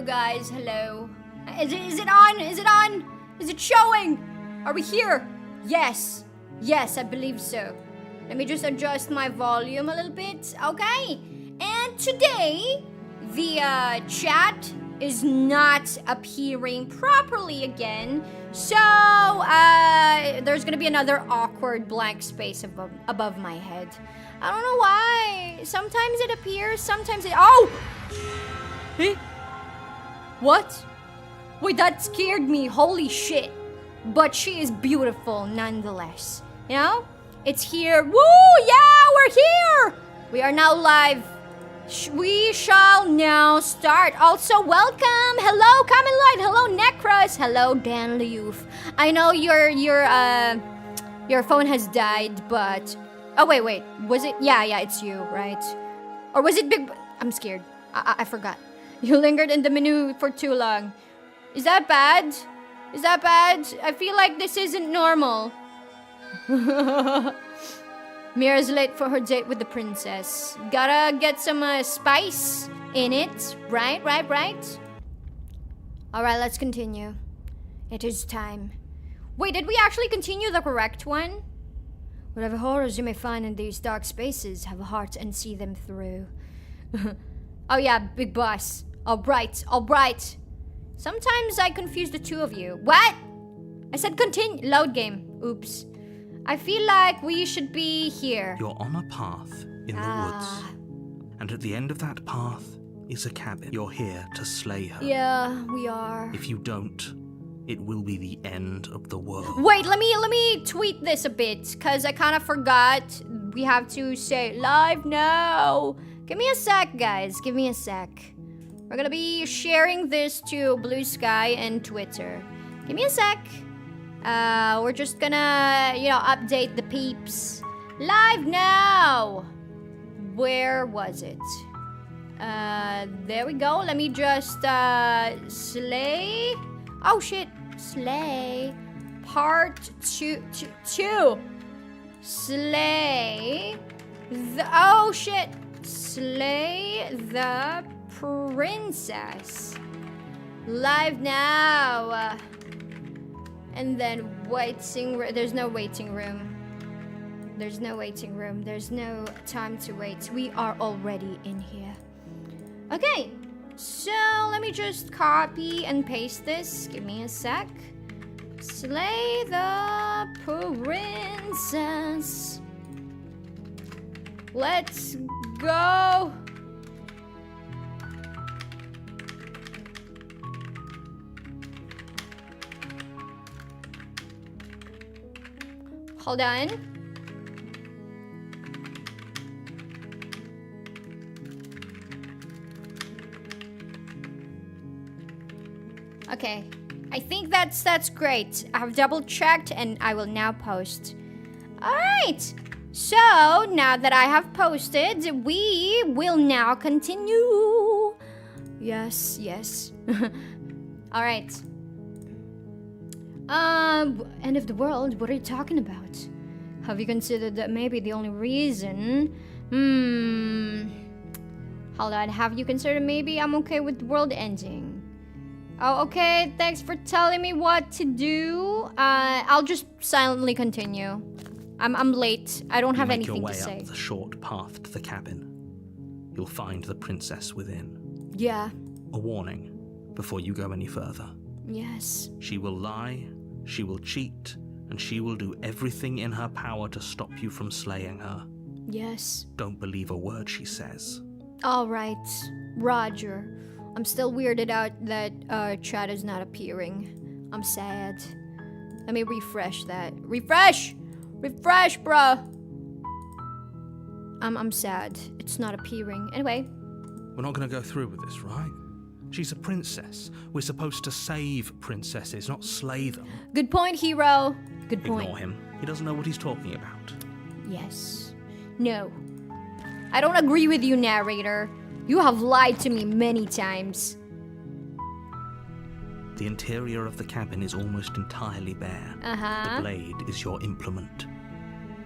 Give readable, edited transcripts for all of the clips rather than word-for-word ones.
Hello, guys. Hello. Is it on? Is it on? Is it showing? Are we here? Yes. Yes, I believe so. Let me just adjust my volume a little bit. Okay. And today, the chat is not appearing properly again. So, there's gonna be another awkward blank space above my head. I don't know why. Sometimes it appears, sometimes it... Oh! Eh? What? Wait, that scared me. Holy shit. But she is beautiful nonetheless. You know? It's here. Woo! Yeah, we're here! We are now live. We shall now start. Also, welcome. Hello, Common Light. Hello, Necros. Hello, Dan Leuf. I know your phone has died, but... Oh, wait. Was it? Yeah, it's you, right? Or was it Big... I'm scared. I forgot. You lingered in the menu for too long. Is that bad? Is that bad? I feel like this isn't normal. Mira's late for her date with the princess. Gotta get some spice in it. Right? Alright, let's continue. It is time. Wait, did we actually continue the correct one? Whatever horrors you may find in these dark spaces, have a heart and see them through. Oh yeah, big boss. Alright. Sometimes I confuse the two of you. What? I said continue. Load game. Oops. I feel like we should be here. You're on a path in the woods. And at the end of that path is a cabin. You're here to slay her. Yeah, we are. If you don't, it will be the end of the world. Wait, let me tweet this a bit, because I kind of forgot. We have to say live now. Give me a sec, guys. Give me a sec. We're gonna be sharing this to Blue Sky and Twitter. Give me a sec. We're just gonna, update the peeps. Live now! Where was it? There we go. Let me just, slay. Oh, shit. Slay. Part two. Slay. Oh, shit. Slay the princess. Live now. And then waiting room. There's no waiting room. There's no time to wait. We are already in here. Okay. So let me just copy and paste this. Give me a sec. Slay the princess. Let's go. Hold on. Okay. I think that's great. I have double checked and I will now post. Alright. So, now that I have posted, we will now continue. Yes. Alright. End of the world? What are you talking about? Have you considered that maybe the only reason? Hold on. Have you considered maybe I'm okay with the world ending? Oh, okay. Thanks for telling me what to do. I'll just silently continue. I'm late. I don't have anything to say. Make your way up the short path to the cabin. You'll find the princess within. Yeah. A warning before you go any further. Yes. She will lie, she will cheat, and she will do everything in her power to stop you from slaying her. Yes. Don't believe a word she says. All right. Roger. I'm still weirded out that chat is not appearing. I'm sad. Let me refresh that. Refresh, bruh. I'm sad. It's not appearing. Anyway. We're not gonna go through with this, right? She's a princess. We're supposed to save princesses, not slay them. Good point, hero. Good point. Ignore him. He doesn't know what he's talking about. Yes. No. I don't agree with you, narrator. You have lied to me many times. The interior of the cabin is almost entirely bare. The blade is your implement.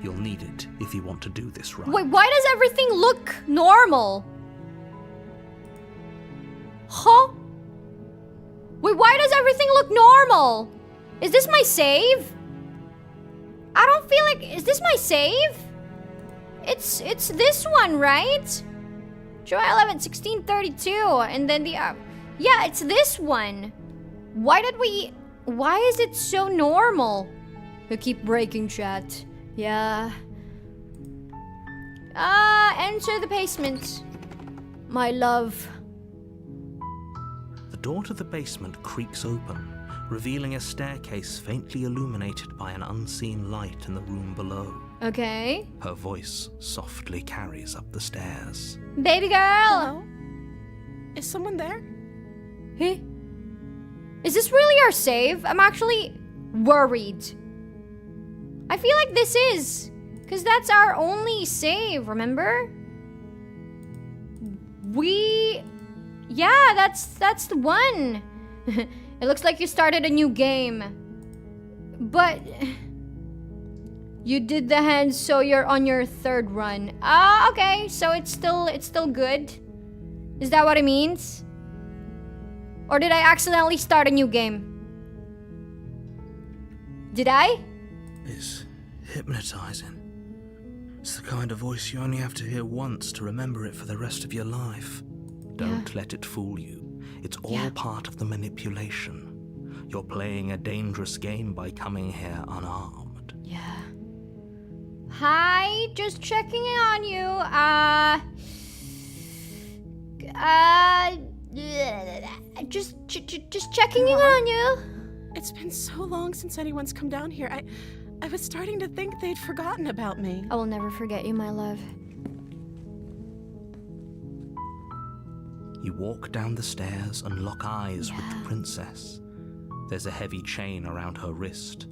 You'll need it if you want to do this right. Wait, why does everything look normal? Huh? everything look normal? Is this my save? I don't feel like... Is this my save? It's this one, right? July 11, 1632. And then the... yeah, it's this one. Why is it so normal? We keep breaking, chat. Yeah. Enter the basement. My love. The door to the basement creaks open, revealing a staircase faintly illuminated by an unseen light in the room below. Okay. Her voice softly carries up the stairs. Baby girl! Hello? Is someone there? Hey? Is this really our save? I'm actually worried. I feel like this is. Because that's our only save, remember? Yeah, that's the one. It looks like you started a new game. But... You did the hands, so you're on your third run. Ah, okay. So it's still good. Is that what it means? Or did I accidentally start a new game? Did I? It's hypnotizing. It's the kind of voice you only have to hear once to remember it for the rest of your life. Don't let it fool you. It's all part of the manipulation. You're playing a dangerous game by coming here unarmed. Yeah. Hi, just checking in on you. Just checking in on you. It's been so long since anyone's come down here. I was starting to think they'd forgotten about me. I will never forget you, my love. You walk down the stairs and lock eyes with the princess. There's a heavy chain around her wrist,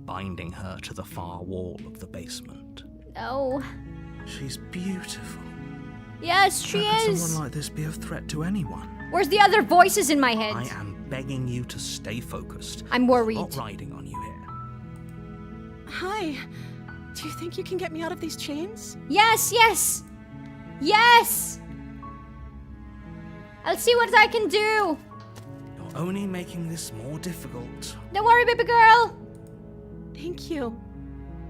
binding her to the far wall of the basement. Oh. She's beautiful. Yes, she How could is. someone like this be a threat to anyone? Where's the other voices in my head? I am begging you to stay focused. I'm worried. Not riding on you here. Hi. Do you think you can get me out of these chains? Yes, yes. Yes. I'll see what I can do. You're only making this more difficult. Don't worry, baby girl. Thank you.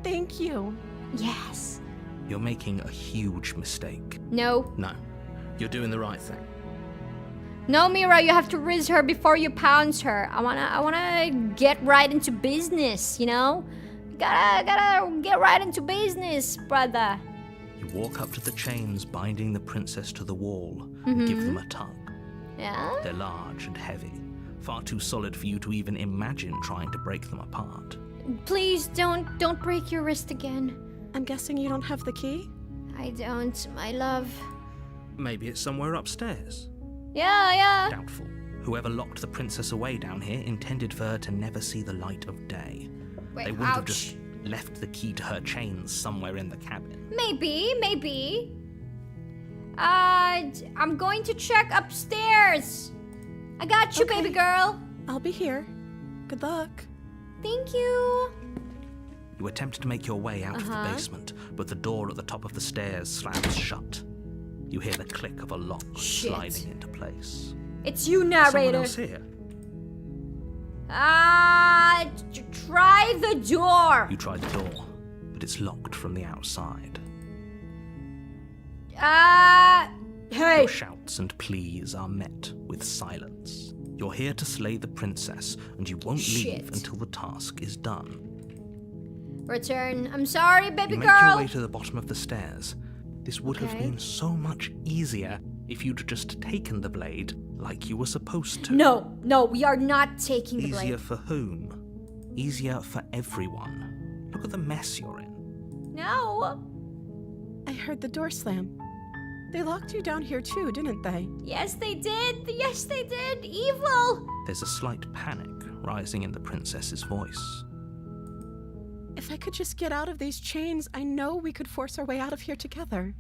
Thank you. Yes. You're making a huge mistake. No. No, you're doing the right thing. No, Mira, you have to riz her before you pounce her. I wanna get right into business, you know? Gotta get right into business, brother. You walk up to the chains binding the princess to the wall and give them a tug. Yeah? They're large and heavy, far too solid for you to even imagine trying to break them apart. Please don't break your wrist again. I'm guessing you don't have the key? I don't, my love. Maybe it's somewhere upstairs. Yeah. Doubtful. Whoever locked the princess away down here intended for her to never see the light of day. Wait, They wouldn't have just left the key to her chains somewhere in the cabin. Maybe. I'm going to check upstairs. I got you, Okay. baby girl. I'll be here. Good luck. Thank you. You attempt to make your way out of the basement, but the door at the top of the stairs slams shut. You hear the click of a lock sliding into place. It's you, Someone narrator. else here. Try the door. You try the door, but it's locked from the outside. Hey. Your shouts and pleas are met with silence. You're here to slay the princess, and you won't leave until the task is done. Return. I'm sorry, baby You make girl. your way to the bottom of the stairs. This would have been so much easier if you'd just taken the blade like you were supposed to. No, we are not taking the blade. Easier for whom? Easier for everyone. Look at the mess you're in. No. I heard the door slam. They locked you down here too, didn't they? Yes, they did. Evil. There's a slight panic rising in the princess's voice. If I could just get out of these chains, I know we could force our way out of here together.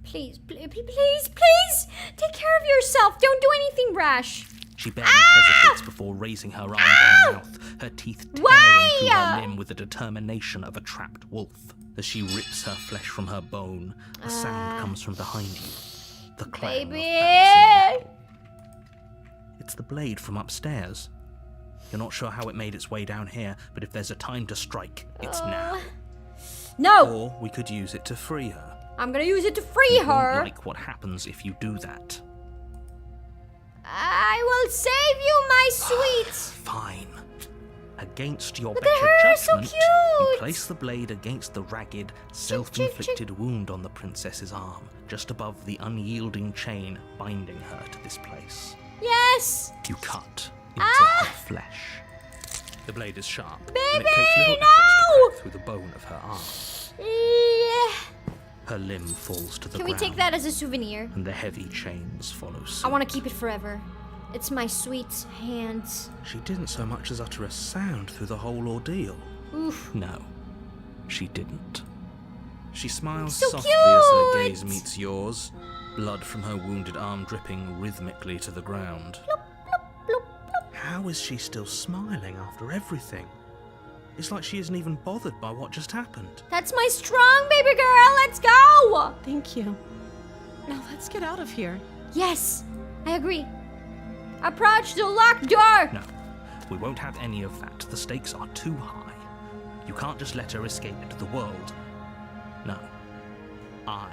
Please. Take care of yourself. Don't do anything rash. She barely hesitates before raising her arm to her mouth, her teeth tearing through her limb with the determination of a trapped wolf. As she rips her flesh from her bone, a sound comes from behind you. The clang of bouncing metal. It's the blade from upstairs. You're not sure how it made its way down here, but if there's a time to strike, it's now. No! Or we could use it to free her. I'm gonna use it to free You her. won't like what happens if you do that. I will save you, my sweet. Fine. Against your Look better at her, so judgment, you cute. place the blade against the ragged, self-inflicted wound on the princess's arm, just above the unyielding chain binding her to this place. Yes. You cut into her flesh. The blade is sharp, and it takes little effort no! to crack through the bone of her arm. Yeah. Her limb falls to the Can ground. we take that as a souvenir? And the heavy chains follow suit. I want to keep it forever. It's my sweet hands. She didn't so much as utter a sound through the whole ordeal. Oof. No, she didn't. She smiles So softly as her cute! gaze meets yours, blood from her wounded arm dripping rhythmically to the ground. Bloop, bloop, bloop. How is she still smiling after everything? It's like she isn't even bothered by what just happened. That's my strong baby girl. Let's go. Thank you. Now let's get out of here. Yes, I agree. Approach the locked door. No, we won't have any of that. The stakes are too high. You can't just let her escape into the world. No, I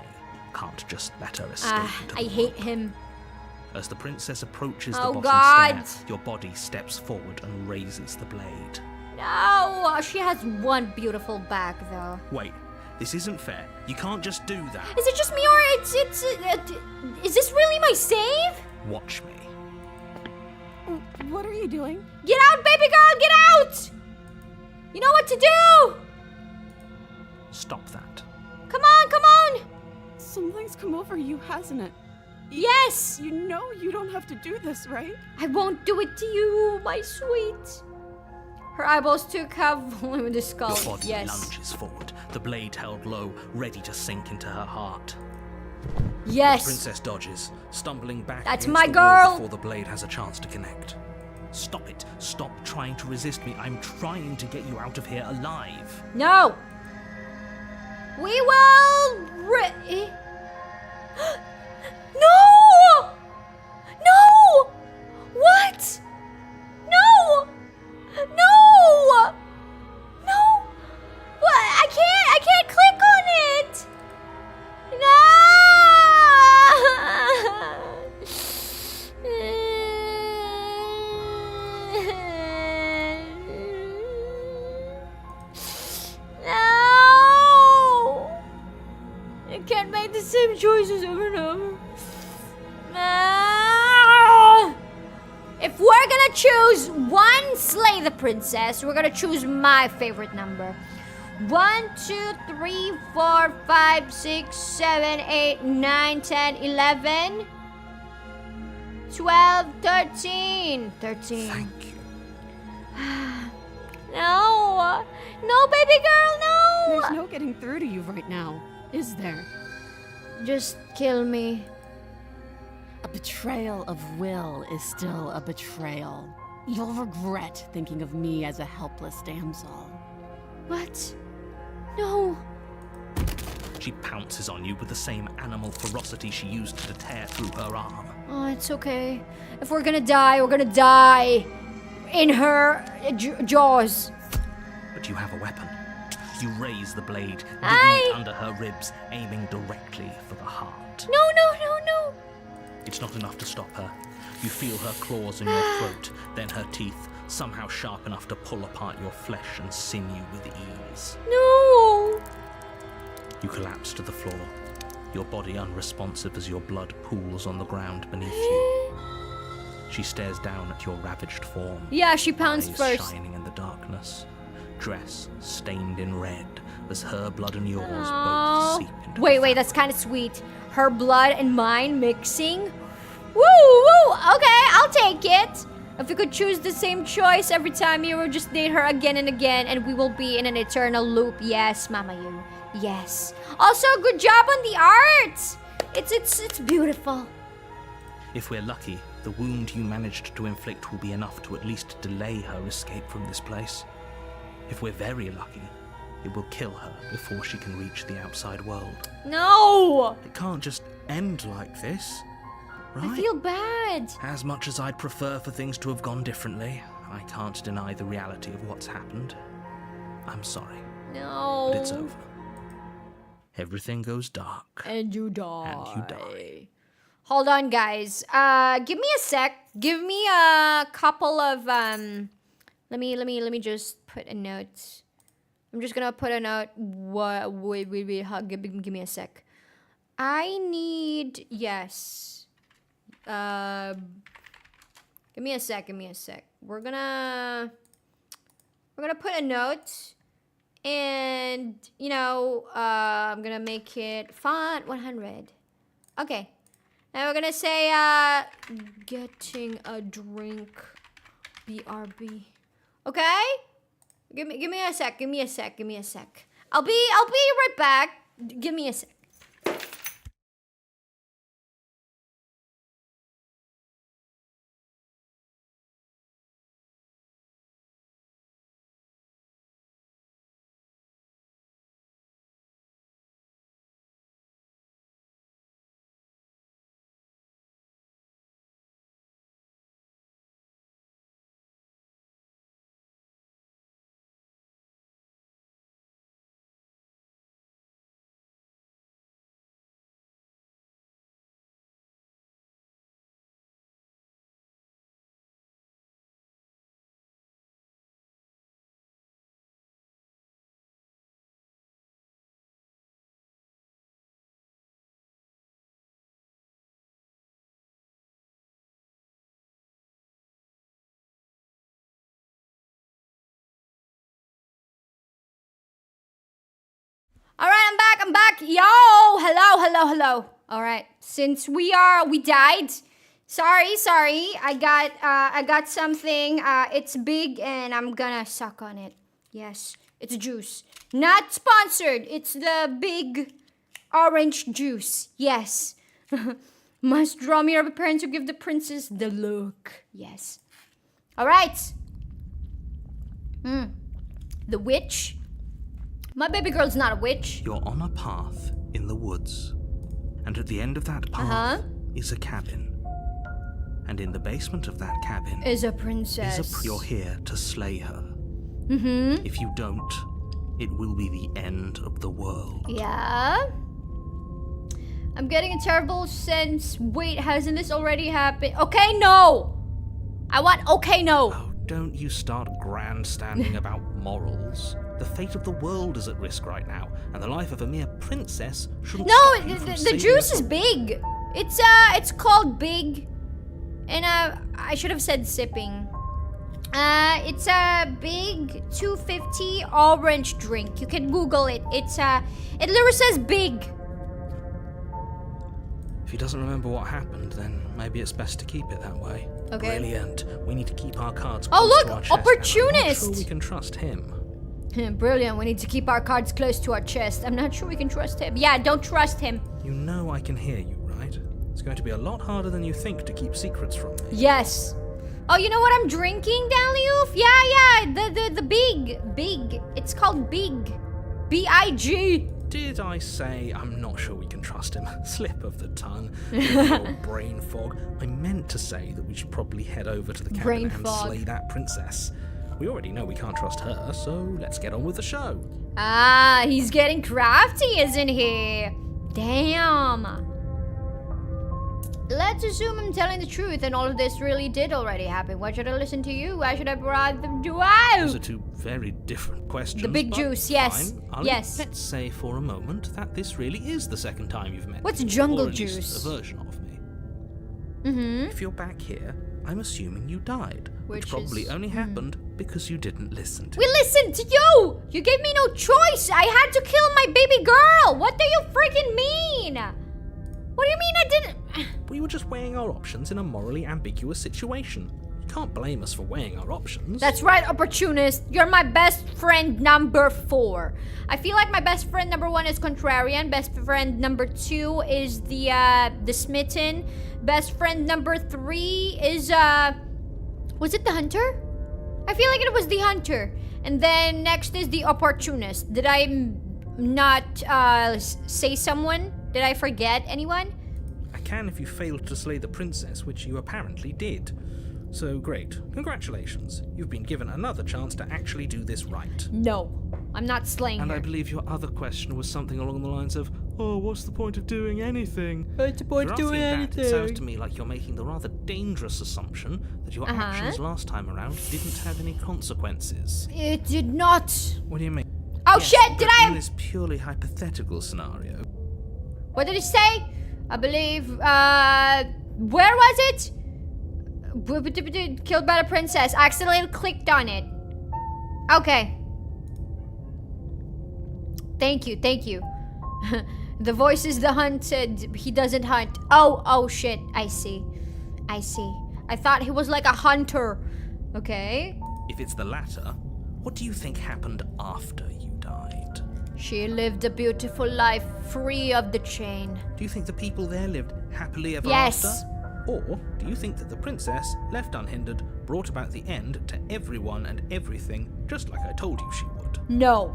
can't just let her escape into the I world. hate him. As the princess approaches the Oh, bottom God. stair, your body steps forward and raises the blade. No, she has one beautiful back though. Wait, this isn't fair. You can't just do that. Is it just me or is this really my save? Watch me. What are you doing? Get out, baby girl, get out! You know what to do! Stop that. Come on, come on! Something's come over you, hasn't it? Yes! You know you don't have to do this, right? I won't do it to you, my sweet. Her eyeballs took half volume of the skull. Your body Yes. lunges forward, the blade held low, ready to sink into her heart. Yes. Princess dodges, stumbling back That's against my the wall girl. before the blade has a chance to connect. Stop it. Stop trying to resist me. I'm trying to get you out of here alive. No. We will. No! No! What? No! No! No! What? I can't click on it! No! I can't make the same choices over and over. If we're gonna choose one slay the princess, we're gonna choose my favorite number. 1, 2, 3, 4, 5, 6, 7, 8, 9, 10, 11, 12, 13. 13. Thank you. No. No, baby girl, no. There's no getting through to you right now, is there? Just kill me. A betrayal of will is still a betrayal. You'll regret thinking of me as a helpless damsel. What? No. She pounces on you with the same animal ferocity she used to tear through her arm. Oh, it's okay. If we're gonna die, we're gonna die in her jaws. But you have a weapon. You raise the blade, digging Aye. it under her ribs, aiming directly for the heart. No, no, no, no. It's not enough to stop her. You feel her claws in your throat, then her teeth, somehow sharp enough to pull apart your flesh and sinew with ease. No. You collapse to the floor, your body unresponsive as your blood pools on the ground beneath you. She stares down at your ravaged form. Yeah, she pounced eyes first. shining in the darkness, dress stained in red as her blood and yours both Oh. seep into Wait, the wait, that's fabric. kind of sweet. Her blood and mine mixing. Woo, woo. Okay, I'll take it. If we could choose the same choice every time, you would just date her again and again, and we will be in an eternal loop. Yes, Mama you. Yes. Also, good job on the art. It's beautiful. If we're lucky, the wound you managed to inflict will be enough to at least delay her escape from this place. If we're very lucky, it will kill her before she can reach the outside world. No. It can't just end like this. right? I feel bad. As much as I'd prefer for things to have gone differently, I can't deny the reality of what's happened. I'm sorry, No. but it's over. Everything goes dark. And you die. And you die. Hold on, guys. Give me a sec. Give me a couple of Let me just put a note. I'm just gonna put a note. Wait. Give me a sec. I need yes. Give me a sec. We're gonna put a note, and you know, I'm gonna make it font 100. Okay. Now we're gonna say getting a drink. BRB. Okay? Give me a sec. I'll be right back. Give me a sec. All right, I'm back. Yo, hello. All right, since we died. Sorry. I got something. It's big, and I'm gonna suck on it. Yes, it's juice. Not sponsored. It's the big orange juice. Yes. Must draw me of parents who give the princess the look. Yes. All right. The witch. My baby girl's not a witch. You're on a path in the woods, and at the end of that path is a cabin. And in the basement of that cabin is a princess. You're here to slay her. If you don't, it will be the end of the world. Yeah. I'm getting a terrible sense. Wait, hasn't this already happened? Okay, no. I want okay, no. Oh, don't you start grandstanding about morals. The fate of the world is at risk right now, and the life of a mere princess shouldn't stop you from the saving juice it. is big. It's called big, and I should have said sipping. It's a big 250 orange drink. You can Google it. It literally says big. If he doesn't remember what happened, then maybe it's best to keep it that way. Okay. Brilliant. We need to keep our cards Oh, close look, to our chest. opportunist. I'm not sure we can trust him. Brilliant. We need to keep our cards close to our chest. I'm not sure we can trust him. Yeah, don't trust him. You know I can hear you, right? It's going to be a lot harder than you think to keep secrets from me. Yes. Oh, you know what I'm drinking, Dalioof? Yeah. The big. It's called big. B-I-G. Did I say I'm not sure we can trust him? Slip of the tongue. Little brain fog. I meant to say that we should probably head over to the cabin Brain and fog. slay that princess. We already know we can't trust her, so let's get on with the show. Ah, he's getting crafty, isn't he? Damn. Let's assume I'm telling the truth and all of this really did already happen. Why should I listen to you? Why should I brought them to Those are two very different questions. The big but juice, yes. fine. Yes. Let's say for a moment that this really is the second time you've met What's me, jungle or at least juice? a version of me. Mm-hmm. If you're back here, I'm assuming you died, which Which probably is- only happened because you didn't listen to We me. listened to you! You gave me no choice! I had to kill my baby girl! What do you freaking mean? What do you mean I didn't... We were just weighing our options in a morally ambiguous situation. You can't blame us for weighing our options. That's right, opportunist. You're my best friend number 4. I feel like my best friend number 1 is contrarian. Best friend number 2 is the smitten. Best friend number 3 is was it the hunter? I feel like it was the hunter. And then next is the opportunist. Did I not say someone? Did I forget anyone? I can if you failed to slay the princess, which you apparently did. So great. Congratulations. You've been given another chance to actually do this right. No, I'm not slaying And her. I believe your other question was something along the lines of, oh, what's the point of doing anything? What's the point If you're asking that, it sounds to me like you're making the rather dangerous assumption that your actions last time around didn't have any consequences. It did not. What do you mean? Oh Yes, shit, did but I? in this purely hypothetical scenario, What did he say? I believe, where was it? Killed by the princess. I accidentally clicked on it. Okay. Thank you, thank you. The voice is the hunted. He doesn't hunt. Oh shit. I see. I thought he was like a hunter. Okay. if it's the latter, what do you think happened after you died? She lived a beautiful life free of the chain. Do you think the people there lived happily ever Yes. after? Or do you think that the princess, left unhindered, brought about the end to everyone and everything, just like I told you she would? No.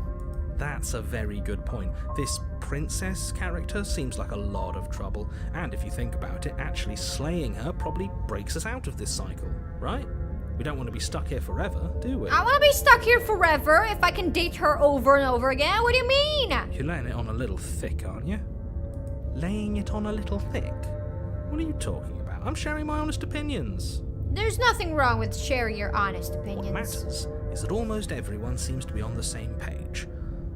That's a very good point. This princess character seems like a lot of trouble, and if you think about it, actually slaying her probably breaks us out of this cycle, right? We don't want to be stuck here forever, do we? I want to be stuck here forever if I can date her over and over again. What do you mean? You're laying it on a little thick, aren't you? Laying it on a little thick? What are you talking about? I'm sharing my honest opinions. There's nothing wrong with sharing your honest opinions. What matters is that almost everyone seems to be on the same page.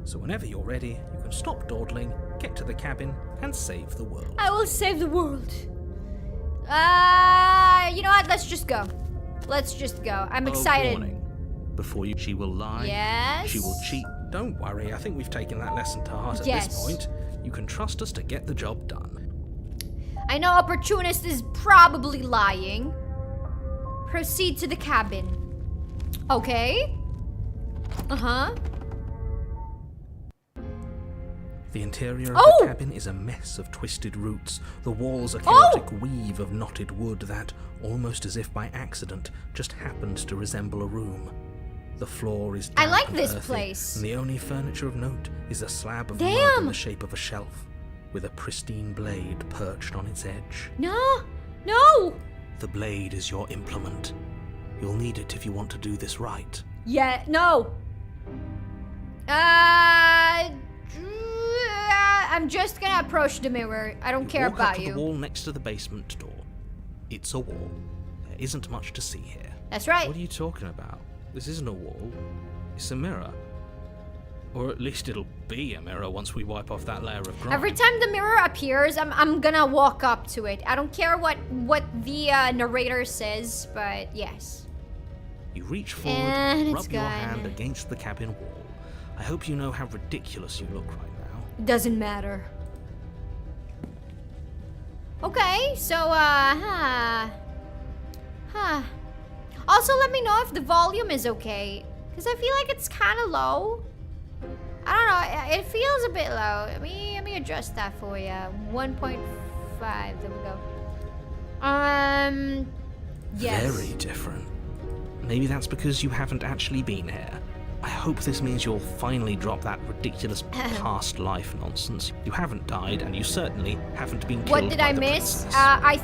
So whenever you're ready, you can stop dawdling, get to the cabin, and save the world. I will save the world. You know what? Let's just go. Let's just go. I'm excited. Warning. Before you, she will lie. Yes. She will cheat. Don't worry, I think we've taken that lesson to heart at Yes. this point. You can trust us to get the job done. I know Opportunist is probably lying. Proceed to the cabin. Okay. Uh-huh. The interior of Oh! the cabin is a mess of twisted roots. The walls a chaotic weave of knotted wood that, almost as if by accident, just happens to resemble a room. The floor is damp I like and this earthy, place. and the only furniture of note is a slab of mud Damn. in the shape of a shelf, with a pristine blade perched on its edge. No. No. The blade is your implement. You'll need it if you want to do this right. Yeah. No. I'm just gonna approach the mirror. I don't care Walk up about to you. the wall next to the basement door. It's a wall. There isn't much to see here. That's right. What are you talking about? This isn't a wall. It's a mirror. Or at least it'll be a mirror once we wipe off that layer of grime. Every time the mirror appears, I'm gonna walk up to it. I don't care what the narrator says, but yes. You reach forward And and it's rub your gone. hand against the cabin wall. I hope you know how ridiculous you look right now. It doesn't matter. Okay, so Also, let me know if the volume is okay, because I feel like it's kind of low. I don't know. It feels a bit low. Let me adjust that for you. 1.5. There we go. Yes. Very different. Maybe that's because you haven't actually been here. I hope this means you'll finally drop that ridiculous past life nonsense. You haven't died, and you certainly haven't been killed What did by I the miss? princess. I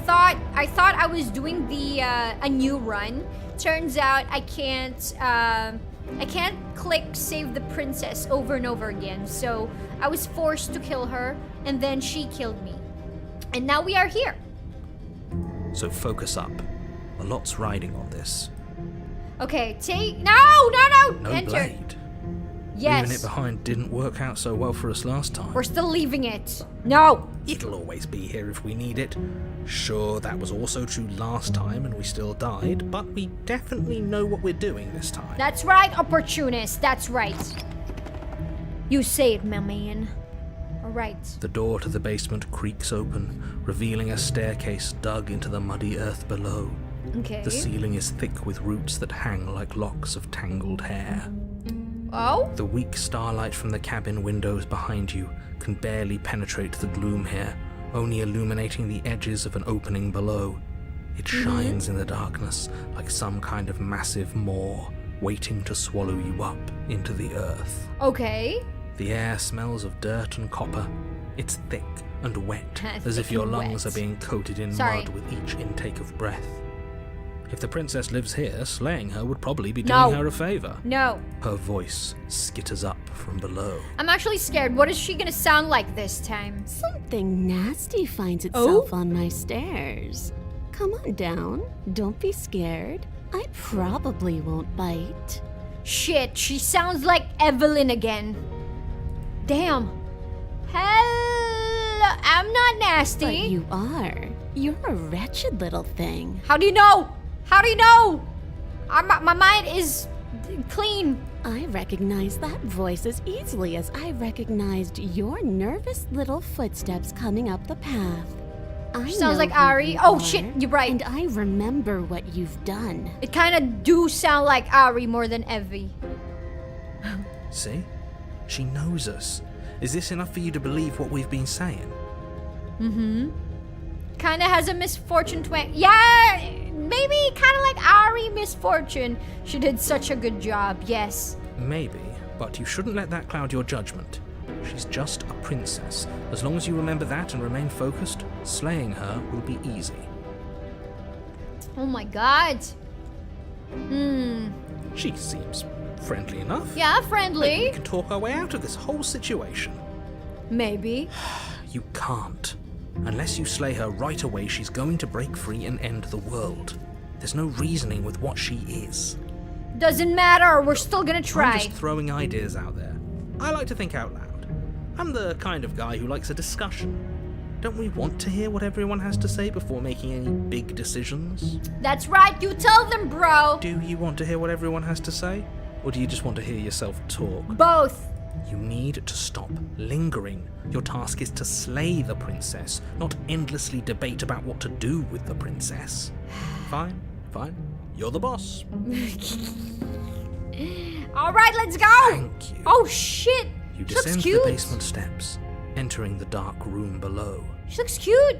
thought I was doing the a new run. Turns out I can't click save the princess over and over again. So I was forced to kill her, and then she killed me. And now we are here. So focus up. A lot's riding on this. Okay, no, No enter. blade. Yes. Leaving it behind didn't work out so well for us last time. We're still leaving it. No. It'll always be here if we need it. Sure, that was also true last time and we still died, but we definitely know what we're doing this time. That's right, Opportunist. That's right. You say it, my man. All right. The door to the basement creaks open, revealing a staircase dug into the muddy earth below. Okay. The ceiling is thick with roots that hang like locks of tangled hair. Oh? The weak starlight from the cabin windows behind you can barely penetrate the gloom here, only illuminating the edges of an opening below. It shines in the darkness like some kind of massive maw, waiting to swallow you up into the earth. Okay. The air smells of dirt and copper. It's thick and wet, as if your lungs wet. are being coated in Sorry. mud with each intake of breath. If the princess lives here, slaying her would probably be No. doing her a favor. No. Her voice skitters up from below. I'm actually scared. What is she gonna sound like this time? Something nasty finds itself on my stairs. Come on down. Don't be scared. I probably won't bite. Shit, she sounds like Evelyn again. Damn. Hello, I'm not nasty. But you are. You're a wretched little thing. How do you know? How do you know? My mind is clean. I recognize that voice as easily as I recognized your nervous little footsteps coming up the path. I She sounds know like who Ari. you Oh are, shit, you're right. And I remember what you've done. It kind of do sound like Ari more than Evie. See? She knows us. Is this enough for you to believe what we've been saying? Kind of has a misfortune twang. Yeah, maybe kind of like Ari misfortune. She did such a good job, yes. Maybe, but you shouldn't let that cloud your judgment. She's just a princess. As long as you remember that and remain focused, slaying her will be easy. Oh my god. She seems friendly enough. Yeah, Maybe we friendly. can talk our way out of this whole situation. Maybe. You can't. Unless you slay her right away, she's going to break free and end the world. There's no reasoning with what she is. Doesn't matter, we're still gonna I'm try. just throwing ideas out there. I like to think out loud. I'm the kind of guy who likes a discussion. Don't we want to hear what everyone has to say before making any big decisions? That's right, you tell them, bro. Do you want to hear what everyone has to say? Or do you just want to hear yourself talk? Both. You need to stop lingering. Your task is to slay the princess, not endlessly debate about what to do with the princess. Fine, fine. You're the boss. All right, let's go. Thank you. Oh shit. You She looks descend the cute. basement steps, entering the dark room below. She looks cute.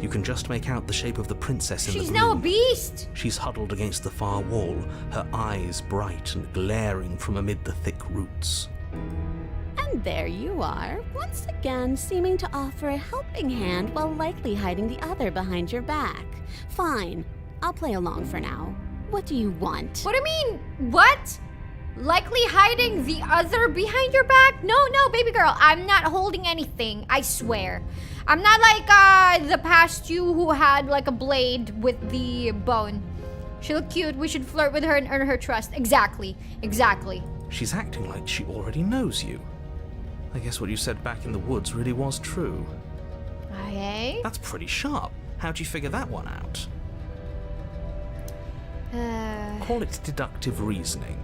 You can just make out the shape of the princess in She's the now a gloom. beast. She's huddled against the far wall, her eyes bright and glaring from amid the thick roots. And there you are, once again seeming to offer a helping hand while likely hiding the other behind your back. Fine, I'll play along for now. What do you want? What do you mean? What? Likely hiding the other behind your back? No, baby girl. I'm not holding anything. I swear. I'm not like the past you who had like a blade with the bone. She looked cute. We should flirt with her and earn her trust. Exactly. She's acting like she already knows you. I guess what you said back in the woods really was true. Hey? That's pretty sharp. How'd you figure that one out? Call it deductive reasoning.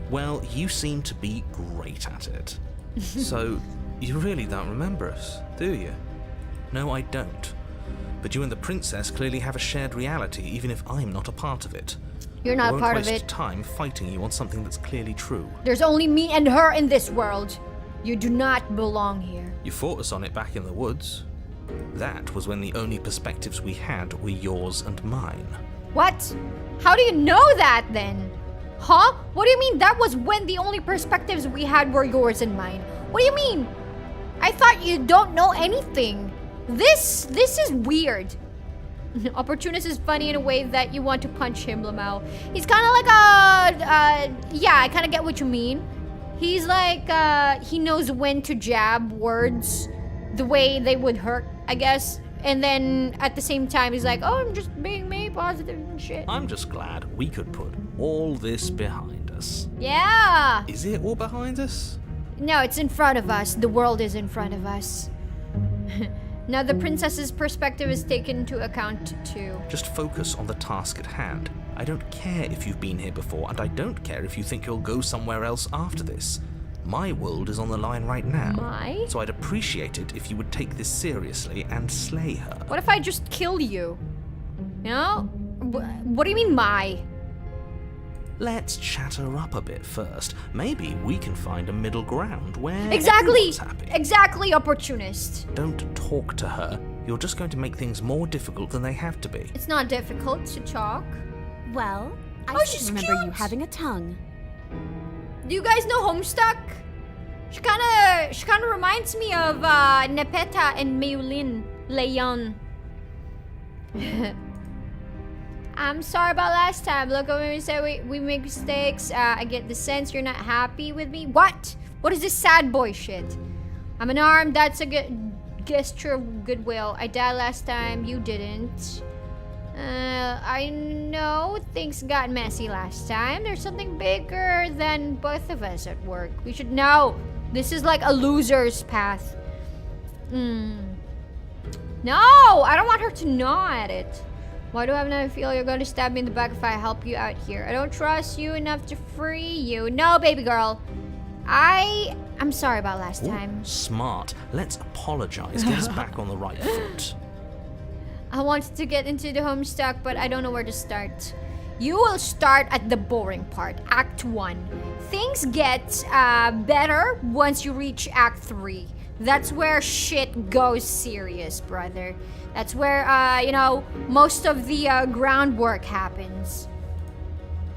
Well, you seem to be great at it. So, you really don't remember us, do you? No, I don't. But you and the princess clearly have a shared reality, even if I'm not a part of it. You're not I a part of won't waste it. time fighting you on something that's clearly true. There's only me and her in this world. You do not belong here. You fought us on it back in the woods. That was when the only perspectives we had were yours and mine. What? How do you know that then? Huh? What do you mean that was when the only perspectives we had were yours and mine? What do you mean? I thought you don't know anything. This is weird. Opportunist is funny in a way that you want to punch him, Lamau. He's kind of like yeah, I kind of get what you mean. He's like, he knows when to jab words the way they would hurt, I guess. And then at the same time, he's like, oh, I'm just being me, positive and shit. I'm just glad we could put all this behind us. Yeah. Is it all behind us? No, it's in front of us. The world is in front of us. Now the princess's perspective is taken into account too. Just focus on the task at hand. I don't care if you've been here before, and I don't care if you think you'll go somewhere else after this. My world is on the line right now. My? So I'd appreciate it if you would take this seriously and slay her. What if I just kill you? You know? What do you mean, my? Let's chat her up a bit first. Maybe we can find a middle ground where Exactly! everyone's happy. Exactly, opportunist. Don't talk to her. You're just going to make things more difficult than they have to be. It's not difficult to talk. Well, I Oh, should she's remember you cute. having a tongue. Do you guys know Homestuck? She kinda reminds me of Nepeta and Mayulin Leon. I'm sorry about last time. Look, when we say we make mistakes, I get the sense you're not happy with me. What? What is this sad boy shit? I'm unarmed. That's a good gesture of goodwill. I died last time. You didn't. I know things got messy last time. There's something bigger than both of us at work. We should know. This is like a loser's path. No, I don't want her to gnaw at it. Why do I now feel you're going to stab me in the back if I help you out here? I don't trust you enough to free you. No, baby girl. I'm sorry about last time. Ooh, smart. Let's apologize. Get us back on the right foot. I wanted to get into the Homestuck, but I don't know where to start. You will start at the boring part, Act 1. Things get better once you reach Act 3. That's where shit goes serious, brother. That's where, most of the groundwork happens.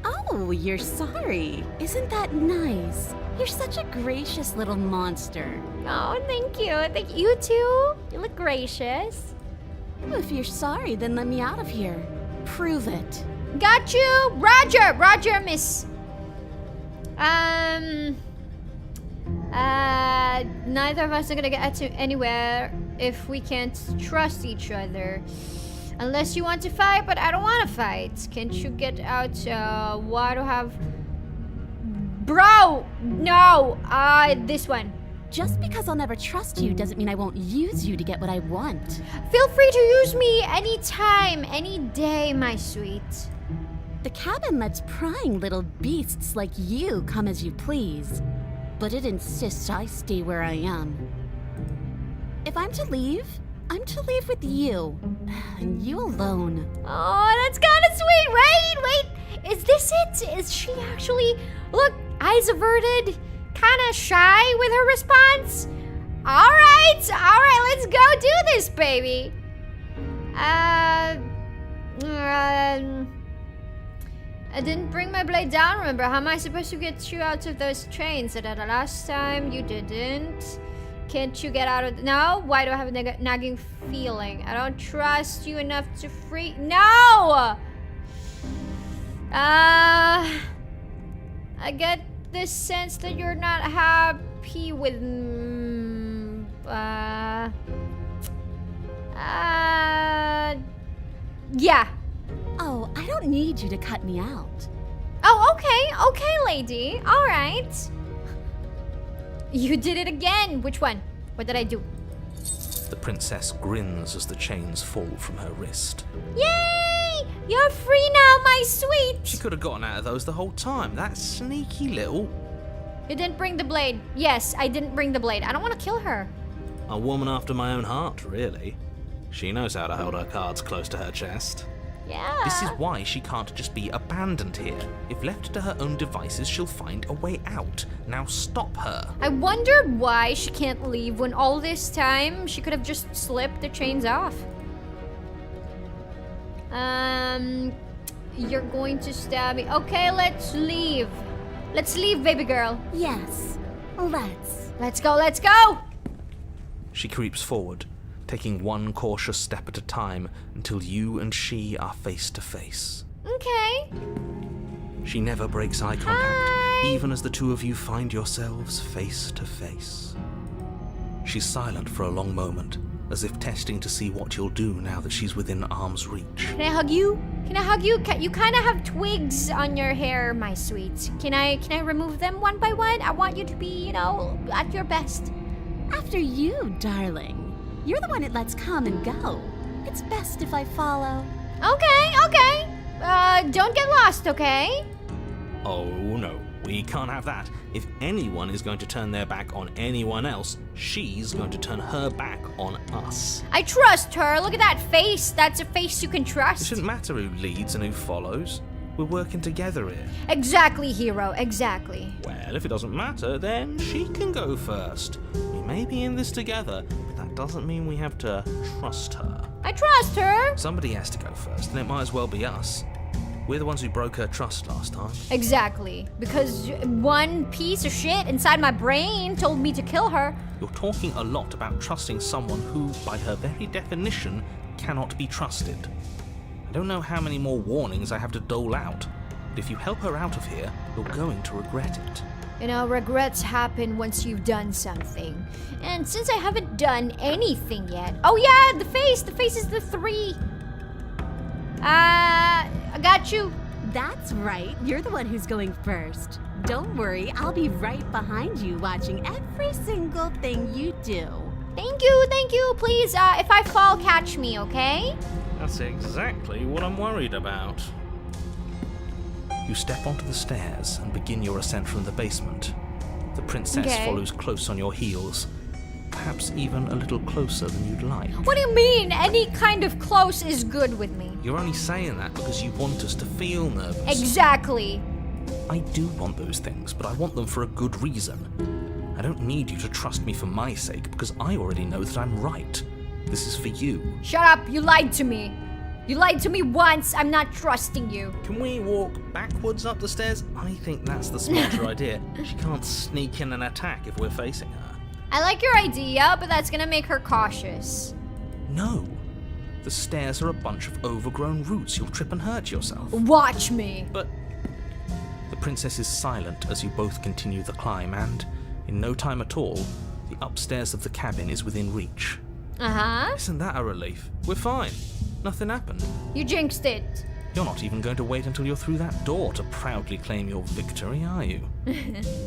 Oh, you're sorry. Isn't that nice? You're such a gracious little monster. Oh, thank you. Thank you too. You look gracious. If you're sorry, then let me out of here. Prove it. Got you. Roger, miss. Neither of us are gonna get to anywhere if we can't trust each other. Unless you want to fight, but I don't want to fight. Can't you get out? Why do I have... Bro! No! This one. Just because I'll never trust you doesn't mean I won't use you to get what I want. Feel free to use me anytime, any day, my sweet. The cabin lets prying little beasts like you come as you please. But it insists I stay where I am. If I'm to leave, I'm to leave with you. And you alone. Oh, that's kind of sweet. Wait. Is this it? Is she actually... Look, eyes averted, kind of shy with her response. All right, let's go do this, baby. I didn't bring my blade down, remember? How am I supposed to get you out of those trains? The last time you didn't. Can't you get out of... No? Why do I have a nagging feeling? I don't trust you enough to free... No! I get this sense that you're not happy with... Yeah. Oh, I don't need you to cut me out. Oh, okay, lady. All right. You did it again. Which one? What did I do? The princess grins as the chains fall from her wrist. Yay! You're free now, my sweet. She could have gotten out of those the whole time. That sneaky little... You didn't bring the blade. Yes, I didn't bring the blade. I don't want to kill her. A woman after my own heart, really. She knows how to hold her cards close to her chest. Yeah. This is why she can't just be abandoned here. If left to her own devices, she'll find a way out. Now stop her. I wonder why she can't leave when all this time she could have just slipped the chains off. You're going to stab me. Okay, let's leave. Let's leave, baby girl. Yes, let's. Let's go. She creeps forward, taking one cautious step at a time until you and she are face to face. Okay. She never breaks eye contact, Hi. even as the two of you find yourselves face to face. She's silent for a long moment, as if testing to see what you'll do now that she's within arm's reach. Can I hug you? You kind of have twigs on your hair, my sweet. Can I remove them one by one? I want you to be, at your best. After you, darling. You're the one it lets come and go. It's best if I follow. Okay. Don't get lost, okay? Oh no, we can't have that. If anyone is going to turn their back on anyone else, she's going to turn her back on us. I trust her. Look at that face. That's a face you can It trust. shouldn't matter who leads and who follows. We're working together here. Exactly, hero. Exactly. Well, if it doesn't matter, then she can go first. We may be in this together, but that doesn't mean we have to trust her. I trust her. Somebody has to go first, and it might as well be us. We're the ones who broke her trust last time. Exactly. Because one piece of shit inside my brain told me to kill her. You're talking a lot about trusting someone who, by her very definition, cannot be trusted. I don't know how many more warnings I have to dole out, but if you help her out of here, you're going to regret it. You know, regrets happen once you've done something. And since I haven't done anything yet... Oh yeah, the face! The face is the 3. I got you. That's right. You're the one who's going first. Don't worry, I'll be right behind you watching every single thing you do. Thank you. Please, if I fall, catch me, okay? That's exactly what I'm worried about. You step onto the stairs and begin your ascent from the basement. The princess follows close on your heels, perhaps even a little closer than you'd like. What do you mean? Any kind of close is good with me. You're only saying that because you want us to feel nervous. Exactly. I do want those things, but I want them for a good reason. I don't need you to trust me for my sake, because I already know that I'm right. This is for you. Shut up, you lied to me. You lied to me once, I'm not trusting you. Can we walk backwards up the stairs? I think that's the smarter idea. She can't sneak in and attack if we're facing her. I like your idea, but that's gonna make her cautious. No. The stairs are a bunch of overgrown roots. You'll trip and hurt yourself. Watch me. But the princess is silent as you both continue the climb, and in no time at all, the upstairs of the cabin is within reach. Uh-huh. Isn't that a relief? We're fine. Nothing happened. You jinxed it. You're not even going to wait until you're through that door to proudly claim your victory, are you?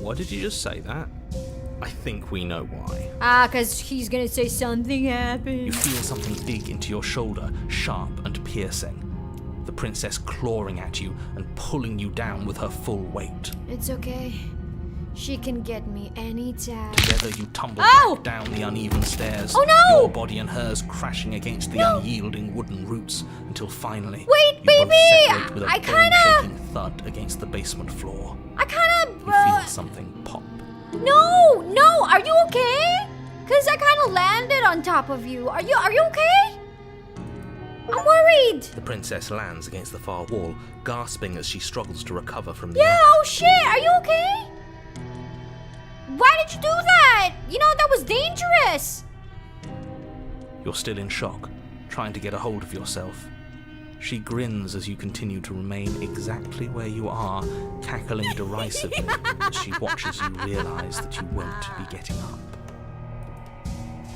Why did you just say that? I think we know why. 'Cause he's gonna say something happened. You feel something dig into your shoulder, sharp and piercing. The princess clawing at you and pulling you down with her full weight. It's okay. She can get me anytime. Together you tumble back down the uneven stairs. Oh no! Your body and hers crashing against the unyielding wooden roots until finally Wait, you baby! both separate with a I bone-shaking thud against the basement floor. I kinda... You feel something pop. No, are you okay? 'Cause I kinda landed on top of you. Are you okay? I'm worried. The princess lands against the far wall, gasping as she struggles to recover from the Yeah, oh shit, are you okay? Why did you do that? You know, that was dangerous. You're still in shock, trying to get a hold of yourself. She grins as you continue to remain exactly where you are, cackling derisively as she watches you realize that you won't be getting up.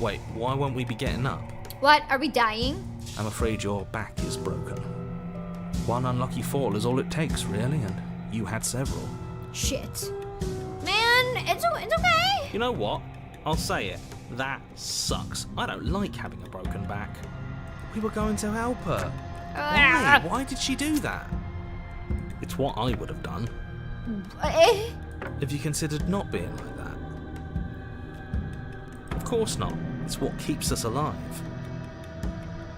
Wait, why won't we be getting up? What, are we dying? I'm afraid your back is broken. One unlucky fall is all it takes, really, and you had several. Shit. Man, it's okay. You know what? I'll say it. That sucks. I don't like having a broken back. We were going to help her. Why? Why did she do that? It's what I would have done. Have you considered not being like that? Of course not. It's what keeps us alive.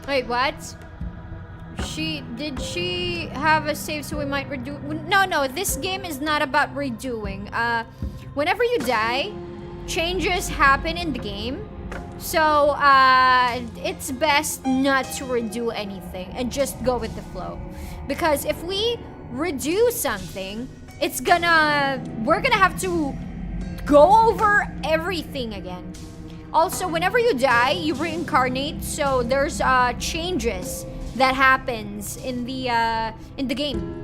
Wait, what? Did she have a save so we might redo? No, this game is not about redoing. Whenever you die, changes happen in the game. So, it's best not to redo anything and just go with the flow. Because if we redo something, we're gonna have to go over everything again. Also, whenever you die, you reincarnate, so there's changes that happens in the game.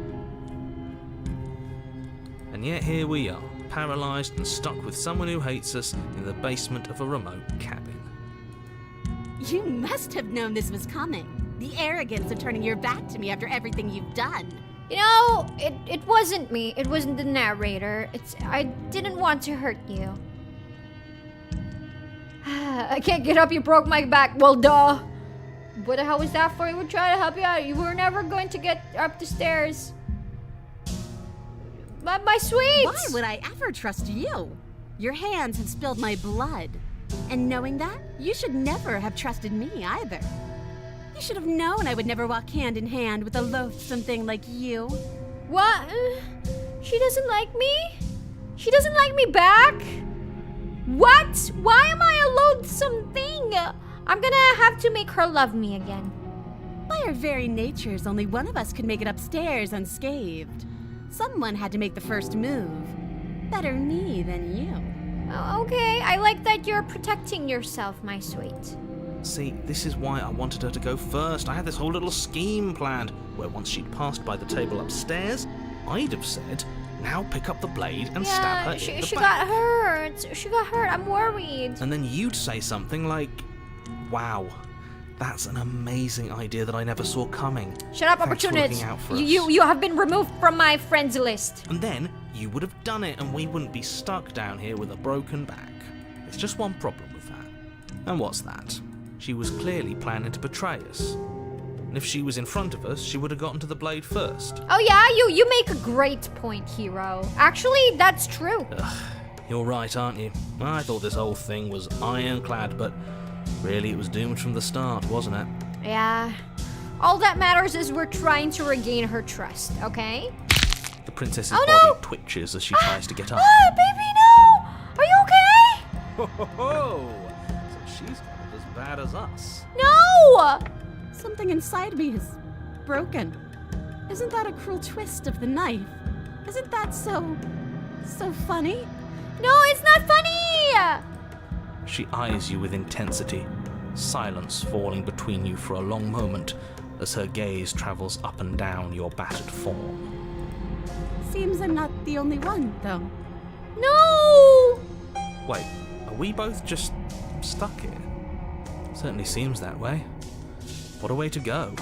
And yet here we are, paralyzed and stuck with someone who hates us in the basement of a remote cabin. You must have known this was coming. The arrogance of turning your back to me after everything you've done. You know, it wasn't me. It wasn't the narrator. I didn't want to hurt you. I can't get up, you broke my back. Well, duh. What the hell was that for? We would try to help you out. You were never going to get up the stairs. My sweets! Why would I ever trust you? Your hands have spilled my blood. And knowing that, you should never have trusted me either. You should have known I would never walk hand in hand with a loathsome thing like you. What? She doesn't like me? She doesn't like me back? What? Why am I a loathsome thing? I'm gonna have to make her love me again. By our very natures, only one of us could make it upstairs unscathed. Someone had to make the first move. Better me than you. Oh, okay, I like that you're protecting yourself, my sweet. See, this is why I wanted her to go first. I had this whole little scheme planned, where once she'd passed by the table upstairs, I'd have said, now pick up the blade and stab her in the she back. got hurt. She got hurt. I'm worried. And then you'd say something like, wow, that's an amazing idea that I never saw coming. Shut up, Thanks for opportunist. looking out for us." You have been removed from my friends list. And then you would have done it and we wouldn't be stuck down here with a broken back. There's just one problem with that. And what's that? She was clearly planning to betray us. And if she was in front of us, she would have gotten to the blade first. Oh yeah, you make a great point, hero. Actually, that's true. You're right, aren't you? I thought this whole thing was ironclad, but really it was doomed from the start, wasn't it? Yeah. All that matters is we're trying to regain her trust, okay? The princess's Oh, body no! twitches as she tries to get up. Ah, baby, no! Are you okay? Ho, ho, ho! So she's got it as bad as us. No! Something inside me is broken. Isn't that a cruel twist of the knife? Isn't that so funny? No, it's not funny! She eyes you with intensity, silence falling between you for a long moment as her gaze travels up and down your battered form. Seems I'm not the only one, though. No! Wait, are we both just stuck here? Certainly seems that way. What a way to go.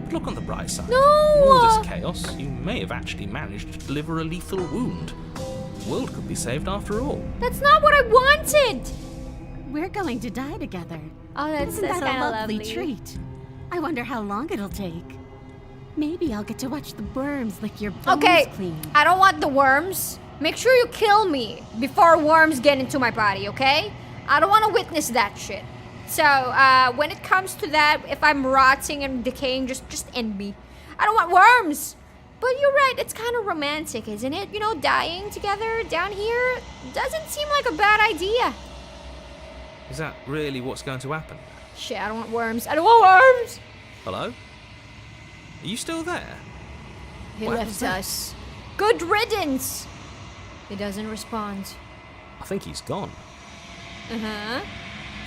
But look on the bright side. No! In all this chaos, you may have actually managed to deliver a lethal wound. The world could be saved after all. That's not what I wanted! We're going to die together. Oh, Isn't that a kinda lovely treat? I wonder how long it'll take. Maybe I'll get to watch the worms lick your bones Okay, clean. I don't want the worms. Make sure you kill me before worms get into my body, okay? I don't want to witness that shit. So, when it comes to that, if I'm rotting and decaying, just end me. I don't want worms. But you're right, it's kind of romantic, isn't it? You know, dying together down here doesn't seem like a bad idea. Is that really what's going to happen? Shit, I don't want worms. I don't want worms. Hello? Are you still there? He What left was that? us. Good riddance. He doesn't respond. I think he's gone. Uh-huh.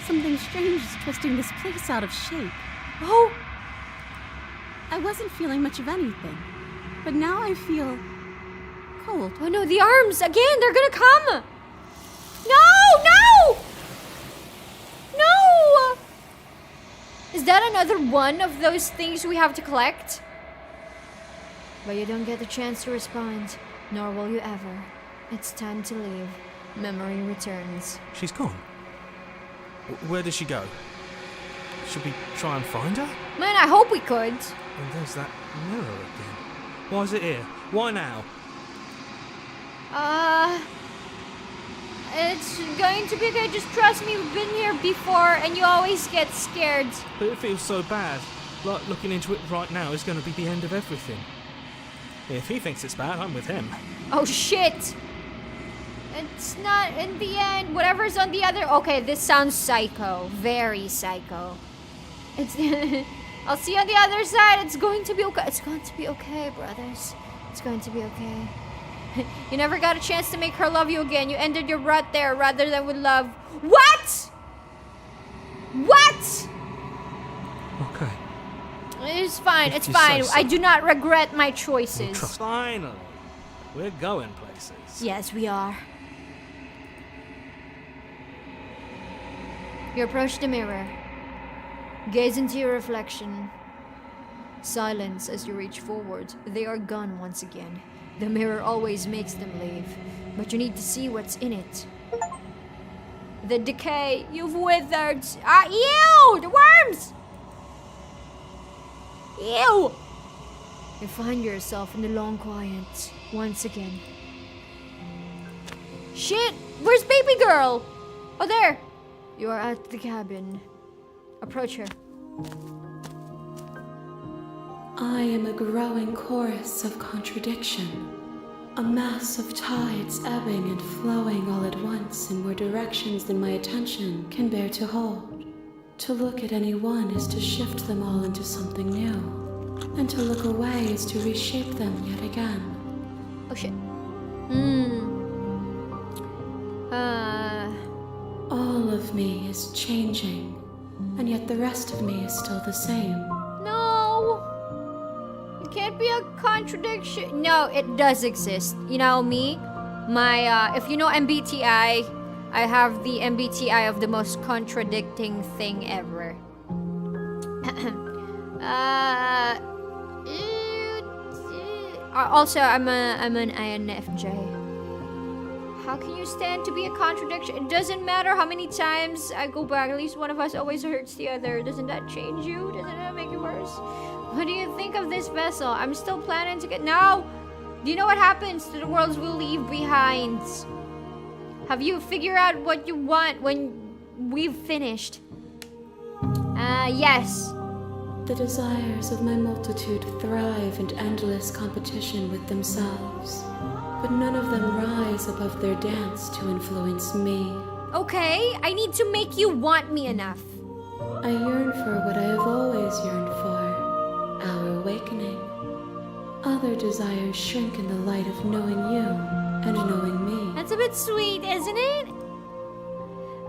Something strange is twisting this place out of shape. Oh, I wasn't feeling much of anything, but now I feel cold. oh no, the arms again. They're gonna come. No, no, no. Is that another one of those things we have to collect? But you don't get the chance to respond, nor will you ever. It's time to leave. Memory returns. She's gone. Where did she go? Should we try and find her? Man, I hope we could. And there's that mirror again. Why is it here? Why now? It's going to be okay. Just trust me. We've been here before, and you always get scared. But it feels so bad. Like looking into it right now is going to be the end of everything. If he thinks it's bad, I'm with him. Oh shit! It's not in the end. Whatever's on the other. Okay, this sounds psycho. Very psycho. It's. I'll see you on the other side. It's going to be okay. It's going to be okay, brothers. It's going to be okay. You never got a chance to make her love you again. You ended your rut there rather than with love. What? What? Okay. It's fine. If It's you say fine. so. I do not regret my choices. Finally. We're going places. Yes, we are. You approach the mirror. Gaze into your reflection. Silence as you reach forward. They are gone once again. The mirror always makes them leave, but you need to see what's in it. The decay. You've withered. Ah, ew! The worms! Ew! You find yourself in the long quiet once again. Shit! Where's baby girl? Oh, there! You are at the cabin. Approach her. I am a growing chorus of contradiction, a mass of tides ebbing and flowing all at once in more directions than my attention can bear to hold. To look at any one is to shift them all into something new. And to look away is to reshape them yet again. Oh shit. All of me is changing, and yet the rest of me is still the same. No. It can't be a contradiction. No, it does exist. You know me? My, if you know MBTI, I have the MBTI of the most contradicting thing ever. Also, I'm an INFJ. How can you stand to be a contradiction? It doesn't matter how many times I go back. At least one of us always hurts the other. Doesn't that change you? Doesn't that make it worse? What do you think of this vessel? I'm still planning to get... No! Do you know what happens to the worlds we'll leave behind? Have you figured out what you want when we've finished? Yes. The desires of my multitude thrive in endless competition with themselves, but none of them rise above their dance to influence me. Okay, I need to make you want me enough. I yearn for what I have always yearned for, our awakening. Other desires shrink in the light of knowing you and knowing me. That's a bit sweet, isn't it?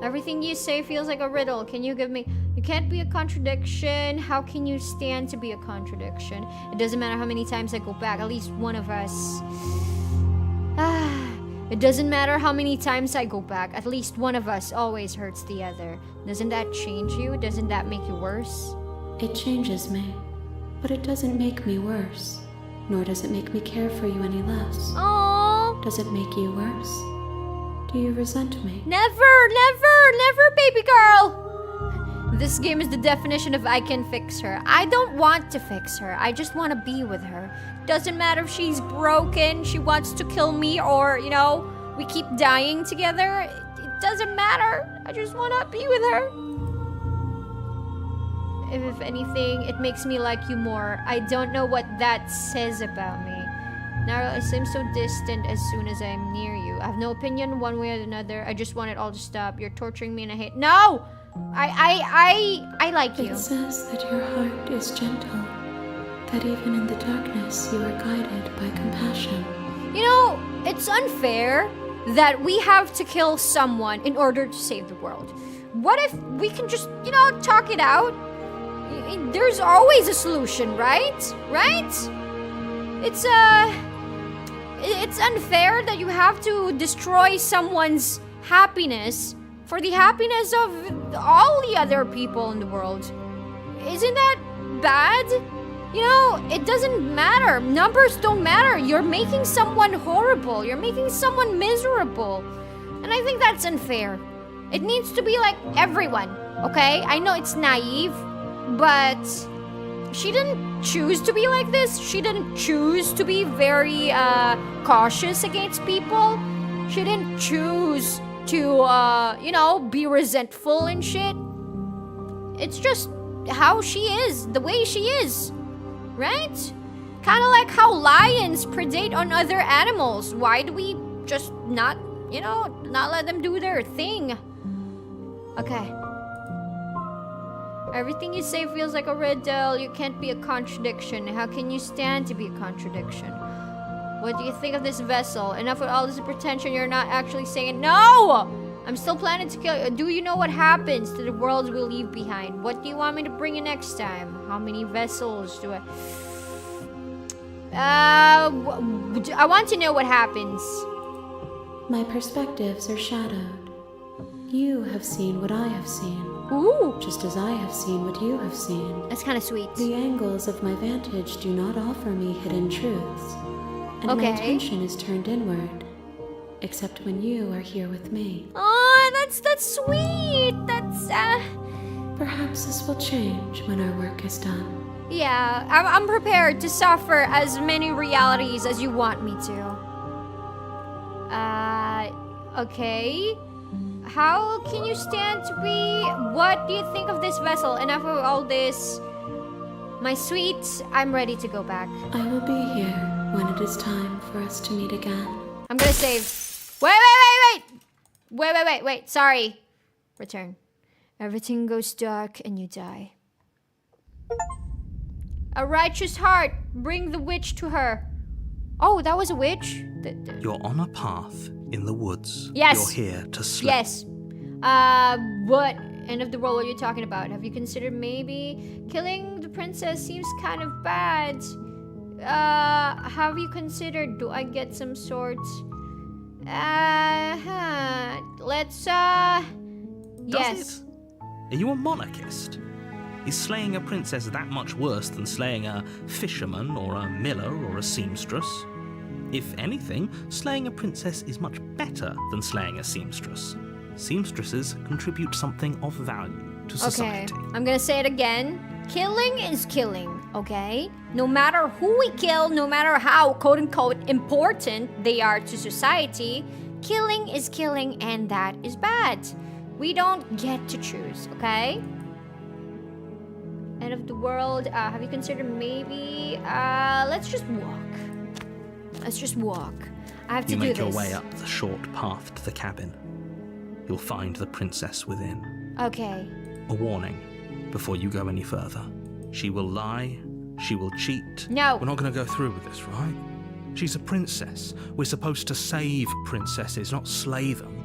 Everything you say feels like a riddle. Can you give me... You can't be a contradiction. How can you stand to be a contradiction? It doesn't matter how many times I go back. At least one of us... It doesn't matter how many times I go back. At least one of us always hurts the other. Doesn't that change you? Doesn't that make you worse? It changes me, but it doesn't make me worse. Nor does it make me care for you any less. Aww. Does it make you worse? Do you resent me? Never, never, never, baby girl! This game is the definition of I can fix her. I don't want to fix her. I just want to be with her. Doesn't matter if she's broken, she wants to kill me, or, you know, we keep dying together. It doesn't matter. I just want to be with her. If anything, it makes me like you more. I don't know what that says about me. Now I seem so distant as soon as I'm near you. I have no opinion one way or another. I just want it all to stop. You're torturing me and I hate... No! I like you. It says that your heart is gentle. That even in the darkness you are guided by compassion. You know, it's unfair that we have to kill someone in order to save the world. What if we can just, you know, talk it out? There's always a solution, right? Right? It's unfair that you have to destroy someone's happiness for the happiness of all the other people in the world. Isn't that bad? You know, it doesn't matter. Numbers don't matter. You're making someone horrible. You're making someone miserable. And I think that's unfair. It needs to be like everyone, okay? I know it's naive, but she didn't choose to be like this. She didn't choose to be very cautious against people. She didn't choose to, you know, be resentful and shit. It's just how she is, the way she is, right? Kind of like how lions predate on other animals. Why do we just not, you know, not let them do their thing? Okay. Everything you say feels like a riddle. You can't be a contradiction. How can you stand to be a contradiction? What do you think of this vessel? Enough with all this pretension. You're not actually saying no! I'm still planning to kill you. Do you know what happens to the worlds we leave behind? What do you want me to bring you next time? How many vessels do I want to know what happens. My perspectives are shadowed. You have seen what I have seen. Ooh. Just as I have seen what you have seen. That's kind of sweet. The angles of my vantage do not offer me hidden truths. And my attention is turned inward. Except when you are here with me. Oh, that's sweet. That's, Perhaps this will change when our work is done. Yeah, I'm prepared to suffer as many realities as you want me to. Okay. How can you stand to be... What do you think of this vessel? Enough of all this. My sweet, I'm ready to go back. I will be here when it is time for us to meet again. I'm gonna save. Wait. Sorry. Return. Everything goes dark and you die. A righteous heart, bring the witch to her. Oh, that was a witch? You're on a path in the woods. Yes. You're here to sleep. Yes. What end of the world are you talking about? Have you considered maybe killing the princess? Seems kind of bad. Have you considered, do I get some sort? Let's, yes. Are you a monarchist? Is slaying a princess that much worse than slaying a fisherman or a miller or a seamstress? If anything, slaying a princess is much better than slaying a seamstress. Seamstresses contribute something of value to society. Okay, I'm gonna say it again. Killing is killing, okay? No matter who we kill, no matter how quote-unquote important they are to society, killing is killing and that is bad. We don't get to choose, okay? End of the world, have you considered maybe, let's just walk. Let's just walk. I have to do this. You make your way up the short path to the cabin. You'll find the princess within. Okay. A warning, before you go any further. She will lie, she will cheat. No. We're not going to go through with this, right? She's a princess. We're supposed to save princesses, not slay them.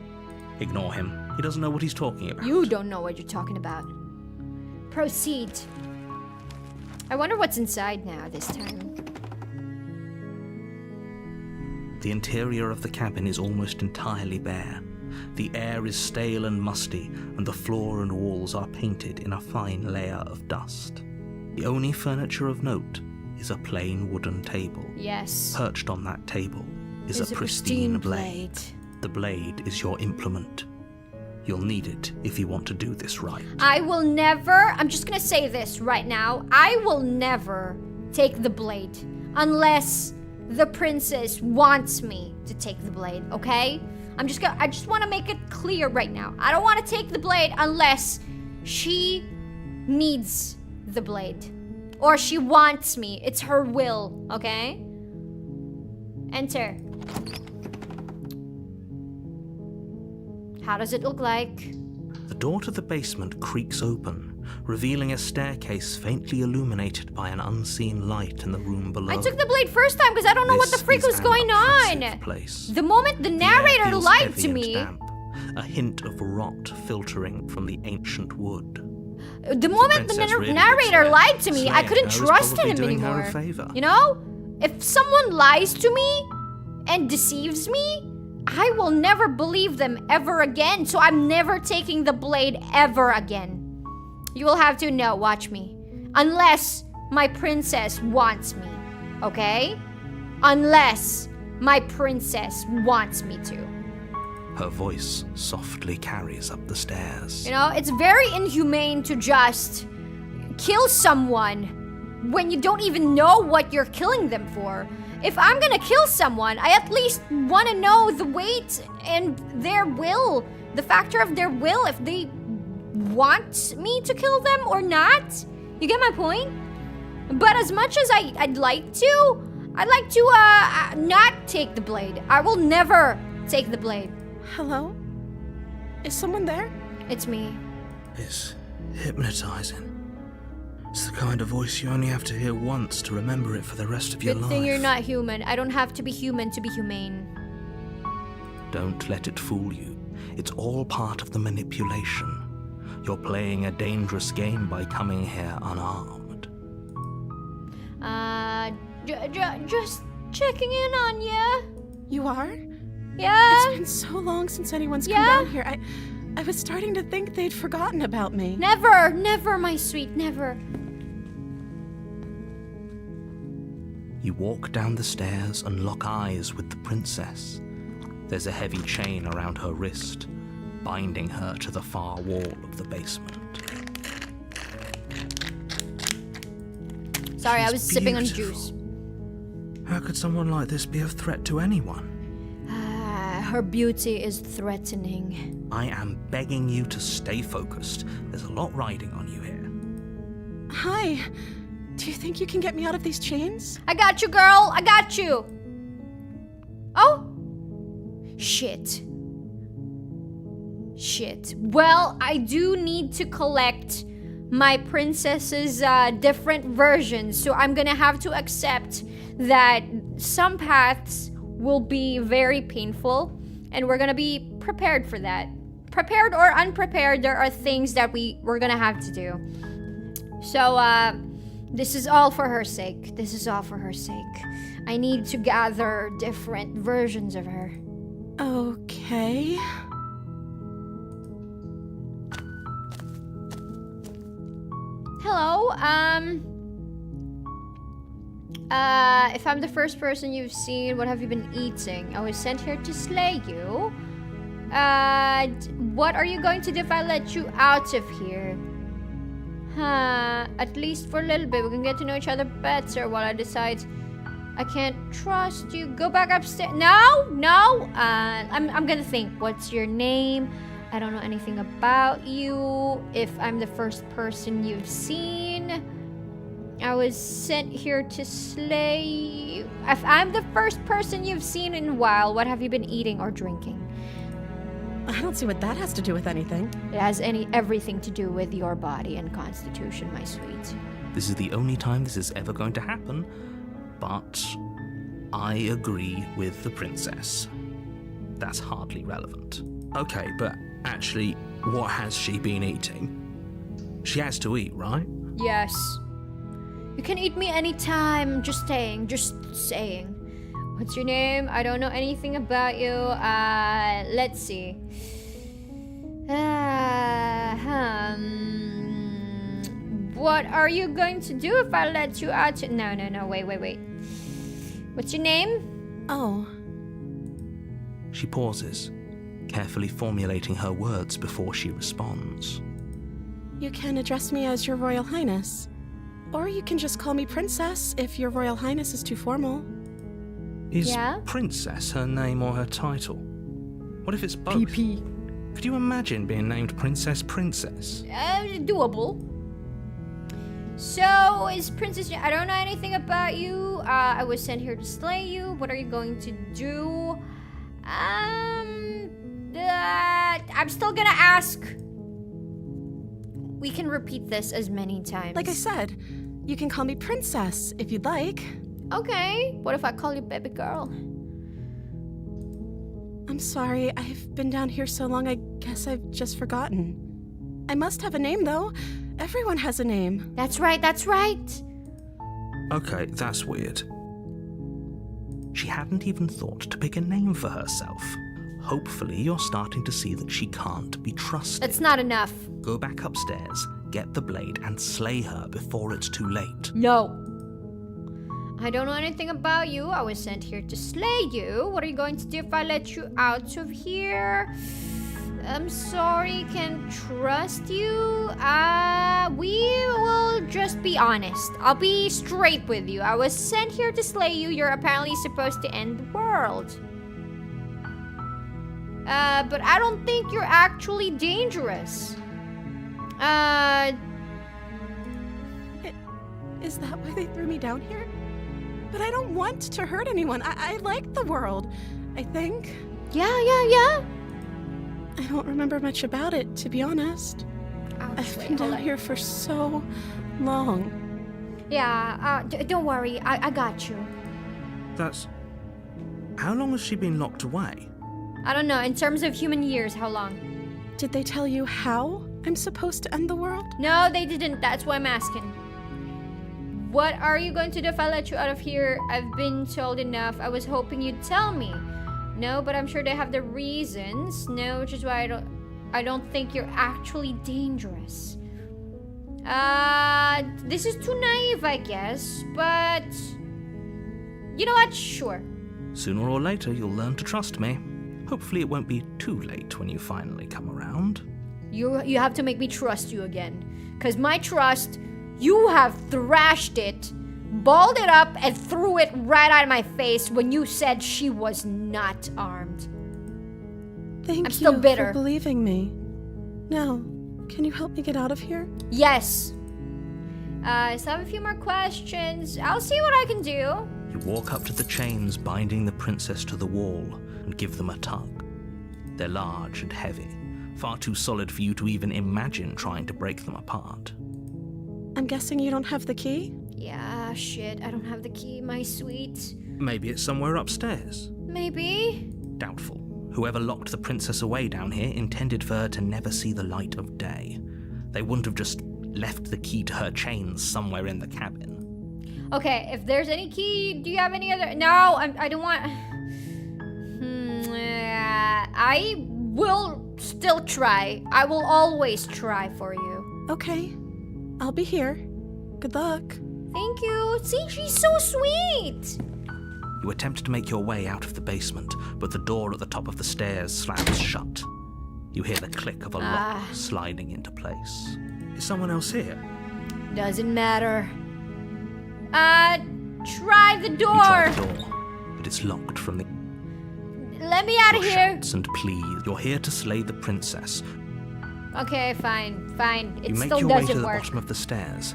Ignore him. He doesn't know what he's talking about. You don't know what you're talking about. Proceed. I wonder what's inside now this time. The interior of the cabin is almost entirely bare. The air is stale and musty, and the floor and walls are painted in a fine layer of dust. The only furniture of note is a plain wooden table. Yes. Perched on that table is a pristine blade. blade. The blade is your implement. You'll need it if you want to do this right. I will never, I'm just gonna say this right now, I will never take the blade unless the princess wants me to take the blade, okay? I just want to make it clear right now. I don't want to take the blade unless she needs the blade. Or she wants me. It's her will, okay? Enter. How does it look like? The door to the basement creaks open, revealing a staircase faintly illuminated by an unseen light in the room below. I took the blade first time because I don't know what the freak was going on. Place. The moment the narrator feels lied heavy to and me, damp, a hint of rot filtering from the ancient wood. the moment the princess really narrator did lied to me, I slaying couldn't her is trust probably him doing her a anymore. favor. You know? If someone lies to me and deceives me, I will never believe them ever again. So I'm never taking the blade ever again. You will have to know, watch me. Unless my princess wants me, okay? Unless my princess wants me to. Her voice softly carries up the stairs. You know, it's very inhumane to just kill someone when you don't even know what you're killing them for. If I'm gonna kill someone, I at least want to know the weight and their will, the factor of their will, if they want me to kill them or not. You get my point? But as much as I'd like to not take the blade. I will never take the blade. Hello? Is someone there? It's me. It's hypnotizing. It's the kind of voice you only have to hear once to remember it for the rest of your Good life. thing you're not human. I don't have to be human to be humane. Don't let it fool you. It's all part of the manipulation. You're playing a dangerous game by coming here unarmed. Just checking in on ya. You are? Yeah? It's been so long since anyone's come down here. I was starting to think they'd forgotten about me. Never, my sweet, never. You walk down the stairs and lock eyes with the princess. There's a heavy chain around her wrist, binding her to the far wall of the basement. Sorry, I She's was sipping on beautiful. juice. How could someone like this be a threat to anyone? Her beauty is threatening. I am begging you to stay focused. There's a lot riding on you here. Hi. Do you think you can get me out of these chains? I got you, girl. I got you. Oh? Shit. Shit. Well, I do need to collect my princess's different versions, so I'm gonna have to accept that some paths will be very painful, and we're gonna be prepared for that. Prepared or unprepared, there are things that we're gonna have to do. So, this is all for her sake. This is all for her sake. I need to gather different versions of her. Okay. Hello, if I'm the first person you've seen, what have you been eating? I was sent here to slay you. What are you going to do if I let you out of here? At least for a little bit, we can get to know each other better while I decide I can't trust you. Go back upstairs. No. I'm gonna think. What's your name? I don't know anything about you. If I'm the first person you've seen, I was sent here to slay you. If I'm the first person you've seen in a while, what have you been eating or drinking? I don't see what that has to do with anything. It has everything to do with your body and constitution, my sweet. This is the only time this is ever going to happen, but I agree with the princess. That's hardly relevant. Okay, but actually, what has she been eating? She has to eat, right? Yes. You can eat me anytime. Just saying. What's your name? I don't know anything about you. Let's see. What are you going to do if I let you out? No, wait. What's your name? Oh. She pauses, carefully formulating her words before she responds. You can address me as Your Royal Highness. Or you can just call me Princess if Your Royal Highness is too formal. Is Princess her name or her title? What if it's both? PP. Could you imagine being named Princess? Doable. So, is Princess... I don't know anything about you. I was sent here to slay you. What are you going to do? I'm still gonna ask. We can repeat this as many times. Like I said, you can call me Princess if you'd like. Okay. What if I call you baby girl? I'm sorry, I've been down here so long, I guess I've just forgotten. I must have a name, though. Everyone has a name. That's right. Okay, that's weird. She hadn't even thought to pick a name for herself. Hopefully you're starting to see that she can't be trusted. That's not enough. Go back upstairs, get the blade, and slay her before it's too late. No. I don't know anything about you. I was sent here to slay you. What are you going to do if I let you out of here? I'm sorry, can't trust you. We will just be honest. I'll be straight with you. I was sent here to slay you. You're apparently supposed to end the world. But I don't think you're actually dangerous. Is that why they threw me down here? But I don't want to hurt anyone. I like the world, I think. Yeah. I don't remember much about it, to be honest. I've been down here for so long. Yeah, don't worry. I got you. That's... How long has she been locked away? I don't know. In terms of human years, how long? Did they tell you how I'm supposed to end the world? No, they didn't. That's why I'm asking. What are you going to do if I let you out of here? I've been told enough. I was hoping you'd tell me. No, but I'm sure they have the reasons. No, which is why I don't think you're actually dangerous. This is too naive, I guess, but... You know what? Sure. Sooner or later, you'll learn to trust me. Hopefully it won't be too late when you finally come around. You have to make me trust you again. Because my trust, you have thrashed it, balled it up, and threw it right out of my face when you said she was not armed. Thank I'm still you bitter. for believing me. Now, can you help me get out of here? Yes. I still have a few more questions. I'll see what I can do. You walk up to the chains binding the princess to the wall and give them a tug. They're large and heavy, Far too solid for you to even imagine trying to break them apart. I'm guessing you don't have the key? Yeah, shit, I don't have the key, my sweet. Maybe it's somewhere upstairs. Maybe? Doubtful. Whoever locked the princess away down here intended for her to never see the light of day. They wouldn't have just left the key to her chains somewhere in the cabin. Okay, if there's any key, do you have any other? No, I don't want. I will still try. I will always try for you. Okay. I'll be here. Good luck. Thank you. See, she's so sweet. You attempt to make your way out of the basement, but the door at the top of the stairs slams shut. You hear the click of a lock sliding into place. Is someone else here? Doesn't matter. Try the door. You try the door, but it's locked from the... Let me out of Your here. shouts and pleas. You're here to slay the princess. Okay, fine. It You make still your way to doesn't the work. bottom of the stairs.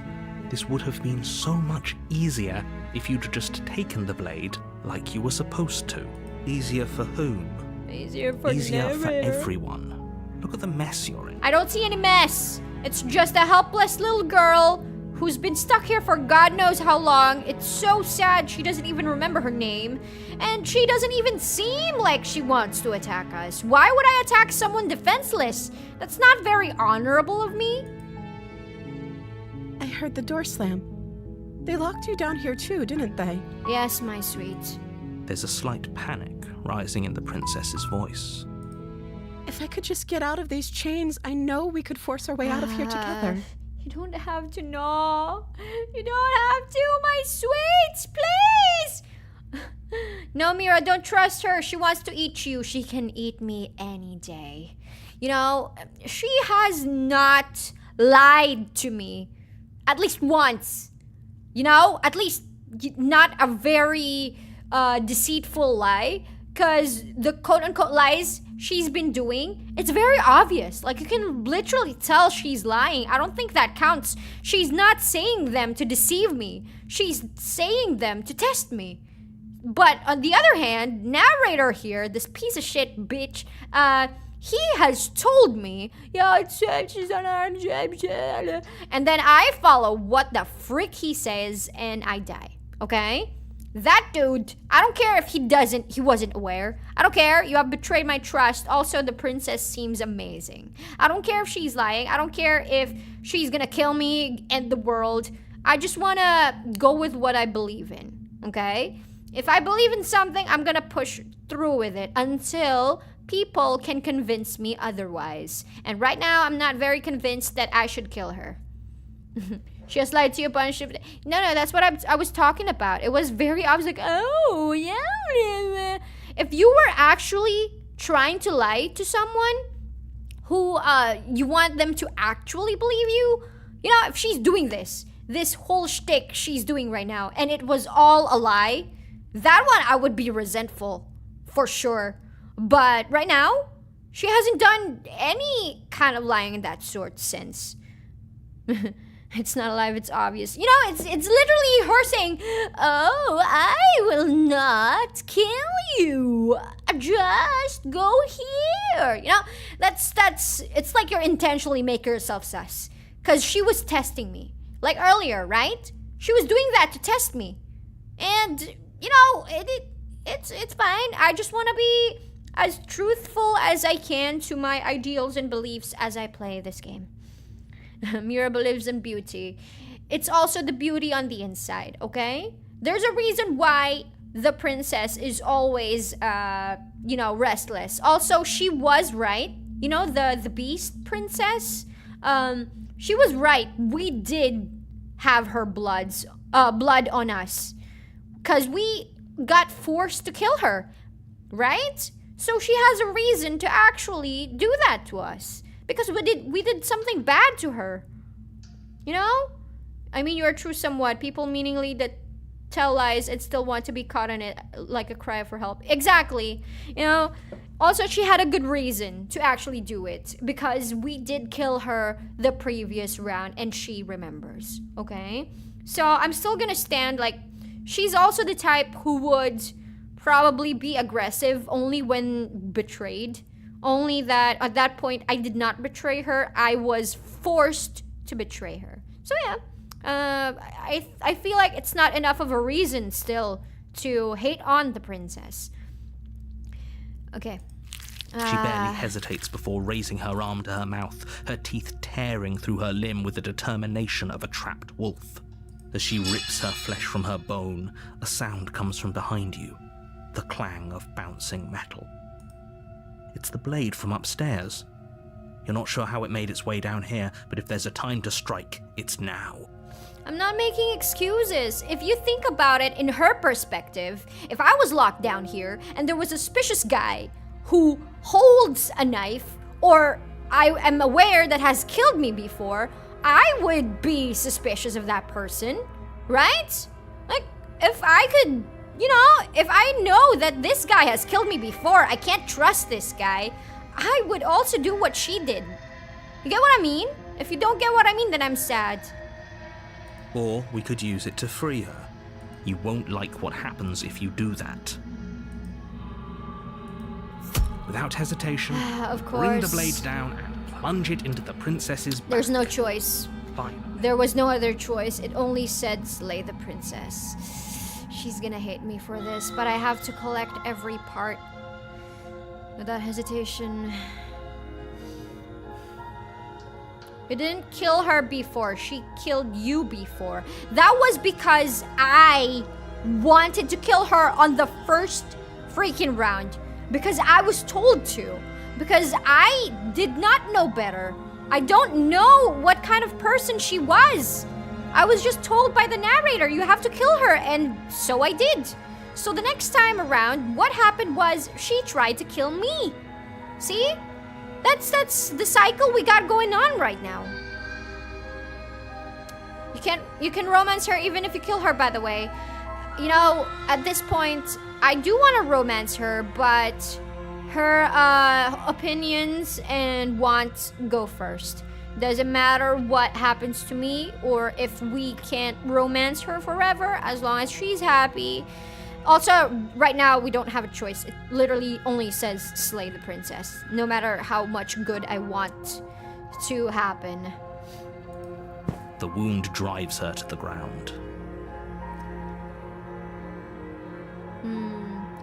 This would have been so much easier if you'd just taken the blade like you were supposed to. Easier for whom? Easier for Easier for narrator. everyone. Look at the mess you're in. I don't see any mess. It's just a helpless little girl who's been stuck here for God knows how long. It's so sad she doesn't even remember her name. And she doesn't even seem like she wants to attack us. Why would I attack someone defenseless? That's not very honorable of me. I heard the door slam. They locked you down here too, didn't they? Yes, my sweet. There's a slight panic rising in the princess's voice. If I could just get out of these chains, I know we could force our way out of here together. You don't have to know. You don't have to, my sweets, please. No, Mira, don't trust her. She wants to eat you. She can eat me any day. You know, she has not lied to me. At least once. You know, at least not a very deceitful lie. Because the quote-unquote lies she's been doing, it's very obvious. Like, you can literally tell she's lying. I don't think that counts. She's not saying them to deceive me. She's saying them to test me. But on the other hand, narrator here, this piece of shit bitch, he has told me, yeah, it's she's on our job, and then I follow what the frick he says and I die, okay? That dude, I don't care if he wasn't aware. I don't care, you have betrayed my trust. Also, the princess seems amazing. I don't care if she's lying. I don't care if she's gonna kill me and the world. I just wanna go with what I believe in, okay? If I believe in something, I'm gonna push through with it until people can convince me otherwise. And right now, I'm not very convinced that I should kill her. She has lied to you a bunch of... No, that's what I was talking about. It was very obvious, like, oh, yeah. If you were actually trying to lie to someone who you want them to actually believe you, you know, if she's doing this whole shtick she's doing right now, and it was all a lie, that one I would be resentful, for sure. But right now, she hasn't done any kind of lying in that sort since. It's not alive, it's obvious. You know, it's literally her saying, oh, I will not kill you. Just go here. You know, it's like you're intentionally making yourself sus. Because she was testing me. Like earlier, right? She was doing that to test me. And, you know, it's fine. I just want to be as truthful as I can to my ideals and beliefs as I play this game. Mira believes in beauty. It's also the beauty on the inside, okay? There's a reason why the princess is always, you know, restless. Also, she was right. You know, the beast princess? She was right. We did have her blood on us. Because we got forced to kill her, right? So she has a reason to actually do that to us. Because we did something bad to her. You know? I mean, you're true somewhat. People meaningly that tell lies and still want to be caught in it like a cry for help. Exactly. You know? Also, she had a good reason to actually do it. Because we did kill her the previous round and she remembers. Okay? So, I'm still gonna stand like... She's also the type who would probably be aggressive only when betrayed. Only that at that point, I did not betray her. I was forced to betray her. So yeah, I feel like it's not enough of a reason still to hate on the princess. Okay. She barely hesitates before raising her arm to her mouth, her teeth tearing through her limb with the determination of a trapped wolf. As she rips her flesh from her bone, a sound comes from behind you, the clang of bouncing metal. It's the blade from upstairs. You're not sure how it made its way down here, but if there's a time to strike, it's now. I'm not making excuses. If you think about it in her perspective, if I was locked down here and there was a suspicious guy who holds a knife, or I am aware that has killed me before, I would be suspicious of that person, right? Like, if I could, if I know that this guy has killed me before, I can't trust this guy, I would also do what she did. You get what I mean? If you don't get what I mean, then I'm sad. Or we could use it to free her. You won't like what happens if you do that. Without hesitation, of course. bring the blade down and plunge it into the princess's back. There's no choice. Fine. There was no other choice. It only said slay the princess. She's gonna hate me for this, but I have to collect every part. Without hesitation. You didn't kill her before. She killed you before. That was because I wanted to kill her on the first freaking round. Because I was told to. Because I did not know better. I don't know what kind of person she was. I was just told by the narrator, you have to kill her, and so I did. So the next time around, what happened was she tried to kill me. See? That's the cycle we got going on right now. You can romance her even if you kill her, by the way. At this point, I do want to romance her, but her opinions and wants go first. Doesn't matter what happens to me or if we can't romance her forever, as long as she's happy. Also, right now, we don't have a choice. It literally only says slay the princess, no matter how much good I want to happen. The wound drives her to the ground.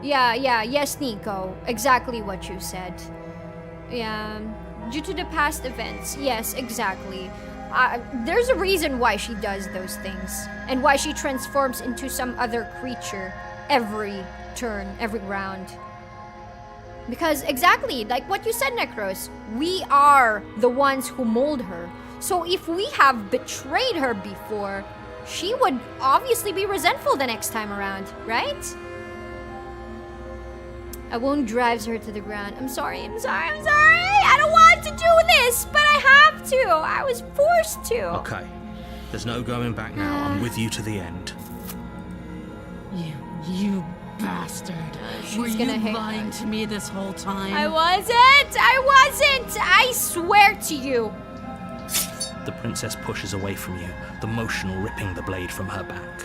Yes, Nico. Exactly what you said. Yeah, due to the past events. Yes, exactly. There's a reason why she does those things, and why she transforms into some other creature every turn, every round. Because exactly, like what you said, Necros, we are the ones who mold her. So if we have betrayed her before, she would obviously be resentful the next time around, right? A wound drives her to the ground. I'm sorry. I don't want to do this, but I have to. I was forced to. Okay. There's no going back now. I'm with you to the end. You bastard. Were you lying to me this whole time? I wasn't. I swear to you. The princess pushes away from you, the motion ripping the blade from her back.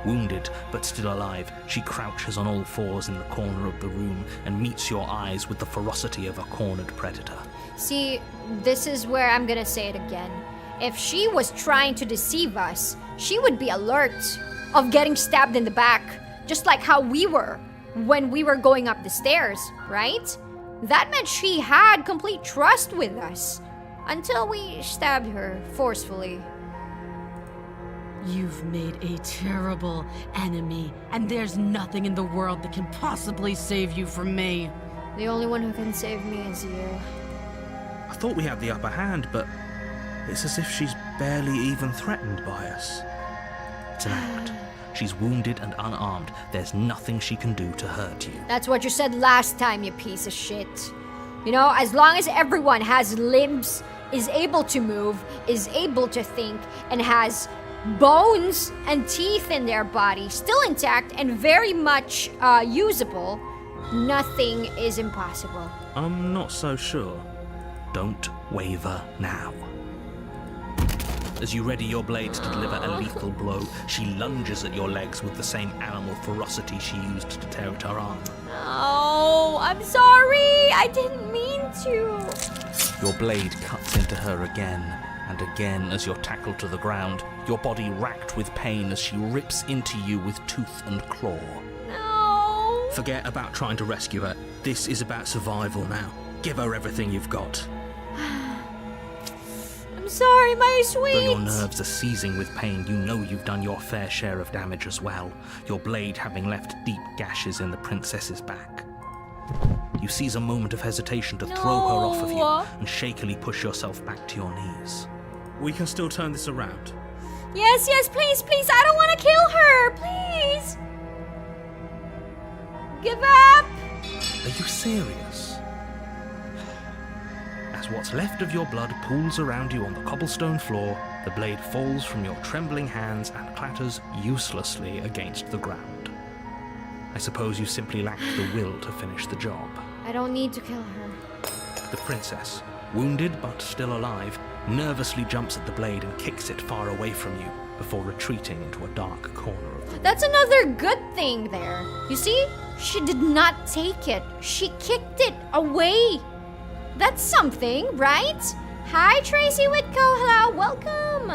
Wounded, but still alive, she crouches on all fours in the corner of the room and meets your eyes with the ferocity of a cornered predator. See, this is where I'm gonna say it again. If she was trying to deceive us, she would be alert of getting stabbed in the back, just like how we were when we were going up the stairs, right? That meant she had complete trust with us, until we stabbed her forcefully. You've made a terrible enemy, and there's nothing in the world that can possibly save you from me. The only one who can save me is you. I thought we had the upper hand, but it's as if she's barely even threatened by us. It's an act. She's wounded and unarmed. There's nothing she can do to hurt you. That's what you said last time, you piece of shit. As long as everyone has limbs, is able to move, is able to think, and has bones and teeth in their body, still intact and very much usable, nothing is impossible. I'm not so sure. Don't waver now. As you ready your blade to deliver a lethal blow, she lunges at your legs with the same animal ferocity she used to tear at her arm. Oh, I'm sorry! sorry. I didn't mean to. Your blade cuts into her again and again as you're tackled to the ground, your body racked with pain as she rips into you with tooth and claw. No. Forget about trying to rescue her. This is about survival now. Give her everything you've got. I'm sorry, my sweet. Though your nerves are seizing with pain, you know you've done your fair share of damage as well, your blade having left deep gashes in the princess's back. You seize a moment of hesitation to throw her off of you and shakily push yourself back to your knees. We can still turn this around. Yes, please. I don't want to kill her. Please. Give up. Are you serious? As what's left of your blood pools around you on the cobblestone floor, the blade falls from your trembling hands and clatters uselessly against the ground. I suppose you simply lacked the will to finish the job. I don't need to kill her. The princess, wounded but still alive, nervously jumps at the blade and kicks it far away from you before retreating into a dark corner of the room. That's another good thing there. You see? She did not take it. She kicked it away. That's something, right? Hi, Tracy Whitco. Hello, welcome.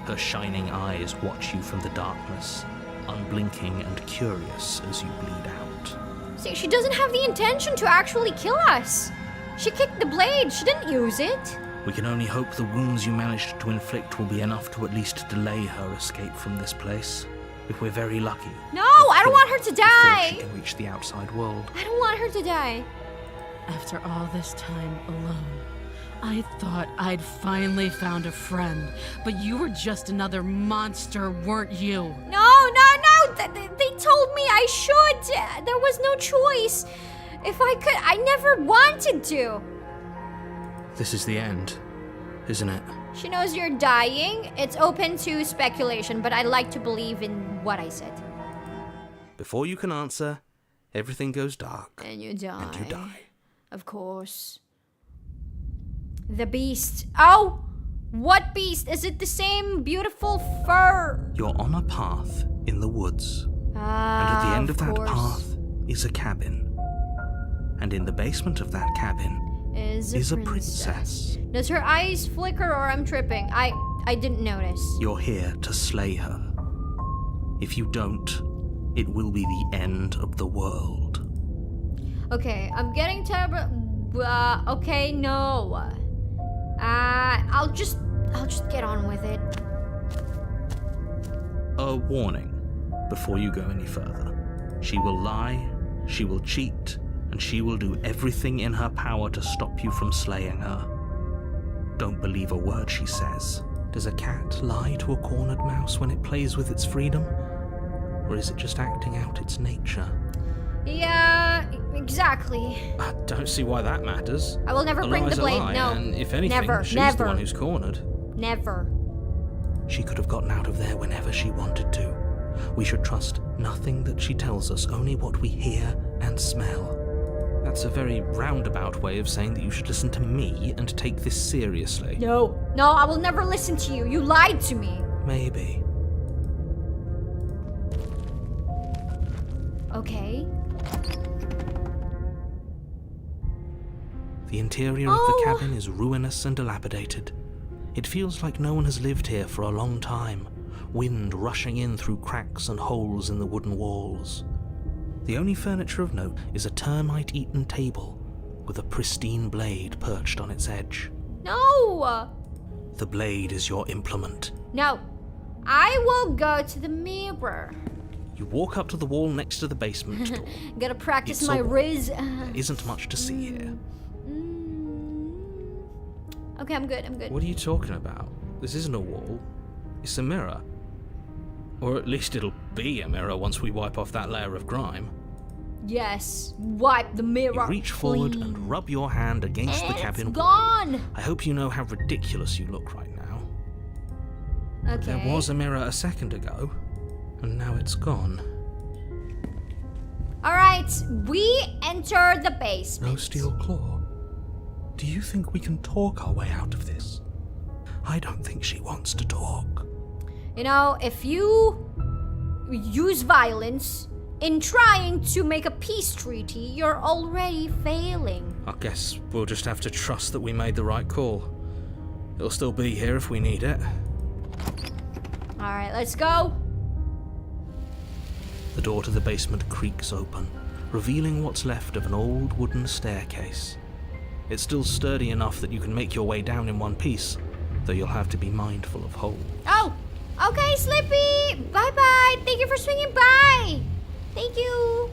Her shining eyes watch you from the darkness, unblinking and curious as you bleed out. See, she doesn't have the intention to actually kill us. She kicked the blade. She didn't use it. We can only hope the wounds you managed to inflict will be enough to at least delay her escape from this place. If we're very lucky. No, I don't want her to Before die. she can reach the outside world. I don't want her to die. After all this time alone, I thought I'd finally found a friend, but you were just another monster, weren't you? No. They told me I should. There was no choice. If I could, I never wanted to. This is the end, isn't it? She knows you're dying. It's open to speculation, but I like to believe in what I said. Before you can answer, everything goes dark. And you die. And you die. Of course. The beast. Oh! What beast? Is it the same beautiful fur? You're on a path in the woods. And at the end of that path is a cabin. And in the basement of that cabin is a princess. Does her eyes flicker or I'm tripping? I didn't notice. You're here to slay her. If you don't, it will be the end of the world. Okay, I'm getting terrible. Okay, no. I'll just get on with it. A warning before you go any further. She will lie, she will cheat, and she will do everything in her power to stop you from slaying her. Don't believe a word she says. Does a cat lie to a cornered mouse when it plays with its freedom? Or is it just acting out its nature? Yeah, exactly. I don't see why that matters. I will never A bring the lie's a blade, lie, no. And if anything, Never, she's never. the one who's cornered. Never. She could have gotten out of there whenever she wanted to. We should trust nothing that she tells us, only what we hear and smell. That's a very roundabout way of saying that you should listen to me and take this seriously. No, I will never listen to you. You lied to me. Maybe. Okay. The interior of the cabin is ruinous and dilapidated. It feels like no one has lived here for a long time, wind rushing in through cracks and holes in the wooden walls. The only furniture of note is a termite-eaten table with a pristine blade perched on its edge. No! The blade is your implement. No. I will go to the mirror. You walk up to the wall next to the basement door. Gotta practice It's my a wall. riz. There isn't much to see here. Okay, I'm good. What are you talking about? This isn't a wall. It's a mirror. Or at least it'll be a mirror once we wipe off that layer of grime. Yes, wipe the mirror. You reach forward clean. and rub your hand against And the cabin it's wall. gone. I hope you know how ridiculous you look right now. Okay. There was a mirror a second ago, and now it's gone. All right, we enter the basement. No steel claw. Do you think we can talk our way out of this? I don't think she wants to talk. You know, if you use violence In trying to make a peace treaty, you're already failing. I guess we'll just have to trust that we made the right call. It'll still be here if we need it. Alright, let's go. The door to the basement creaks open, revealing what's left of an old wooden staircase. It's still sturdy enough that you can make your way down in one piece, though you'll have to be mindful of holes. Oh, okay, Slippy. Bye-bye. Thank you for swinging by. Thank you.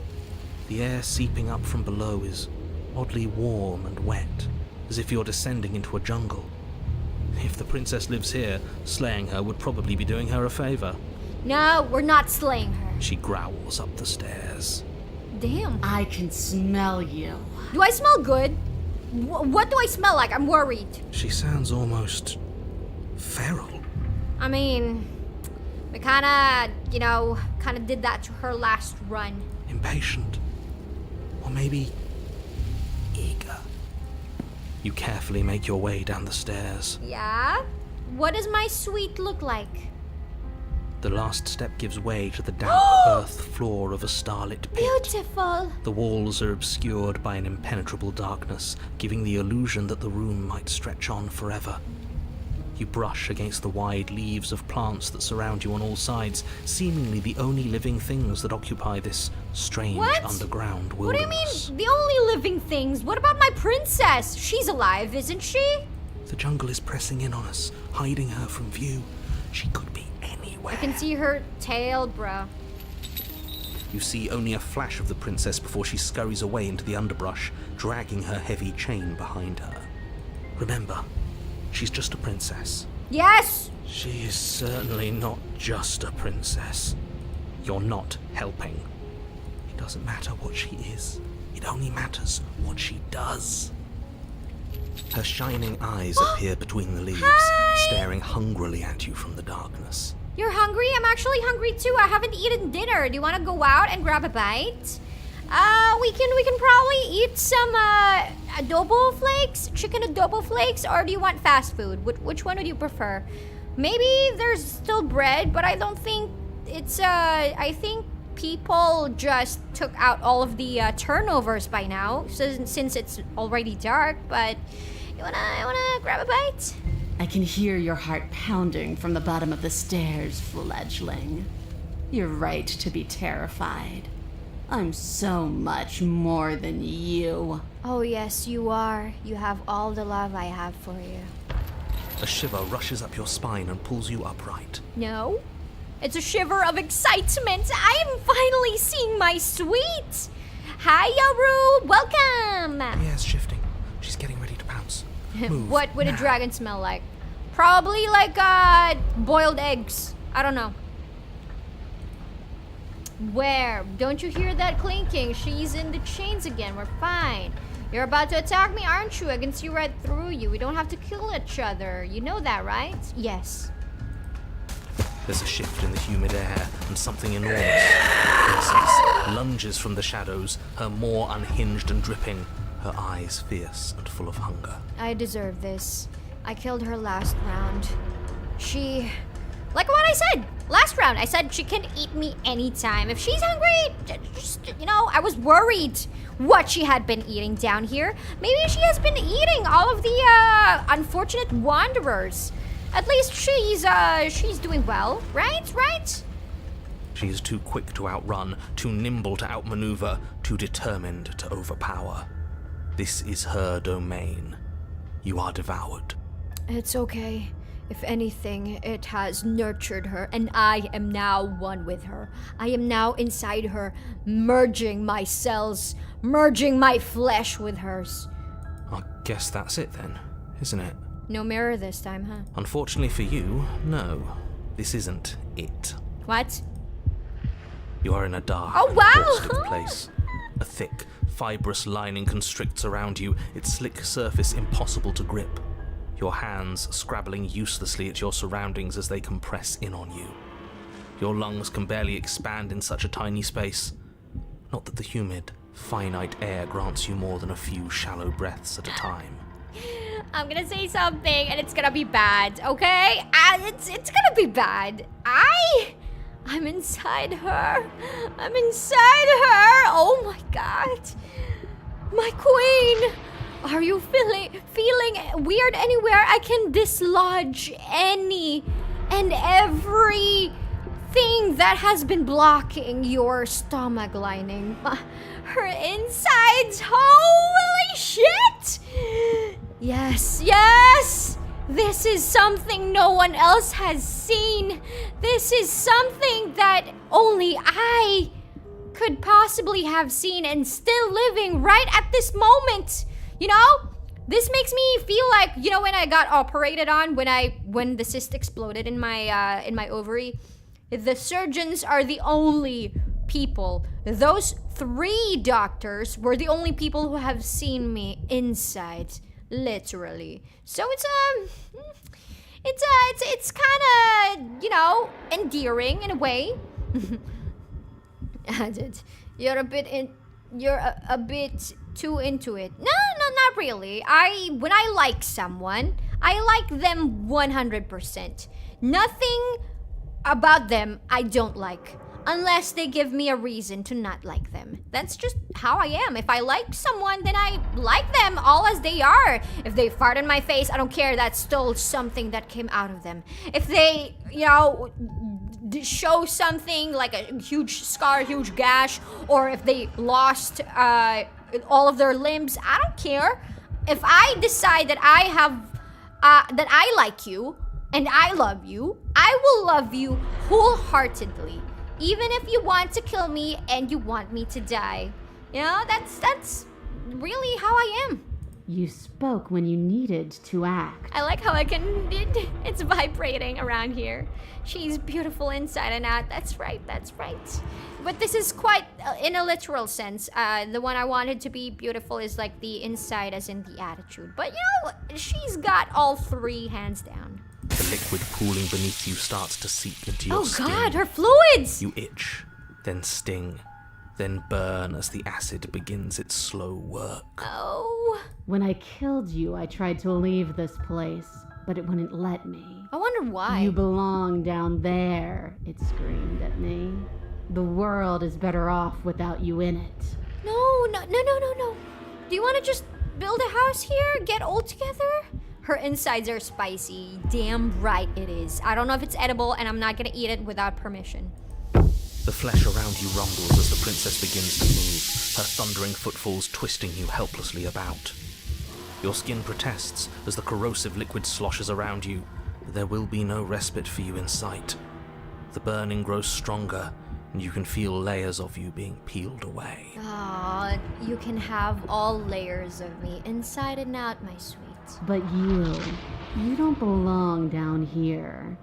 The air seeping up from below is oddly warm and wet, as if you're descending into a jungle. If the princess lives here, slaying her would probably be doing her a favor. No, we're not slaying her. She growls up the stairs. Damn. I can smell you. Do I smell good? What do I smell like? I'm worried. She sounds almost feral. I mean, we kinda did that to her last run. Impatient. Or maybe eager. You carefully make your way down the stairs. Yeah? What does my suite look like? The last step gives way to the damp earth floor of a starlit pit. Beautiful. The walls are obscured by an impenetrable darkness, giving the illusion that the room might stretch on forever. You brush against the wide leaves of plants that surround you on all sides, seemingly the only living things that occupy this strange underground What do you wilderness. mean, the only living things? What about my princess? She's alive, isn't she? The jungle is pressing in on us, hiding her from view. She could be anywhere. I can see her tail, bruh. You see only a flash of the princess before she scurries away into the underbrush, dragging her heavy chain behind her. Remember, she's just a princess. Yes! She is certainly not just a princess. You're not helping. It doesn't matter what she is. It only matters what she does. Her shining eyes appear between the leaves, staring hungrily at you from the darkness. You're hungry? I'm actually hungry too. I haven't eaten dinner. Do you want to go out and grab a bite? We can probably eat some adobo flakes, chicken adobo flakes, or do you want fast food? Which one would you prefer? Maybe there's still bread, but I don't think it's I think people just took out all of the turnovers by now, since it's already dark. But you wanna grab a bite? I can hear your heart pounding from the bottom of the stairs, fledgling. You're right to be terrified. I'm so much more than you. Oh yes, you are. You have all the love I have for you. A shiver rushes up your spine and pulls you upright. No? It's a shiver of excitement. I am finally seeing my suite. Hi, Yoru. Welcome. Yes, shifting. She's getting ready to pounce. Move. What would a now. dragon smell like? Probably like boiled eggs. I don't know. Where? Don't you hear that clinking? She's in the chains again. We're fine. You're about to attack me, aren't you? I can see right through you. We don't have to kill each other. You know that, right? Yes. There's a shift in the humid air, and something enormous, the princess, lunges from the shadows, her maw unhinged and dripping, her eyes fierce and full of hunger. I deserve this. I killed her last round. She... Like what I said! Last round, I said she can eat me anytime. If she's hungry, just, I was worried what she had been eating down here. Maybe she has been eating all of the, unfortunate wanderers. At least she's doing well, right? She is too quick to outrun, too nimble to outmaneuver, too determined to overpower. This is her domain. You are devoured. It's okay. If anything, it has nurtured her, and I am now one with her. I am now inside her, merging my cells, merging my flesh with hers. I guess that's it then, isn't it? No mirror this time, huh? Unfortunately for you, no. This isn't it. What? You are in a dark Oh, and wow! caustic place. A thick, fibrous lining constricts around you, its slick surface impossible to grip. Your hands scrabbling uselessly at your surroundings as they compress in on you. Your lungs can barely expand in such a tiny space. Not that the humid, finite air grants you more than a few shallow breaths at a time. I'm gonna say something, and it's gonna be bad, okay? It's gonna be bad. I'm inside her. I'm inside her. Oh my god. My queen. Are you feeling weird anywhere? I can dislodge any and every thing that has been blocking your stomach lining. Her insides. Holy shit. Yes, yes. This is something no one else has seen. This is something that only I could possibly have seen and still living right at this moment. You know? This makes me feel like, you know, when I got operated on, when the cyst exploded in my ovary, the surgeons are the only people. Those 3 doctors were the only people who have seen me inside. Literally. So it's kind of, you know, endearing in a way. You're a bit too into it. No, not really. When I like someone, I like them 100%. Nothing about them I don't like. Unless they give me a reason to not like them. That's just how I am. If I like someone, then I like them all as they are. If they fart in my face, I don't care. That's still something that came out of them. If they, you know, show something like a huge scar, huge gash, or if they lost all of their limbs, I don't care. If I decide that that I like you and I love you, I will love you wholeheartedly. Even if you want to kill me and you want me to die. You know, that's really how I am. You spoke when you needed to act. I like how it's vibrating around here. She's beautiful inside and out. That's right. But this is quite in a literal sense. The one I wanted to be beautiful is like the inside as in the attitude. But you know, she's got all 3 hands down. The liquid pooling beneath you starts to seep into your skin. Oh god, her fluids! You itch, then sting, then burn as the acid begins its slow work. Oh. When I killed you, I tried to leave this place, but it wouldn't let me. I wonder why. You belong down there, it screamed at me. The world is better off without you in it. No. Do you want to just build a house here? Get old together? Her insides are spicy. Damn right it is. I don't know if it's edible, and I'm not gonna eat it without permission. The flesh around you rumbles as the princess begins to move, her thundering footfalls twisting you helplessly about. Your skin protests as the corrosive liquid sloshes around you, but there will be no respite for you in sight. The burning grows stronger, and you can feel layers of you being peeled away. Ah, you can have all layers of me, inside and out, my sweet. But you don't belong down here.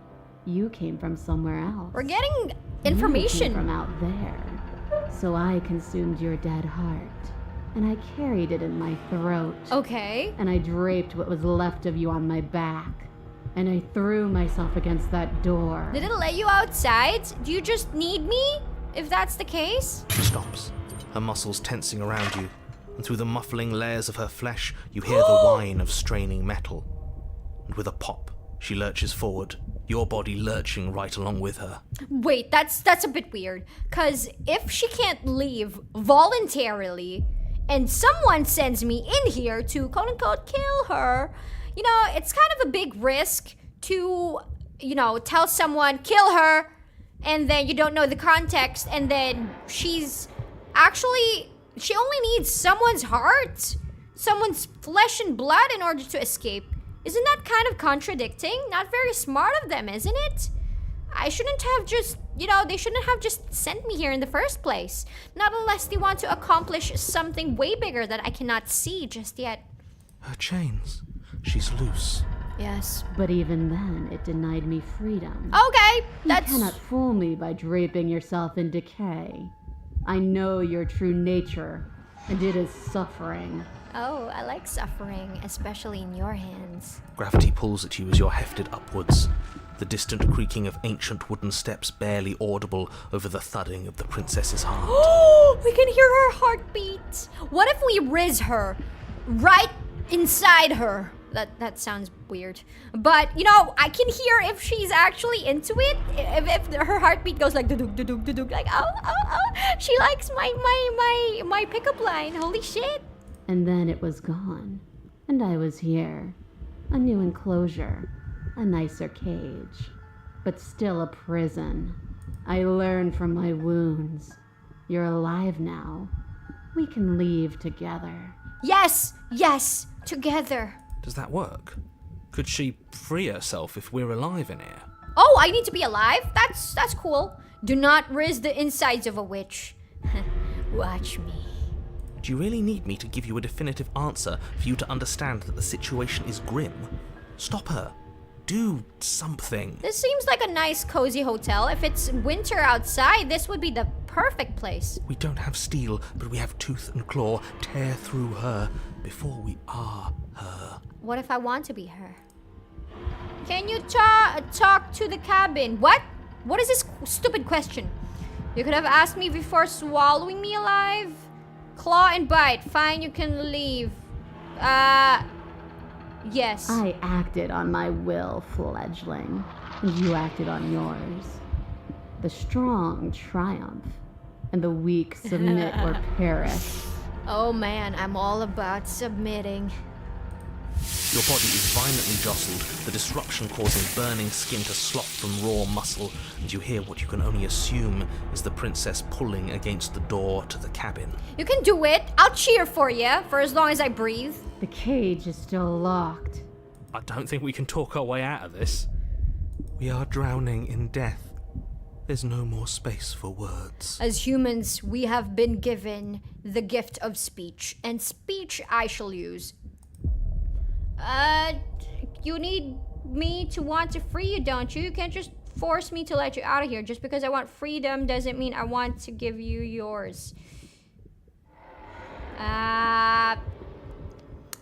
You came from somewhere else. We're getting information. You came from out there. So I consumed your dead heart, and I carried it in my throat. Okay. And I draped what was left of you on my back, and I threw myself against that door. Did it let you outside? Do you just need me? If that's the case? She stops, her muscles tensing around you, and through the muffling layers of her flesh, you hear the whine of straining metal. And with a pop, she lurches forward, your body lurching right along with her. Wait, that's a bit weird. 'Cause if she can't leave voluntarily, and someone sends me in here to quote-unquote kill her, you know, it's kind of a big risk to, you know, tell someone, kill her, and then you don't know the context, and then she only needs someone's heart, someone's flesh and blood in order to escape. Isn't that kind of contradicting? Not very smart of them, isn't it? I shouldn't have just, they shouldn't have just sent me here in the first place. Not unless they want to accomplish something way bigger that I cannot see just yet. Her chains. She's loose. Yes. But even then, it denied me freedom. Okay, that's... You cannot fool me by draping yourself in decay. I know your true nature, and it is suffering. Oh, I like suffering, especially in your hands. Gravity pulls at you as you're hefted upwards, the distant creaking of ancient wooden steps barely audible over the thudding of the princess's heart. Oh, we can hear her heartbeat. What if we riz her right inside her? That sounds weird. But, you know, I can hear if she's actually into it. If her heartbeat goes like duduk, duduk, duduk, like oh. She likes my pickup line. Holy shit. And then it was gone. And I was here. A new enclosure. A nicer cage. But still a prison. I learned from my wounds. You're alive now. We can leave together. Yes, together. Does that work? Could she free herself if we're alive in here? Oh, I need to be alive? That's cool. Do not risk the insides of a witch. Watch me. Do you really need me to give you a definitive answer for you to understand that the situation is grim? Stop her. Do something. This seems like a nice, cozy hotel. If it's winter outside, this would be the perfect place. We don't have steel, but we have tooth and claw. Tear through her before we are her. What if I want to be her? Can you talk to the cabin? What? What is this stupid question? You could have asked me before swallowing me alive. Claw and bite. Fine, you can leave. Yes. I acted on my will, fledgling, and you acted on yours. The strong triumph, and the weak submit or perish. Oh man, I'm all about submitting. Your body is violently jostled, the disruption causing burning skin to slop from raw muscle, and you hear what you can only assume is the princess pulling against the door to the cabin. You can do it. I'll cheer for you, for as long as I breathe. The cage is still locked. I don't think we can talk our way out of this. We are drowning in death. There's no more space for words. As humans, we have been given the gift of speech, and speech I shall use. You need me to want to free you, don't you? You can't just force me to let you out of here. Just because I want freedom doesn't mean I want to give you yours.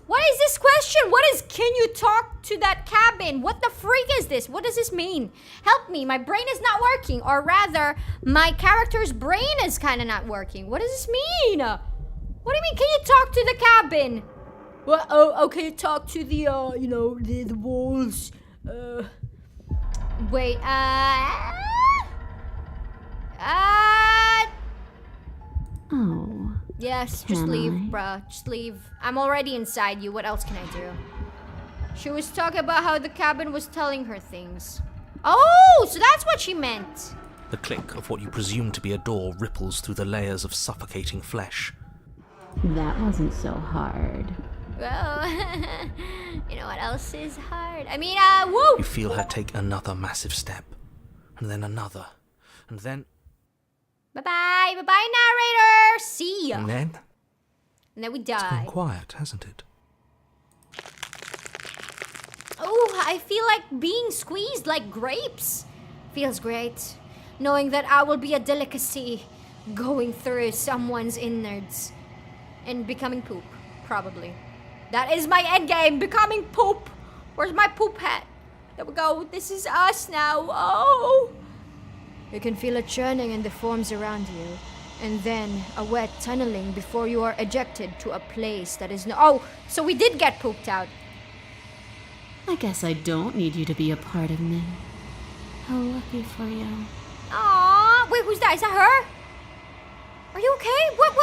What is this question? Can you talk to that cabin? What the freak is this? What does this mean? Help me, my brain is not working. Or rather, my character's brain is kind of not working. What does this mean? What do you mean, can you talk to the cabin? Well, okay, talk to the, the walls. Wait, Oh. Yes, just Can leave, I? bruh. Just leave. I'm already inside you. What else can I do? She was talking about how the cabin was telling her things. Oh, so that's what she meant. The click of what you presume to be a door ripples through the layers of suffocating flesh. That wasn't so hard. Well, you know what else is hard? I mean, woo! You feel her take another massive step, and then another, and then... Bye-bye, bye-bye, narrator! See ya! And then... And then we It's gone die. quiet, hasn't it? Oh, I feel like being squeezed like grapes. Feels great. Knowing that I will be a delicacy going through someone's innards. And becoming poop, probably. That is my end game, becoming poop. Where's my poop hat? There we go, this is us now, oh. You can feel a churning in the forms around you. And then a wet tunneling before you are ejected to a place that is no... Oh, so we did get pooped out. I guess I don't need you to be a part of me. How lucky for you. Aww, wait, who's that? Is that her? Are you okay? What?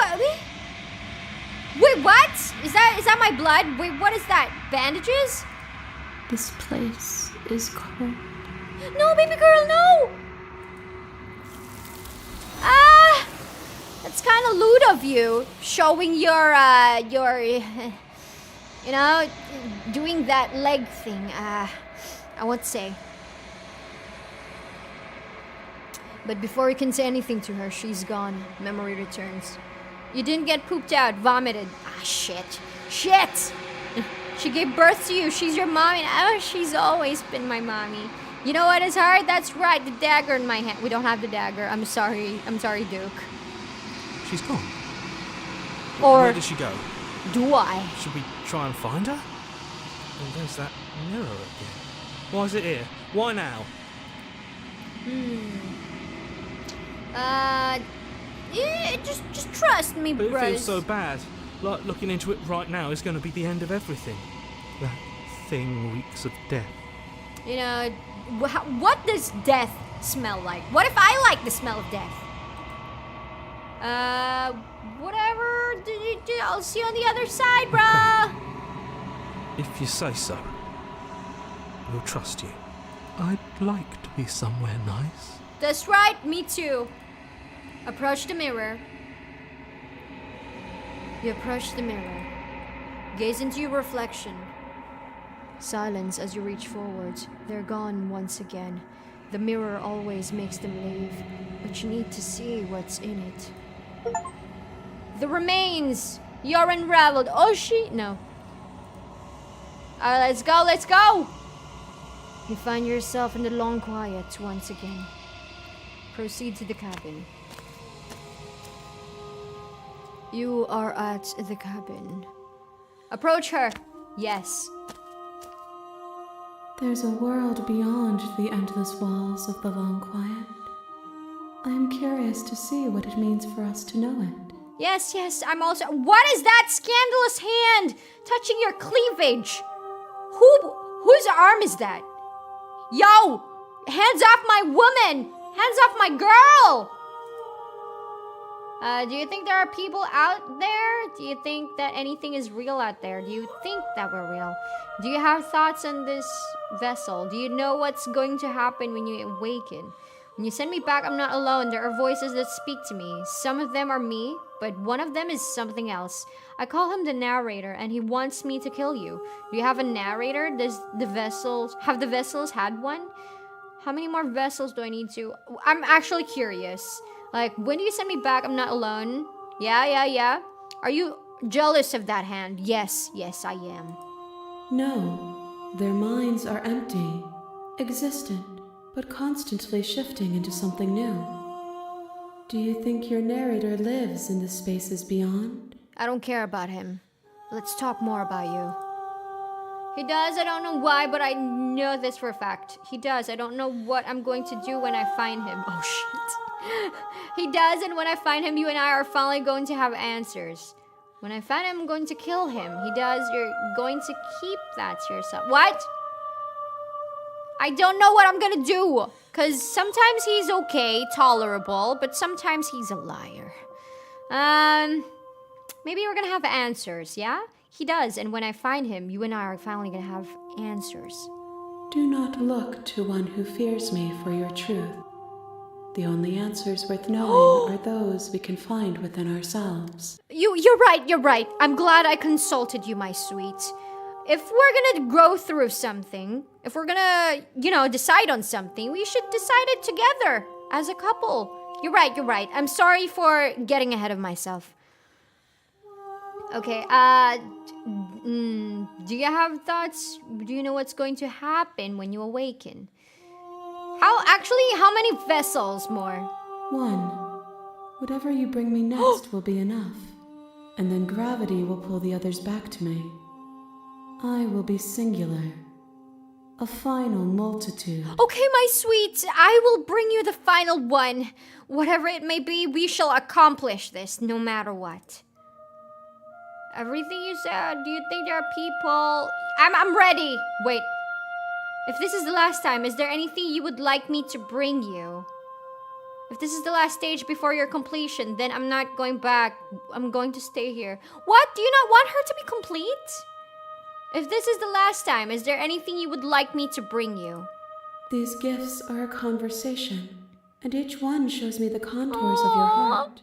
Wait, what? Is that my blood? Wait, what is that? Bandages? This place is cold. No, baby girl, no! That's kind of lewd of you, showing your, doing that leg thing. I won't say. But before you can say anything to her, she's gone. Memory returns. You didn't get pooped out, vomited. Shit. She gave birth to you. She's your mommy. Oh, she's always been my mommy. You know what is hard? That's right, the dagger in my hand. We don't have the dagger. I'm sorry, Duke. She's gone. Or Where did she go? do I? Should we try and find her? Oh, there's that mirror again. Why is it here? Why now? Yeah, just trust me, But it bros. feels so bad. Like looking into it right now is going to be the end of everything. That thing reeks of death. You know, what does death smell like? What if I like the smell of death? Whatever. I'll see you on the other side, bruh. If you say so, we'll trust you. I'd like to be somewhere nice. That's right, me too. Approach the mirror. You approach the mirror. Gaze into your reflection. Silence as you reach forward. They're gone once again. The mirror always makes them leave, but you need to see what's in it. The remains! You're unraveled. Oh, no. Let's go, let's go! You find yourself in the long quiet once again. Proceed to the cabin. You are at the cabin. Approach her. Yes. There's a world beyond the endless walls of the long quiet. I am curious to see what it means for us to know it. Yes, I'm also... What is that scandalous hand touching your cleavage? Whose arm is that? Yo! Hands off my woman! Hands off my girl! Do you think there are people out there? Do you think that anything is real out there? Do you think that we're real? Do you have thoughts on this vessel? Do you know what's going to happen when you awaken? When you send me back, I'm not alone. There are voices that speak to me. Some of them are me, but one of them is something else. I call him the narrator, and he wants me to kill you. Do you have a narrator? Have the vessels had one? How many more vessels do I need to... I'm actually curious. Like, when do you send me back? I'm not alone. Yeah. Are you jealous of that hand? Yes, I am. No, their minds are empty, existent, but constantly shifting into something new. Do you think your narrator lives in the spaces beyond? I don't care about him. Let's talk more about you. He does, I don't know why, but I know this for a fact. He does, I don't know what I'm going to do when I find him. Oh, shit. He does, and when I find him, you and I are finally going to have answers. When I find him, I'm going to kill him. He does, you're going to keep that to yourself. What? I don't know what I'm gonna do. Because sometimes he's okay, tolerable, but sometimes he's a liar. Maybe we're gonna have answers, yeah? He does, and when I find him, you and I are finally gonna have answers. Do not look to one who fears me for your truth. The only answers worth knowing are those we can find within ourselves. You're right. I'm glad I consulted you, my sweet. If we're gonna go through something, if we're gonna, decide on something, we should decide it together, as a couple. You're right. I'm sorry for getting ahead of myself. Okay, do you have thoughts? Do you know what's going to happen when you awaken? How many vessels more? One. Whatever you bring me next will be enough. And then gravity will pull the others back to me. I will be singular. A final multitude. Okay, my sweet, I will bring you the final one. Whatever it may be, we shall accomplish this, no matter what. Everything you said, do you think there are people... I'm ready. Wait. If this is the last time, is there anything you would like me to bring you? If this is the last stage before your completion, then I'm not going back. I'm going to stay here. What? Do you not want her to be complete? If this is the last time, is there anything you would like me to bring you? These gifts are a conversation, and each one shows me the contours of your heart.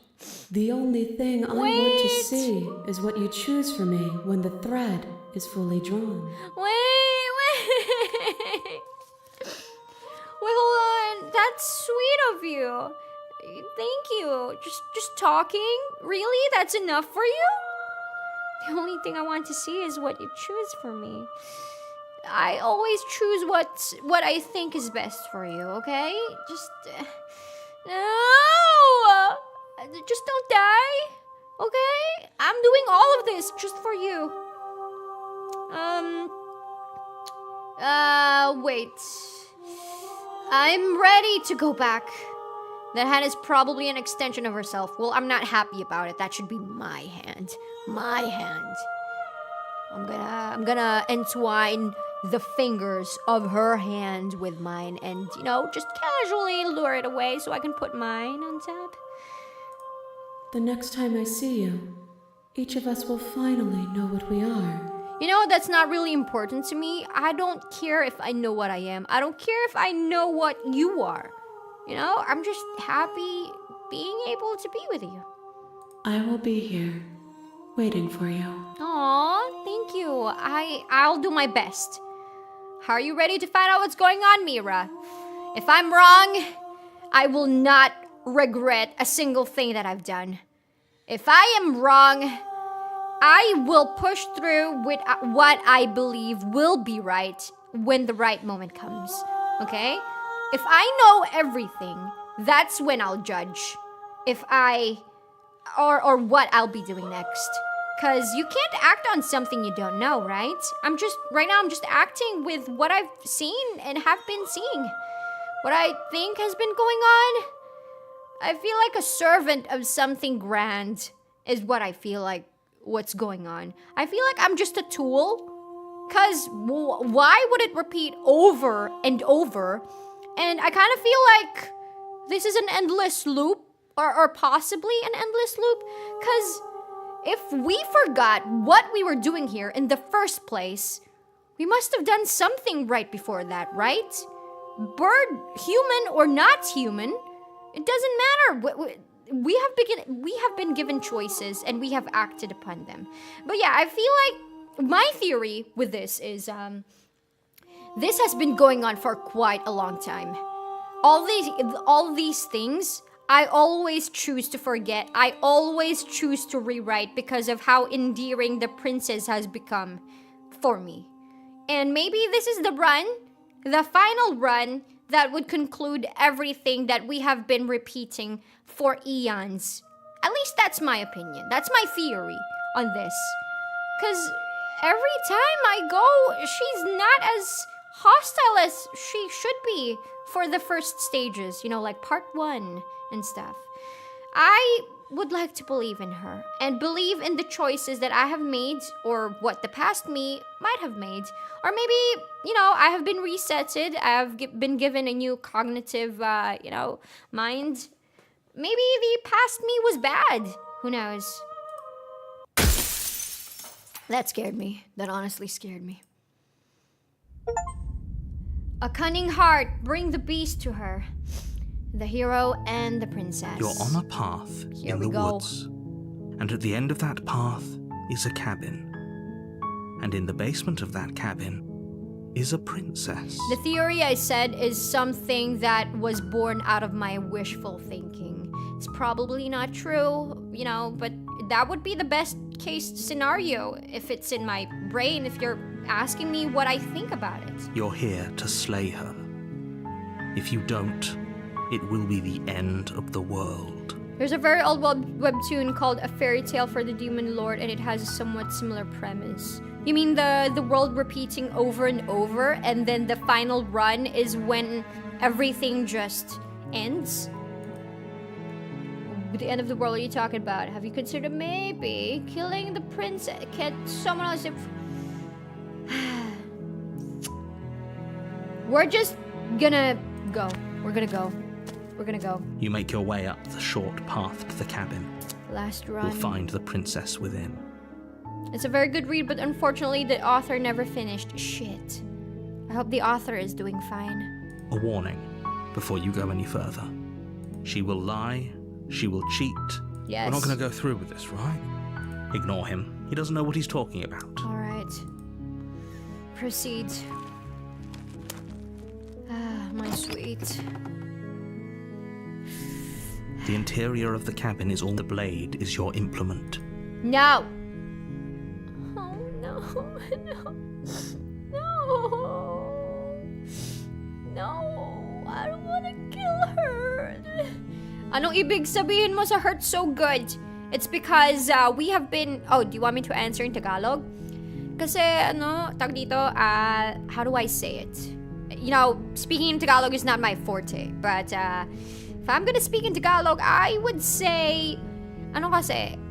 The only thing I want to see is what you choose for me when the thread is fully drawn. Wait. Wait, hold on. That's sweet of you. Thank you. Just talking? Really? That's enough for you? The only thing I want to see is what you choose for me. I always choose what I think is best for you, okay? No! Just don't die, okay? I'm doing all of this just for you. Wait. I'm ready to go back. That hand is probably an extension of herself. Well, I'm not happy about it. That should be my hand. My hand. I'm gonna entwine the fingers of her hand with mine and, just casually lure it away so I can put mine on top. The next time I see you, each of us will finally know what we are. That's not really important to me. I don't care if I know what I am. I don't care if I know what you are. I'm just happy being able to be with you. I will be here, waiting for you. Aw, thank you. I'll do my best. Are you ready to find out what's going on, Mira? If I'm wrong, I will not regret a single thing that I've done. If I am wrong, I will push through with what I believe will be right when the right moment comes. Okay? If I know everything, that's when I'll judge. Or what I'll be doing next. Because you can't act on something you don't know, right? Right now I'm just acting with what I've seen and have been seeing. What I think has been going on. I feel like a servant of something grand is what I feel like what's going on. I feel like I'm just a tool. Because why would it repeat over and over? And I kind of feel like this is an endless loop. Or possibly an endless loop. Because if we forgot what we were doing here in the first place, we must have done something right before that, right? Bird, human or not human, it doesn't matter. We have been given choices and we have acted upon them. But yeah, I feel like my theory with this is this has been going on for quite a long time. All these things I always choose to forget. I always choose to rewrite because of how endearing the princess has become for me. And maybe this is the final run that would conclude everything that we have been repeating for eons. At least that's my opinion. That's my theory on this. Because every time I go, she's not as hostile as she should be for the first stages. Like part 1 and stuff. I would like to believe in her and believe in the choices that I have made or what the past me might have made. Or maybe, I have been resetted. I have been given a new cognitive, mind. Maybe the past me was bad. Who knows? That scared me. That honestly scared me. A cunning heart, bring the beast to her. The hero and the princess. You're on a path in the woods. And at the end of that path is a cabin. And in the basement of that cabin is a princess. The theory I said is something that was born out of my wishful thinking. It's probably not true, but that would be the best case scenario if it's in my brain, if you're asking me what I think about it. You're here to slay her. If you don't, it will be the end of the world. There's a very old webtoon called A Fairy Tale for the Demon Lord, and it has a somewhat similar premise. You mean the world repeating over and over, and then the final run is when everything just ends? The end of the world, what are you talking about? Have you considered maybe killing the princess? Can someone else... We're just gonna go. We're gonna go. We're gonna go. You make your way up the short path to the cabin. Last run. You'll find the princess within. It's a very good read, but unfortunately the author never finished. Shit. I hope the author is doing fine. A warning before you go any further. She will lie. She will cheat. Yes. We're not going to go through with this, right? Ignore him. He doesn't know what he's talking about. All right. Proceed. Ah, my sweet. The interior of the cabin is all the blade is your implement. No. Oh, no. No. No. No. I don't want to kill her. Anong ibig sabihin mo sa hurt so good? It's because we have been... Oh, do you want me to answer in Tagalog? Kasi, tag dito, how do I say it? Speaking in Tagalog is not my forte. But, if I'm gonna speak in Tagalog, I would say...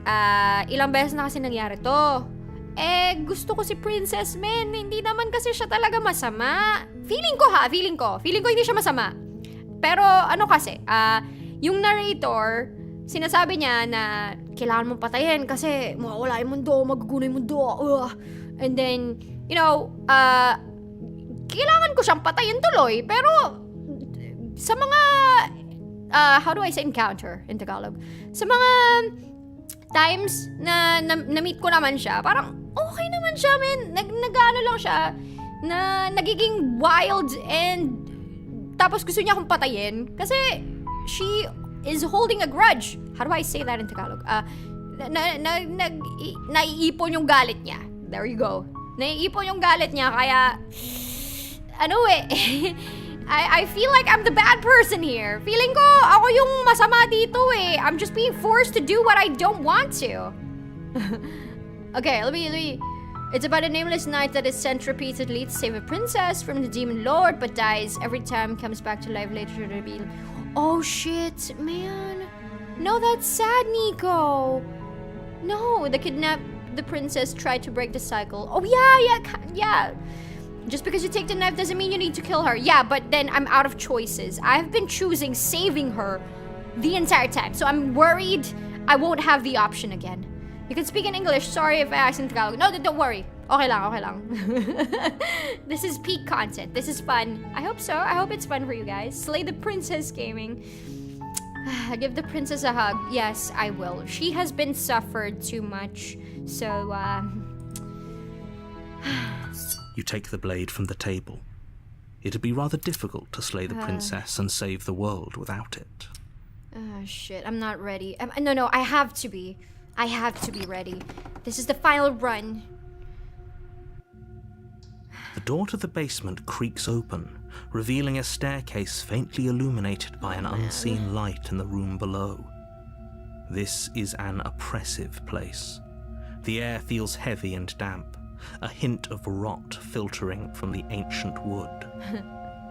ilang beses na kasi nangyari to. gusto ko si Princess Men. Hindi naman kasi siya talaga masama. Feeling ko hindi siya masama. Pero ano kasi, yung narrator, sinasabi niya na kailangan mong patayin kasi mawawala yung mundo, maguguna yung mundo. And then, kailangan ko siyang patayin tuloy. Pero, sa mga, how do I say encounter in Tagalog? Sa mga times na na-meet ko naman siya, parang okay naman siya, man. Nag-ano lang siya, na nagiging wild and tapos gusto niya akong patayin kasi she is holding a grudge. How do I say that in Tagalog? Naiipon yung galit niya. There you go. Naiipon yung galit niya kaya I feel like I'm the bad person here. Feeling ko, ako yung masama dito eh. I'm just being forced to do what I don't want to. Okay, let me... It's about a nameless knight that is sent repeatedly to save a princess from the demon lord, but dies every time, comes back to life later to reveal... Oh shit, man. No, that's sad, Nico. No, the princess tried to break the cycle. Oh yeah. Just because you take the knife doesn't mean you need to kill her. Yeah, but then I'm out of choices. I've been choosing saving her the entire time. So I'm worried I won't have the option again. You can speak in English. Sorry if I asked in Tagalog. No, don't worry. Okay lang. This is peak content. This is fun. I hope so. I hope it's fun for you guys. Slay the princess gaming. Give the princess a hug. Yes, I will. She has been suffered too much. So, You take the blade from the table. It'd be rather difficult to slay the princess and save the world without it. Oh, shit. I'm not ready. No, I have to be. I have to be ready. This is the final run. The door to the basement creaks open, revealing a staircase faintly illuminated by an unseen light in the room below. This is an oppressive place. The air feels heavy and damp, a hint of rot filtering from the ancient wood.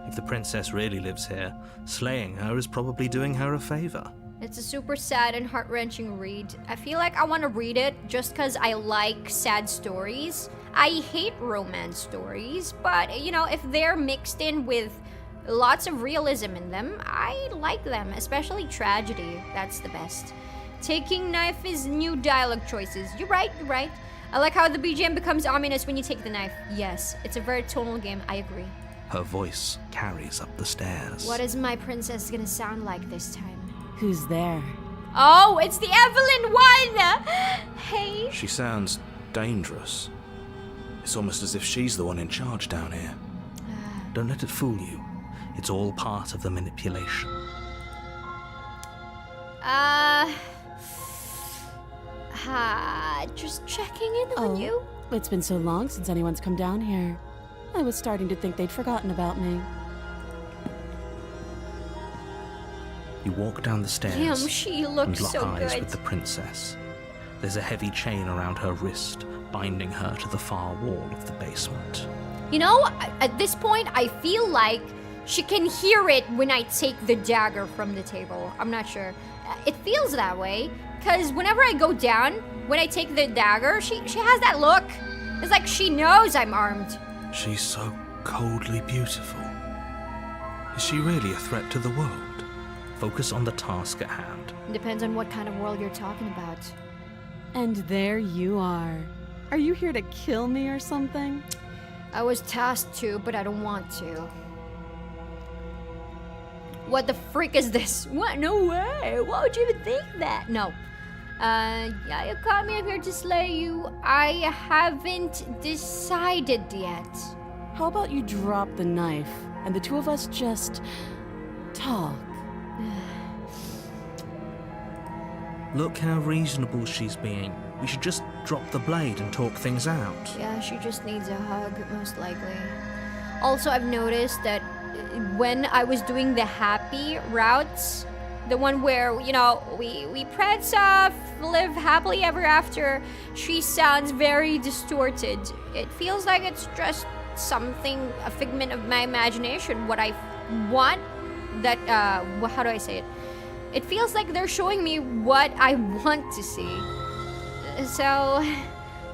If the princess really lives here, slaying her is probably doing her a favor. It's a super sad and heart-wrenching read. I feel like I want to read it just because I like sad stories. I hate romance stories, but, if they're mixed in with lots of realism in them, I like them, especially tragedy. That's the best. Taking knife is new dialogue choices. You're right. I like how the BGM becomes ominous when you take the knife. Yes, it's a very tonal game, I agree. Her voice carries up the stairs. What is my princess gonna sound like this time? Who's there? Oh, it's the Evelyn one! Hey. She sounds dangerous. It's almost as if she's the one in charge down here. Don't let it fool you. It's all part of the manipulation. Just checking in on you. It's been so long since anyone's come down here. I was starting to think they'd forgotten about me. You walk down the stairs Damn, she looks and lock so eyes good. with the princess. There's a heavy chain around her wrist, binding her to the far wall of the basement. At this point, I feel like she can hear it when I take the dagger from the table. I'm not sure. It feels that way, because whenever I go down, when I take the dagger, she has that look. It's like she knows I'm armed. She's so coldly beautiful. Is she really a threat to the world? Focus on the task at hand. Depends on what kind of world you're talking about. And there you are. Are you here to kill me or something? I was tasked to, but I don't want to. What the freak is this? What? No way! Why would you even think that? No. Yeah, you caught me. I'm here to slay you. I haven't decided yet. How about you drop the knife and the two of us just talk? Look how reasonable she's being. We should just drop the blade and talk things out. Yeah, she just needs a hug, most likely. Also, I've noticed that when I was doing the happy routes, the one where, we prance off, live happily ever after, she sounds very distorted. It feels like it's just something, a figment of my imagination. What I want, how do I say it? It feels like they're showing me what I want to see. So,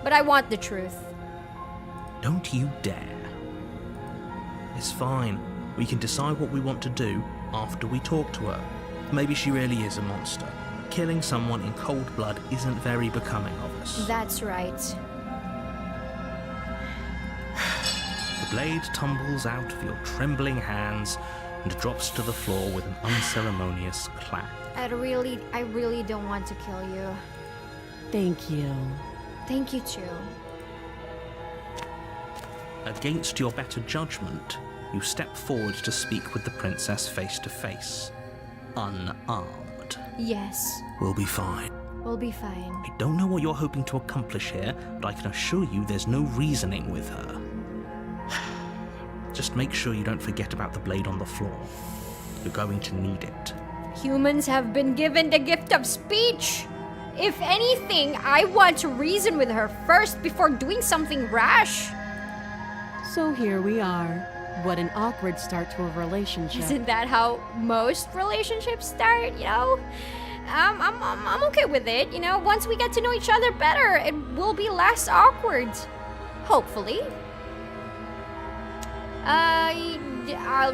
But I want the truth. Don't you dare. It's fine. We can decide what we want to do after we talk to her. Maybe she really is a monster. Killing someone in cold blood isn't very becoming of us. That's right. The blade tumbles out of your trembling hands and drops to the floor with an unceremonious clack. I really don't want to kill you. Thank you. Thank you too. Against your better judgment, you step forward to speak with the princess face to face. Unarmed. Yes, We'll be fine. we'll be fine. I don't know what you're hoping to accomplish here, but I can assure you there's no reasoning with her. Just make sure you don't forget about the blade on the floor. You're going to need it. Humans have been given the gift of speech. If anything, I want to reason with her first before doing something rash. So here we are. What an awkward start to a relationship. Isn't that how most relationships start, you know? I'm okay with it, you know? Once we get to know each other better, it will be less awkward. Hopefully.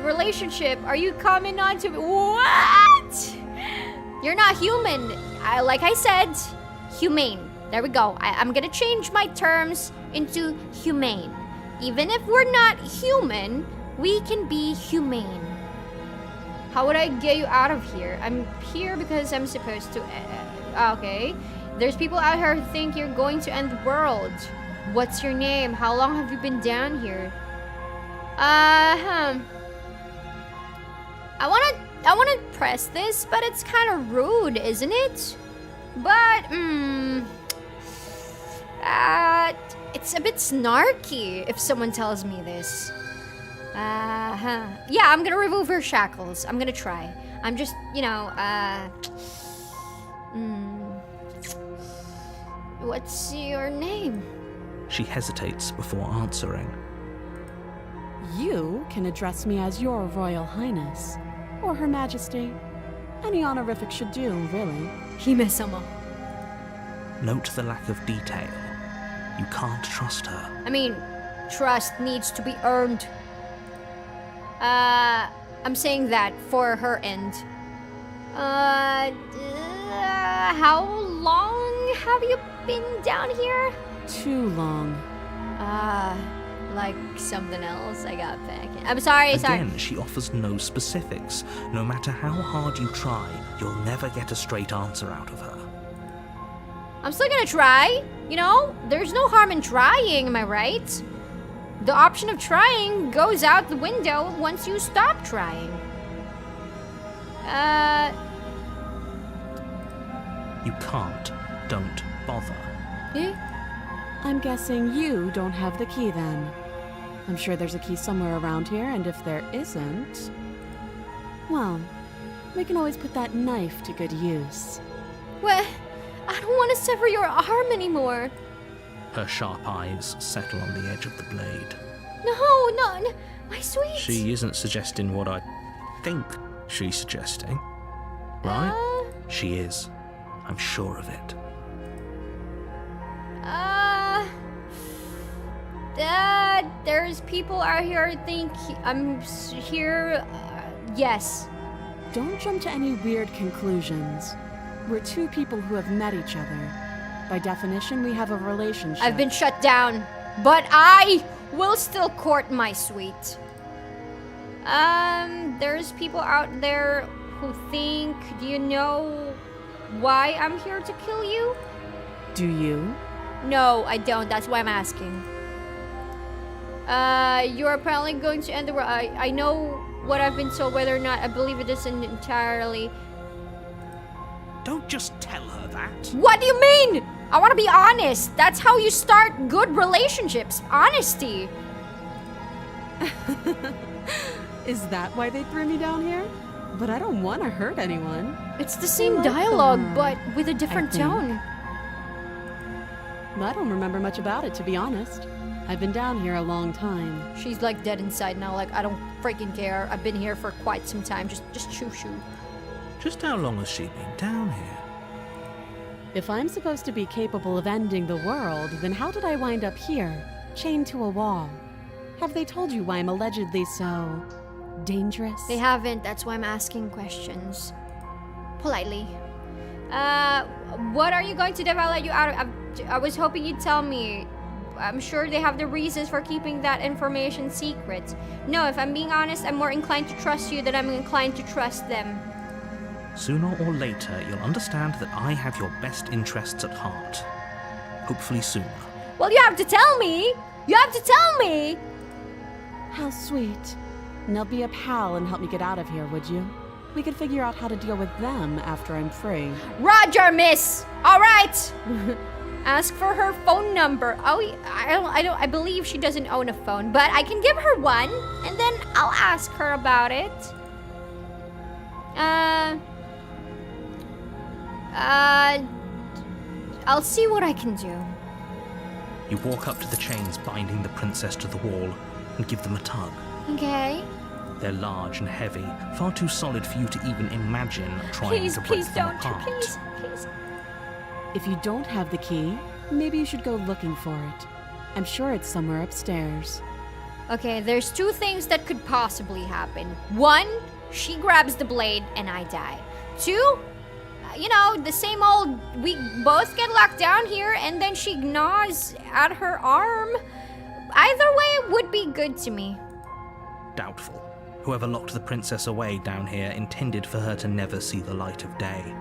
Relationship, are you coming on to me? What? You're not human. Like I said, humane. There we go. I'm gonna change my terms into humane. Even if we're not human, we can be humane. How would I get you out of here? I'm here because I'm supposed to... okay. There's people out here who think you're going to end the world. What's your name? How long have you been down here? I wanna press this, but it's kind of rude, isn't it? But, it's a bit snarky if someone tells me this. Yeah, I'm gonna remove her shackles. I'm gonna try. I'm just, you know, what's your name? She hesitates before answering. You can address me as your Royal Highness, or Her Majesty. Any honorific should do, really. Hime-sama. Note the lack of detail. You can't trust her. I mean, trust needs to be earned. I'm saying that for her end. How long have you been down here? Too long. Like something else I got back. I'm sorry. Again, she offers no specifics. No matter how hard you try, you'll never get a straight answer out of her. I'm still gonna try. You know, there's no harm in trying, am I right? The option of trying goes out the window once you stop trying. You can't. Don't bother. Eh? I'm guessing you don't have the key then. I'm sure there's a key somewhere around here, and if there isn't... well, we can always put that knife to good use. Well, I don't want to sever your arm anymore. Her sharp eyes settle on the edge of the blade. No, my sweet. She isn't suggesting what I think she's suggesting. Right? She is. I'm sure of it. There's people out here who think I'm here. Yes. Don't jump to any weird conclusions. We're two people who have met each other. By definition, we have a relationship. I've been shut down, but I will still court my sweet. There's people out there who think, do you know why I'm here to kill you? Do you? No, I don't. That's why I'm asking. You're apparently going to end the world. I know what I've been told, whether or not I believe it isn't entirely. Don't just tell her that. What do you mean? I want to be honest. That's how you start good relationships. Honesty. Is that why they threw me down here? But I don't want to hurt anyone. It's the same like the dialogue, word, but with a different I think. tone. I don't remember much about it, to be honest. I've been down here a long time. She's like dead inside now. Like, I don't freaking care. I've been here for quite some time. Just shoo. Just how long has she been down here? If I'm supposed to be capable of ending the world, then how did I wind up here, chained to a wall? Have they told you why I'm allegedly so dangerous? They haven't, that's why I'm asking questions. Politely. What are you going to do if I let you out? I was hoping you'd tell me. I'm sure they have the reasons for keeping that information secret. No, if I'm being honest, I'm more inclined to trust you than I'm inclined to trust them. Sooner or later, you'll understand that I have your best interests at heart. Hopefully sooner. Well, you have to tell me! You have to tell me! How sweet. Now be a pal and help me get out of here, would you? We could figure out how to deal with them after I'm free. Roger, miss! Alright! Ask for her phone number. Oh, I believe she doesn't own a phone, but I can give her one, and then I'll ask her about it. I'll see what I can do. You walk up to the chains binding the princess to the wall and give them a tug. Okay. They're large and heavy, far too solid for you to even imagine trying to break them apart. Please. If you don't have the key, maybe you should go looking for it. I'm sure it's somewhere upstairs. Okay, there's two things that could possibly happen. One, she grabs the blade and I die. Two, the same old, we both get locked down here and then she gnaws at her arm. Either way would be good to me. Doubtful. Whoever locked the princess away down here intended for her to never see the light of day.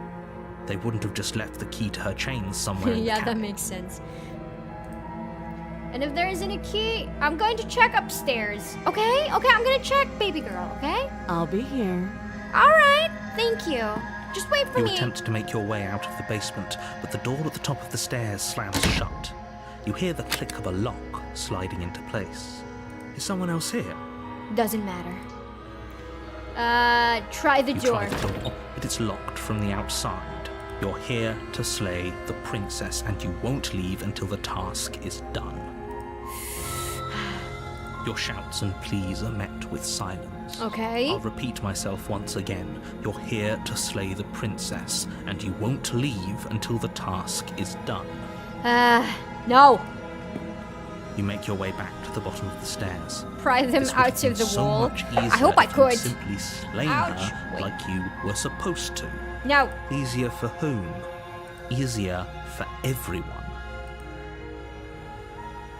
They wouldn't have just left the key to her chains somewhere in the Yeah, camp. that makes sense. And if there isn't a key, I'm going to check upstairs. Okay, I'm gonna check, baby girl, okay? I'll be here. Alright, thank you. Just wait for You me. attempt to make your way out of the basement, but the door at the top of the stairs slams shut. You hear the click of a lock sliding into place. Is someone else here? Doesn't matter. Try the You door. try the door, but it's locked from the outside. You're here to slay the princess, and you won't leave until the task is done. Your shouts and pleas are met with silence. Okay. I'll repeat myself once again. You're here to slay the princess, and you won't leave until the task is done. No. You make your way back to the bottom of the stairs. Pry them This would out have been of the so wall. much easier I hope I if you'd could. simply slain Ouch. her Wait. like you were supposed to. No. Easier for whom? Easier for everyone.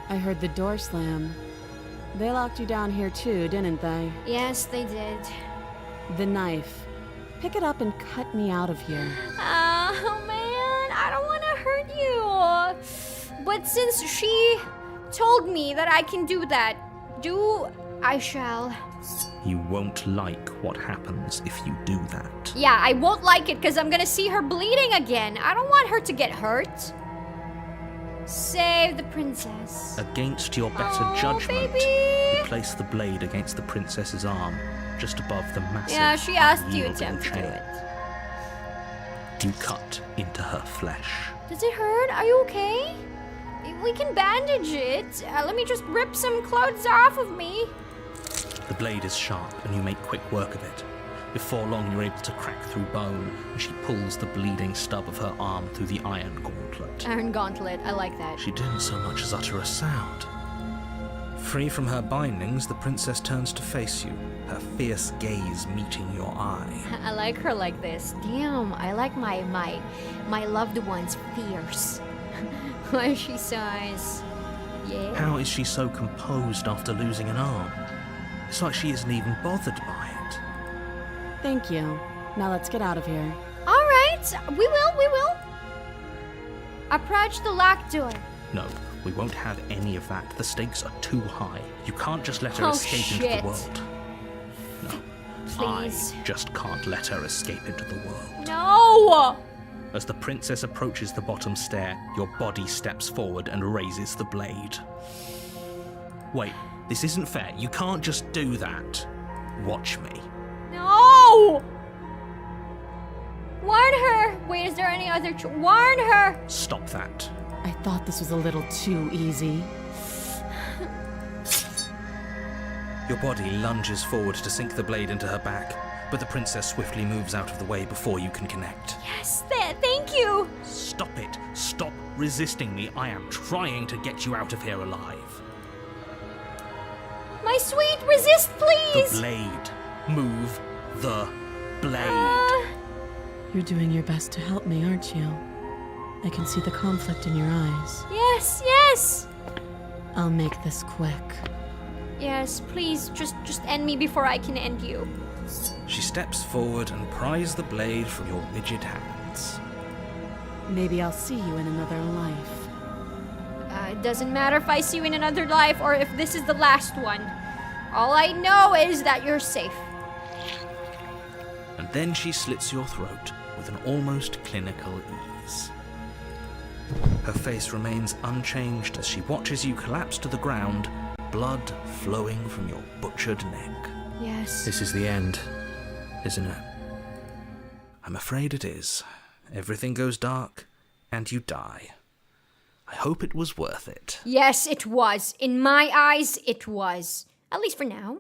I heard the door slam. They locked you down here too, didn't they? Yes, they did. The knife. Pick it up and cut me out of here. Oh man, I don't want to hurt you. But since she told me that I can do that, I shall. You won't like what happens if you do that. Yeah, I won't like it because I'm gonna see her bleeding again. I don't want her to get hurt. Save the princess. Against your better Oh, judgment, baby. you place the blade against the princess's arm, just above the massive, Yeah, she asked you unyielding attempt to do chain. it. You cut into her flesh. Does it hurt? Are you okay? We can bandage it. Let me just rip some clothes off of me. The blade is sharp, and you make quick work of it. Before long, you're able to crack through bone, and she pulls the bleeding stub of her arm through the iron gauntlet. Iron gauntlet, I like that. She didn't so much as utter a sound. Free from her bindings, the princess turns to face you, her fierce gaze meeting your eye. I like her like this. Damn, I like my loved ones fierce. Why she sighs. Yeah. How is she so composed after losing an arm? It's like she isn't even bothered by it. Thank you. Now let's get out of here. All right, we will. Approach the locked door. No, we won't have any of that. The stakes are too high. You can't just let her Oh, escape into shit. the world. No, Please. I just can't let her escape into the world. No! As the princess approaches the bottom stair, your body steps forward and raises the blade. Wait, this isn't fair. You can't just do that. Watch me. No! Warn her! Wait, is there any other warn her! Stop that. I thought this was a little too easy. Your body lunges forward to sink the blade into her back, but the princess swiftly moves out of the way before you can connect. Yes, thank you! Stop. Stop it. Stop resisting me. I am trying to get you out of here alive. My sweet, resist, please! The blade. Move the blade. You're doing your best to help me, aren't you? I can see the conflict in your eyes. Yes, yes! I'll make this quick. Yes, please, just end me before I can end you. She steps forward and pries the blade from your rigid hands. Maybe I'll see you in another life. It doesn't matter if I see you in another life or if this is the last one. All I know is that you're safe. And then she slits your throat with an almost clinical ease. Her face remains unchanged as she watches you collapse to the ground, blood flowing from your butchered neck. Yes. This is the end, isn't it? I'm afraid it is. Everything goes dark, and you die. I hope it was worth it. Yes, it was. In my eyes, it was. At least for now.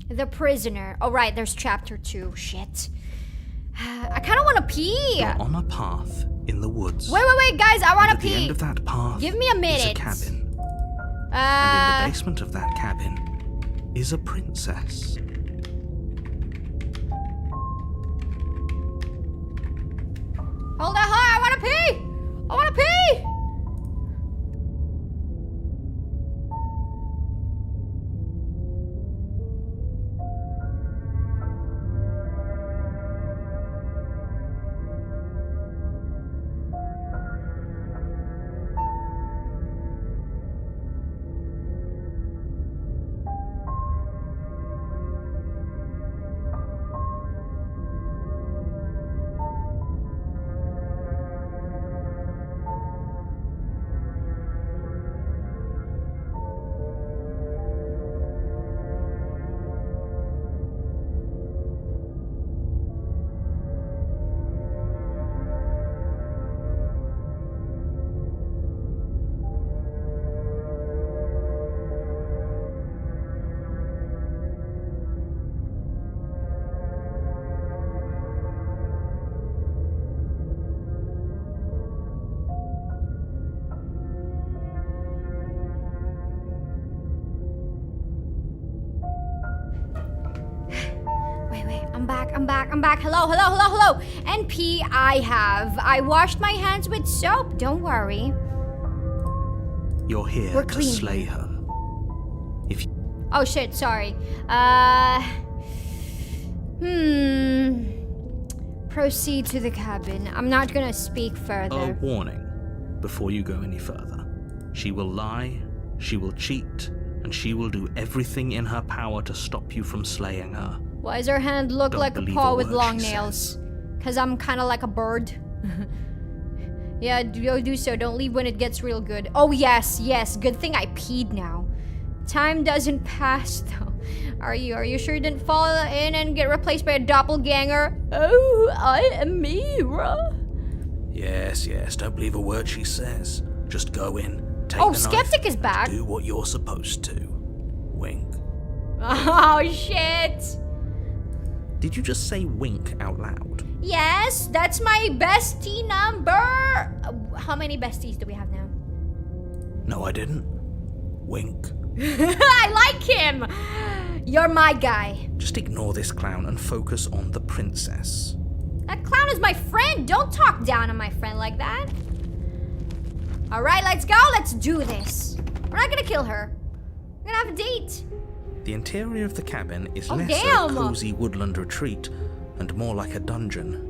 The prisoner. Oh, right, there's chapter 2. Shit. I kind of want to pee. You're on a path in the woods. Wait, guys, I want to At the pee. end of that path Give me a minute. is a cabin. And in the basement of that cabin is a princess. Hold on, I want to pee. I want to pee. I'm back. Hello. And pee I have. I washed my hands with soap. Don't worry. You're here We're to clean. slay her. If you... Oh shit, sorry. Proceed to the cabin. I'm not gonna speak further. A warning before you go any further. She will lie, she will cheat, and she will do everything in her power to stop you from slaying her. Why does her hand look Don't like a believe paw a with word long she nails? says. Cause I'm kinda like a bird. Yeah, do so. Don't leave when it gets real good. Oh yes. Good thing I peed now. Time doesn't pass though. Are you sure you didn't fall in and get replaced by a doppelganger? Oh, I am Mira. Yes, don't believe a word she says. Just go in, take Oh, the knife, Skeptic is and back. do what you're supposed to. Wink. Oh shit. Did you just say wink out loud? Yes, that's my bestie number. How many besties do we have now? No, I didn't. Wink. I like him. You're my guy. Just ignore this clown and focus on the princess. That clown is my friend. Don't talk down on my friend like that. All right, let's go. Let's do this. We're not gonna kill her. We're gonna have a date. The interior of the cabin is Oh, less damn. a cozy woodland retreat and more like a dungeon.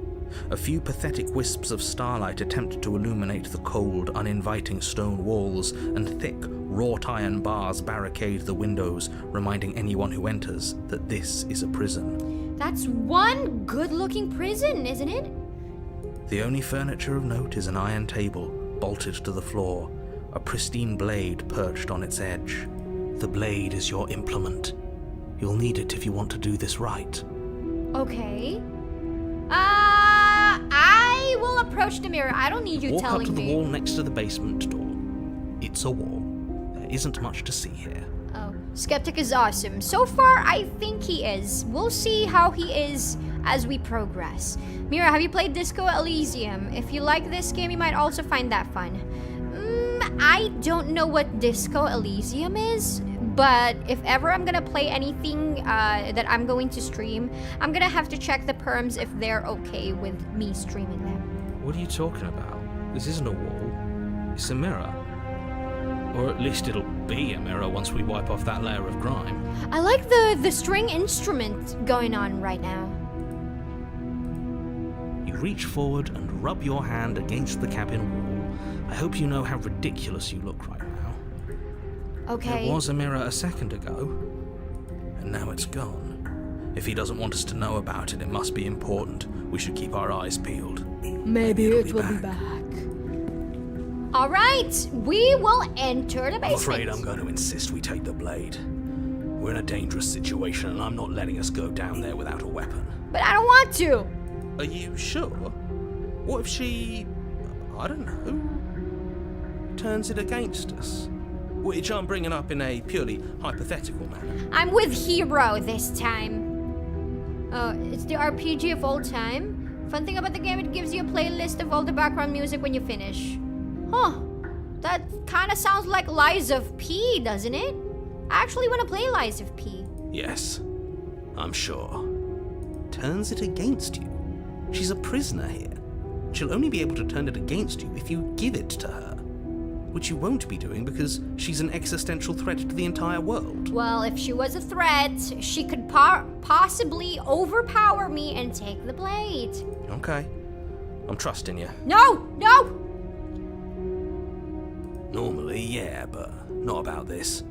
A few pathetic wisps of starlight attempt to illuminate the cold, uninviting stone walls, and thick, wrought iron bars barricade the windows, reminding anyone who enters that this is a prison. That's one good-looking prison, isn't it? The only furniture of note is an iron table, bolted to the floor, a pristine blade perched on its edge. The blade is your implement. You'll need it if you want to do this right. Okay. I will approach the mirror. I don't need you Walk up telling to the me. wall next to the basement door. It's a wall. There isn't much to see here. Oh, Skeptic is awesome. So far, I think he is. We'll see how he is as we progress. Mira, have you played Disco Elysium? If you like this game, you might also find that fun. I don't know what Disco Elysium is, but if ever I'm gonna play anything that I'm going to stream, I'm gonna have to check the perms if they're okay with me streaming them. What are you talking about? This isn't a wall. It's a mirror. Or at least it'll be a mirror once we wipe off that layer of grime. I like the string instrument going on right now. You reach forward and rub your hand against the cabin wall. I hope you know how ridiculous you look right now. Okay. There was a mirror a second ago, and now it's gone. If he doesn't want us to know about it, it must be important. We should keep our eyes peeled. Maybe it will be back. All right, we will enter the basement. I'm afraid I'm going to insist we take the blade. We're in a dangerous situation, and I'm not letting us go down there without a weapon. But I don't want to. Are you sure? What if she, I don't know, turns it against us? Which I'm bringing up in a purely hypothetical manner. I'm with Hero this time. It's the RPG of all time. Fun thing about the game, it gives you a playlist of all the background music when you finish. Huh. That kind of sounds like Lies of P, doesn't it? I actually want to play Lies of P. Yes, I'm sure. Turns it against you. She's a prisoner here. She'll only be able to turn it against you if you give it to her. Which you won't be doing because she's an existential threat to the entire world. Well, if she was a threat, she could possibly overpower me and take the blade. Okay. I'm trusting you. No! No! Normally, yeah, but not about this.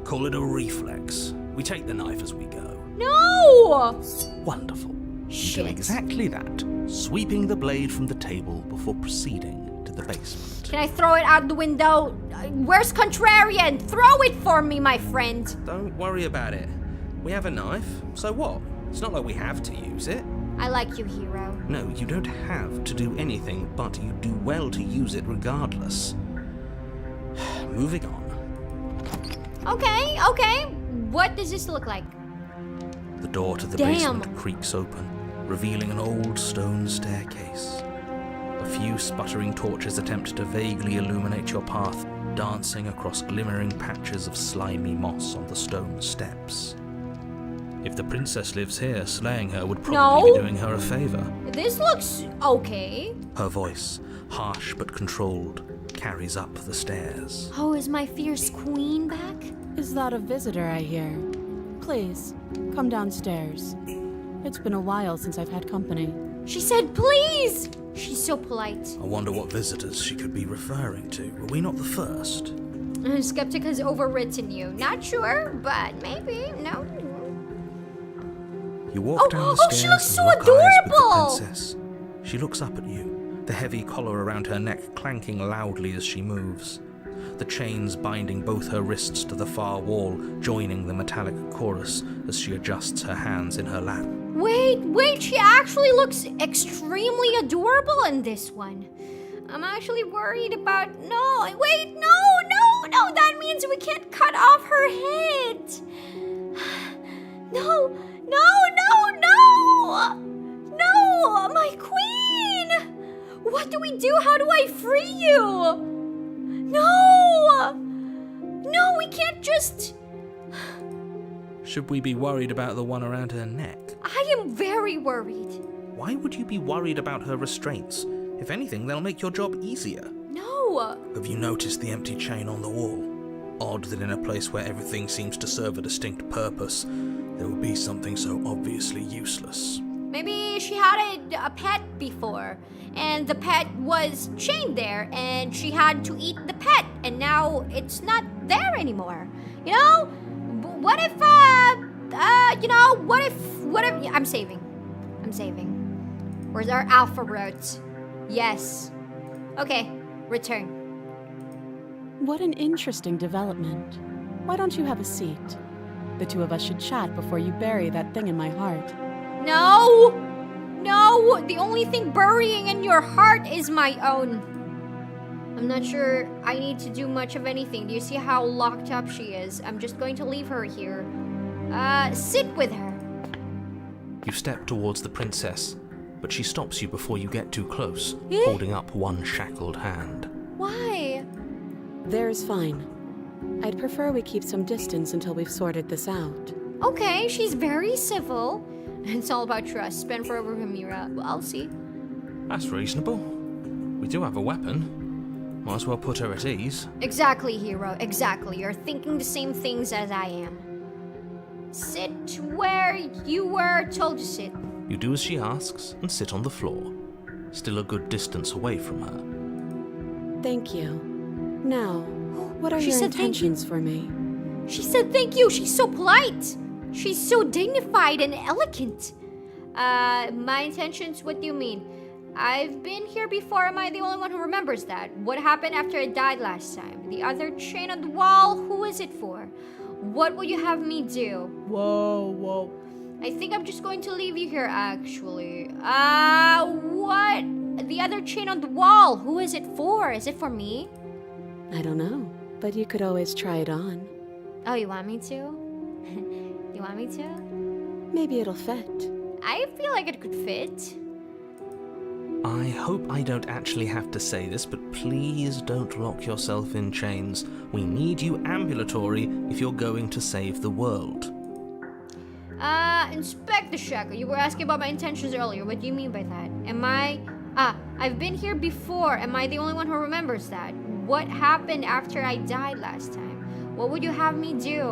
Call it a reflex. We take the knife as we go. No! Wonderful. You Shit. do exactly that, sweeping the blade from the table before proceeding to the basement. Can I throw it out the window? Where's Contrarian? Throw it for me, my friend. Don't worry about it. We have a knife, so what? It's not like we have to use it. I like you, Hero. No, you don't have to do anything, but you do well to use it regardless. Moving on. Okay. What does this look like? The door to the Damn. basement creaks open, revealing an old stone staircase. A few sputtering torches attempt to vaguely illuminate your path, dancing across glimmering patches of slimy moss on the stone steps. If the princess lives here, slaying her would probably be doing her a favor. This looks okay. Her voice, harsh but controlled, carries up the stairs. Oh, is my fierce queen back? Is that a visitor I hear? Please, come downstairs. It's been a while since I've had company. She said please! She's so polite. I wonder what visitors she could be referring to. Were we not the first? Skeptic has overwritten you. Not sure, but maybe. No. You walk down the stairs she looks so and lock eyes with the adorable! princess. She looks up at you, the heavy collar around her neck clanking loudly as she moves. The chains binding both her wrists to the far wall, joining the metallic chorus as she adjusts her hands in her lap. Wait, she actually looks extremely adorable in this one. I'm actually worried about... No, that means we can't cut off her head. No, my queen! What do we do? How do I free you? No, we can't just... Should we be worried about the one around her neck? I am very worried. Why would you be worried about her restraints? If anything, they'll make your job easier. No. Have you noticed the empty chain on the wall? Odd that in a place where everything seems to serve a distinct purpose, there would be something so obviously useless. Maybe she had a pet before, and the pet was chained there, and she had to eat the pet, and now it's not there anymore. You know? What if, what if, I'm saving. Where's our alpha roads? Yes. Okay, return. What an interesting development. Why don't you have a seat? The two of us should chat before you bury that thing in my heart. No, the only thing burying in your heart is my own. I'm not sure I need to do much of anything. Do you see how locked up she is? I'm just going to leave her here. Sit with her. You step towards the princess, but she stops you before you get too close, holding up one shackled hand. Why? There's fine. I'd prefer we keep some distance until we've sorted this out. Okay, she's very civil. It's all about trust. Spend forever with Mira. Well, I'll see. That's reasonable. We do have a weapon. Might as well put her at ease. Exactly, hero. Exactly. You're thinking the same things as I am. Sit where you were told to sit. You do as she asks and sit on the floor, still a good distance away from her. Thank you. Now, what are She your said thank you. intentions for me? She said thank you. She's so polite. She's so dignified and elegant. My intentions, what do you mean? I've been here before. Am I the only one who remembers that? What happened after I died last time? The other chain on the wall, who is it for? What will you have me do? Whoa. I think I'm just going to leave you here, actually. What? The other chain on the wall, who is it for? Is it for me? I don't know, but you could always try it on. Oh, you want me to? You want me to? Maybe it'll fit. I feel like it could fit. I hope I don't actually have to say this, but please don't lock yourself in chains. We need you ambulatory if you're going to save the world. Inspector Shackle, you were asking about my intentions earlier. What do you mean by that? I've been here before. Am I the only one who remembers that? What happened after I died last time? What would you have me do?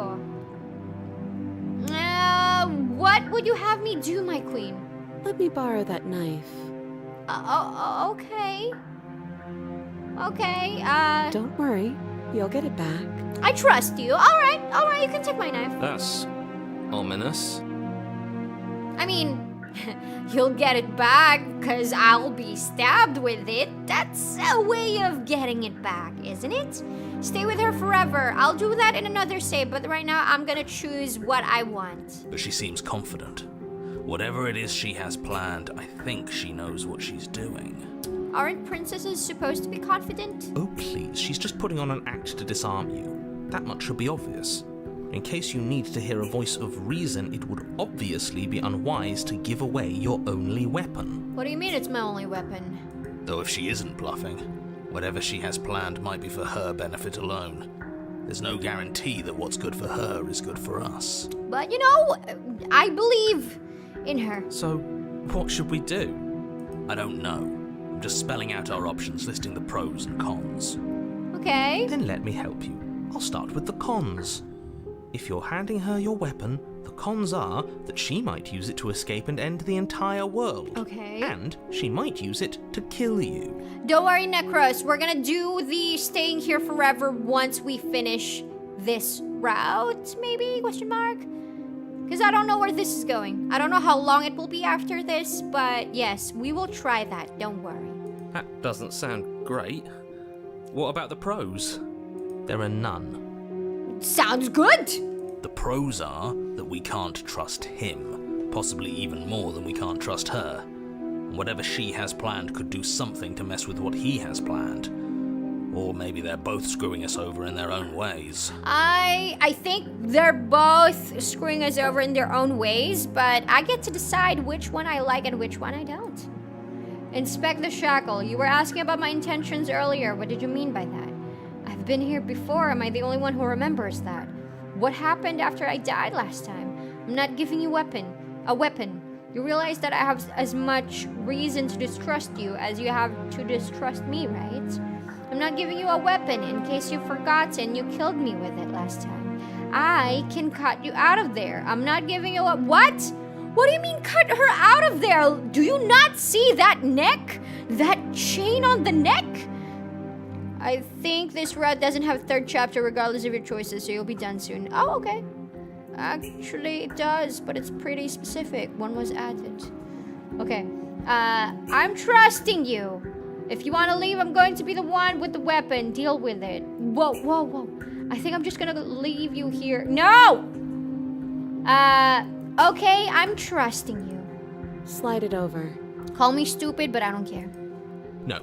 What would you have me do, my queen? Let me borrow that knife. Okay. Okay, Don't worry, you'll get it back. I trust you. Alright, you can take my knife. That's ominous. I mean, you'll get it back because I'll be stabbed with it. That's a way of getting it back, isn't it? Stay with her forever. I'll do that in another save, but right now I'm gonna choose what I want. But she seems confident. Whatever it is she has planned, I think she knows what she's doing. Aren't princesses supposed to be confident? Oh, please, she's just putting on an act to disarm you. That much should be obvious. In case you need to hear a voice of reason, it would obviously be unwise to give away your only weapon. What do you mean it's my only weapon? Though if she isn't bluffing, whatever she has planned might be for her benefit alone. There's no guarantee that what's good for her is good for us. But you know, I believe in her. So, what should we do? I don't know. I'm just spelling out our options, listing the pros and cons. Okay. Then let me help you. I'll start with the cons. If you're handing her your weapon, the cons are that she might use it to escape and end the entire world. Okay. And she might use it to kill you. Don't worry, Necros. We're gonna do the staying here forever once we finish this route, maybe? Question mark? Because I don't know where this is going. I don't know how long it will be after this, but yes, we will try that. Don't worry. That doesn't sound great. What about the pros? There are none. Sounds good! The pros are that we can't trust him, possibly even more than we can't trust her. And whatever she has planned could do something to mess with what he has planned. Or maybe they're both screwing us over in their own ways. I think they're both screwing us over in their own ways, but I get to decide which one I like and which one I don't. Inspect the Shackle. You were asking about my intentions earlier. What did you mean by that? I've been here before. Am I the only one who remembers that? What happened after I died last time? I'm not giving you a weapon. You realize that I have as much reason to distrust you as you have to distrust me, right? I'm not giving you a weapon. In case you've forgotten, you killed me with it last time. I can cut you out of there. I'm not giving you a... What? What do you mean cut her out of there? Do you not see that neck? That chain on the neck? I think this route doesn't have a third chapter regardless of your choices, so you'll be done soon. Oh, okay. Actually, it does, but it's pretty specific. One was added. Okay. I'm trusting you. If you want to leave, I'm going to be the one with the weapon. Deal with it. Whoa. I think I'm just gonna leave you here. No! Okay, I'm trusting you. Slide it over. Call me stupid, but I don't care. No,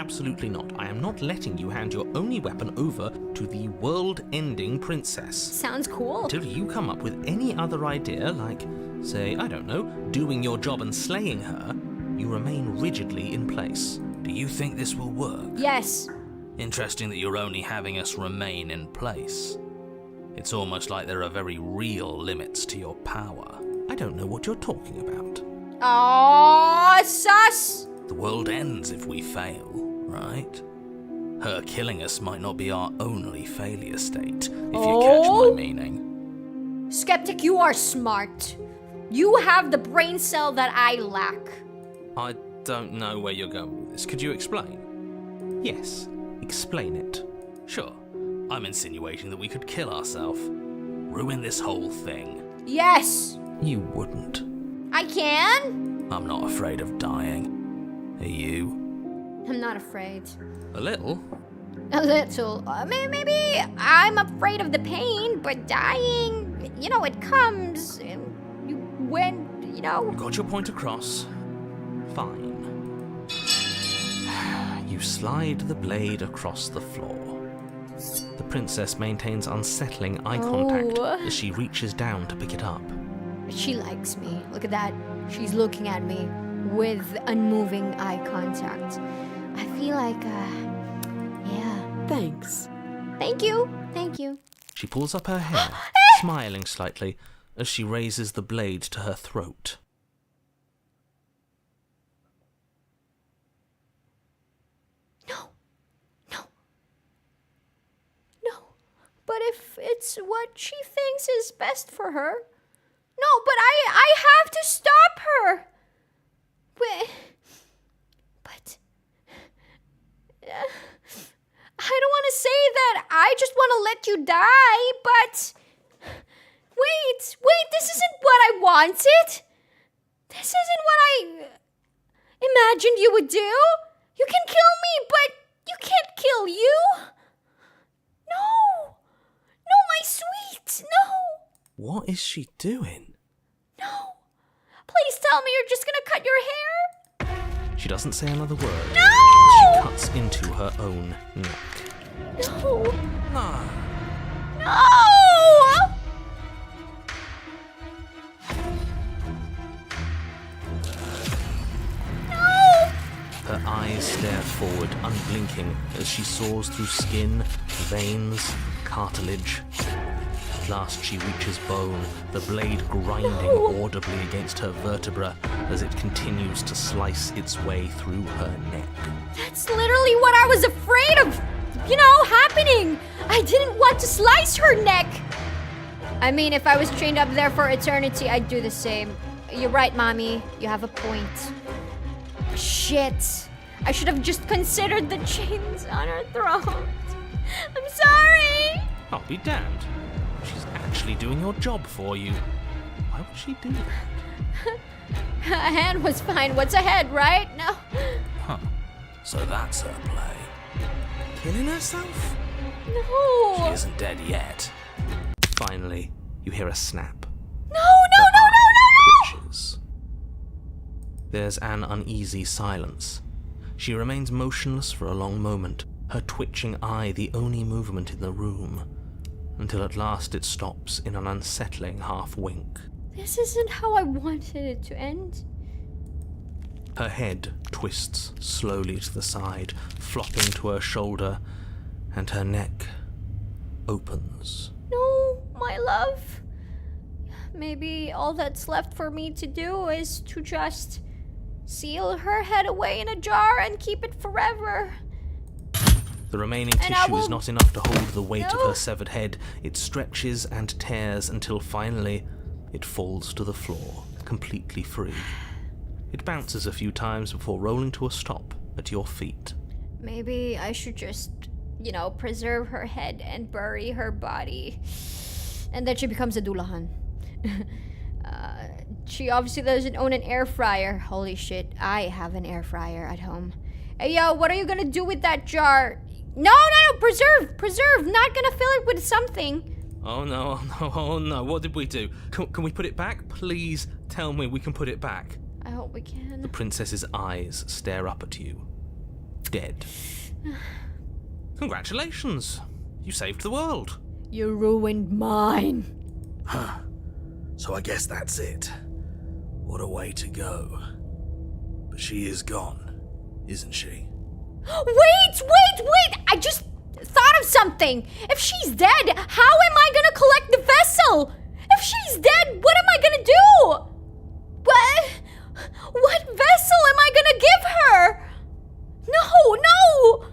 absolutely not. I am not letting you hand your only weapon over to the world-ending princess. Sounds cool. Until you come up with any other idea, like, say, I don't know, doing your job and slaying her, you remain rigidly in place. Do you think this will work? Yes. Interesting that you're only having us remain in place. It's almost like there are very real limits to your power. I don't know what you're talking about. Oh, sus! The world ends if we fail, right? Her killing us might not be our only failure state, if you catch my meaning. Skeptic, you are smart. You have the brain cell that I lack. I don't know where you're going with this. Could you explain? Yes, explain it. Sure, I'm insinuating that we could kill ourselves. Ruin this whole thing. Yes. You wouldn't. I can. I'm not afraid of dying. Are you? I'm not afraid. A little? A little. Maybe I'm afraid of the pain, but dying, it comes. When, Got your point across. Fine. You slide the blade across the floor. The princess maintains unsettling eye contact as she reaches down to pick it up. She likes me. Look at that. She's looking at me with unmoving eye contact. I feel like, yeah. Thanks. Thank you. Thank you. She pulls up her hair, smiling slightly, as she raises the blade to her throat. No. But if it's what she thinks is best for her. No, but I have to stop her. But I don't want to say that I just want to let you die, but wait, this isn't what I wanted. This isn't what I imagined you would do. You can kill me, but you can't kill you. No, my sweet, no. What is she doing? No. Please tell me you're just gonna cut your hair. She doesn't say another word. No! She cuts into her own neck. No. No. No! Her eyes stare forward, unblinking, as she saws through skin, veins, cartilage. At last she reaches bone, the blade grinding audibly against her vertebra as it continues to slice its way through her neck. That's literally what I was afraid of, happening. I didn't want to slice her neck. I mean, if I was chained up there for eternity, I'd do the same. You're right, Mommy. You have a point. Shit. I should have just considered the chains on her throat. I'm sorry. I'll be damned. She's actually doing your job for you. Why would she do that? A hand was fine. What's a head, right? No. Huh. So that's her play. Killing herself? No. She isn't dead yet. Finally, you hear a snap. No. Twitches. There's an uneasy silence. She remains motionless for a long moment, her twitching eye the only movement in the room, until at last it stops in an unsettling half-wink. This isn't how I wanted it to end. Her head twists slowly to the side, flopping to her shoulder, and her neck opens. No, my love. Maybe all that's left for me to do is to just seal her head away in a jar and keep it forever. The remaining tissue is not enough to hold the weight of her severed head. It stretches and tears until finally it falls to the floor, completely free. It bounces a few times before rolling to a stop at your feet. Maybe I should just, preserve her head and bury her body. And then she becomes a Dulahan. She obviously doesn't own an air fryer. Holy shit, I have an air fryer at home. Hey, yo, what are you gonna do with that jar? No, preserve. Not gonna fill it with something. Oh no, what did we do? Can we put it back? Please tell me we can put it back. I hope we can. The princess's eyes stare up at you. dead. Congratulations. You saved the world. You ruined mine. Huh. So I guess that's it. What a way to go. But she is gone, isn't she? Wait! I just thought of something. If she's dead, how am I gonna collect the vessel? If she's dead, what am I gonna do? What vessel am I gonna give her? No!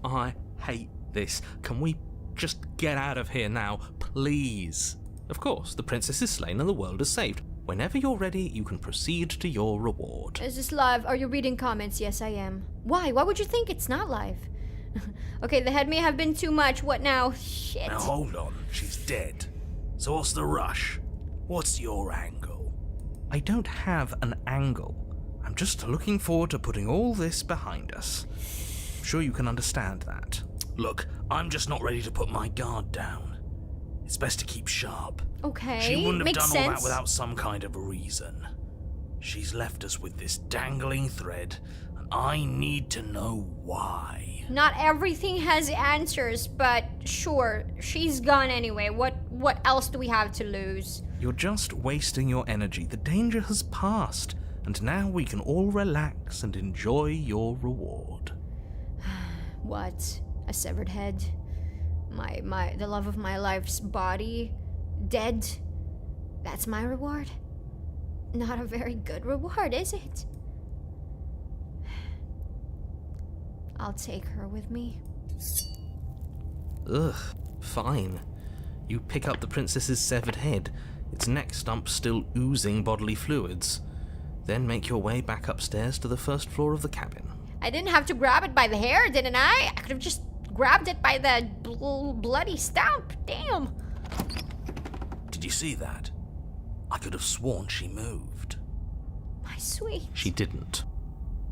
I hate this. Can we just get out of here now, please? Of course, the princess is slain and the world is saved. Whenever you're ready, you can proceed to your reward. Is this live? Are you reading comments? Yes, I am. Why? Why would you think it's not live? Okay, the head may have been too much. What now? Shit. Now hold on, she's dead. So what's the rush? What's your angle? I don't have an angle. I'm just looking forward to putting all this behind us. I'm sure you can understand that. Look, I'm just not ready to put my guard down. It's best to keep sharp. Okay, She wouldn't have makes done sense. all that without some kind of reason. She's left us with this dangling thread, and I need to know why. Not everything has answers, but sure, she's gone anyway. What else do we have to lose? You're just wasting your energy. The danger has passed, and now we can all relax and enjoy your reward. What? A severed head? The love of my life's body? Dead? That's my reward? Not a very good reward, is it? I'll take her with me. Ugh, fine. You pick up the princess's severed head, its neck stump still oozing bodily fluids. Then make your way back upstairs to the first floor of the cabin. I didn't have to grab it by the hair, didn't I? I could have just grabbed it by the bloody stump. Damn. Did you see that? I could have sworn she moved. My sweet. She didn't.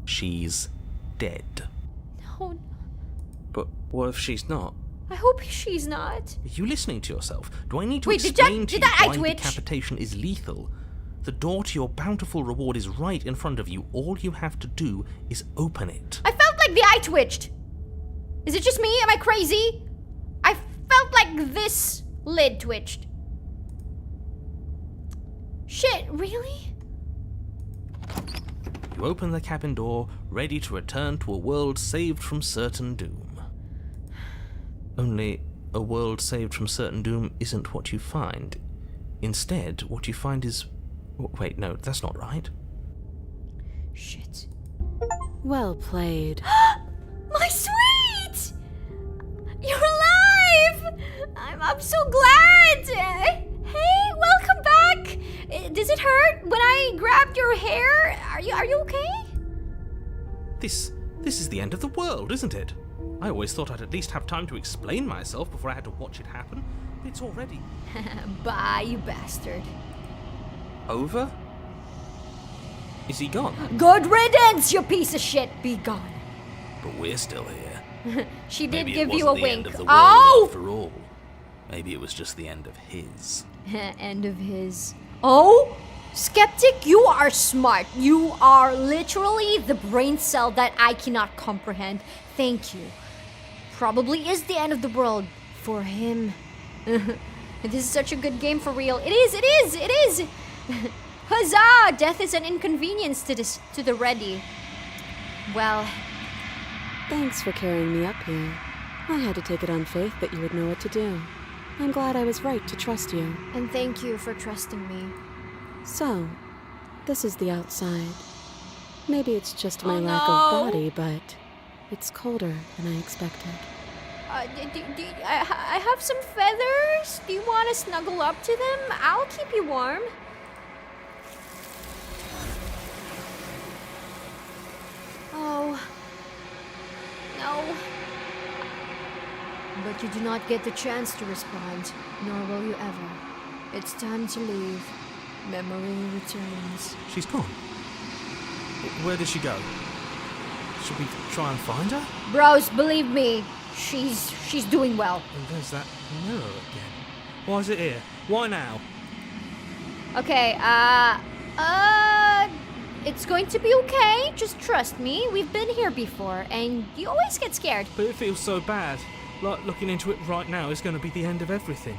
She's dead. No, But what if she's not? I hope she's not. Are you listening to yourself? Do I need to Wait, explain to did you I why twitch? decapitation is lethal? The door to your bountiful reward is right in front of you. All you have to do is open it. I felt like the eye twitched. Is it just me? Am I crazy? I felt like this lid twitched. Shit, really? You open the cabin door, ready to return to a world saved from certain doom. Only, a world saved from certain doom isn't what you find. Instead, what you find is... Wait, no, that's not right. Shit. Well played. My sweet! You're alive! I'm so glad! Hey, welcome back! Does it hurt when I grabbed your hair? Are you okay? This is the end of the world, isn't it? I always thought I'd at least have time to explain myself before I had to watch it happen. It's already... Bye, you bastard. over? Is he gone? Good riddance, you piece of shit! Be gone. But we're still here. She did Maybe give it you wasn't a the end wink. of the world Oh! after all. Maybe it was just the end of his. End of his. Oh? Skeptic, you are smart. You are literally the brain cell that I cannot comprehend. Thank you. Probably is the end of the world for him. This is such a good game for real. It is! Huzzah! Death is an inconvenience to the ready. Well, Thanks for carrying me up here. I had to take it on faith that you would know what to do. I'm glad I was right to trust you. and thank you for trusting me. So, this is the outside. Maybe it's just my Oh, lack no. of body, but it's colder than I expected. I have some feathers. Do you want to snuggle up to them? I'll keep you warm. Oh. No. But you do not get the chance to respond, nor will you ever. It's time to leave. Memory returns. She's gone. Where did she go? Should we try and find her? Bros, believe me, she's doing well. And there's that mirror again. Why is it here? Why now? Okay, It's going to be okay. Just trust me. We've been here before, and you always get scared. But it feels so bad. Like looking into it right now is going to be the end of everything.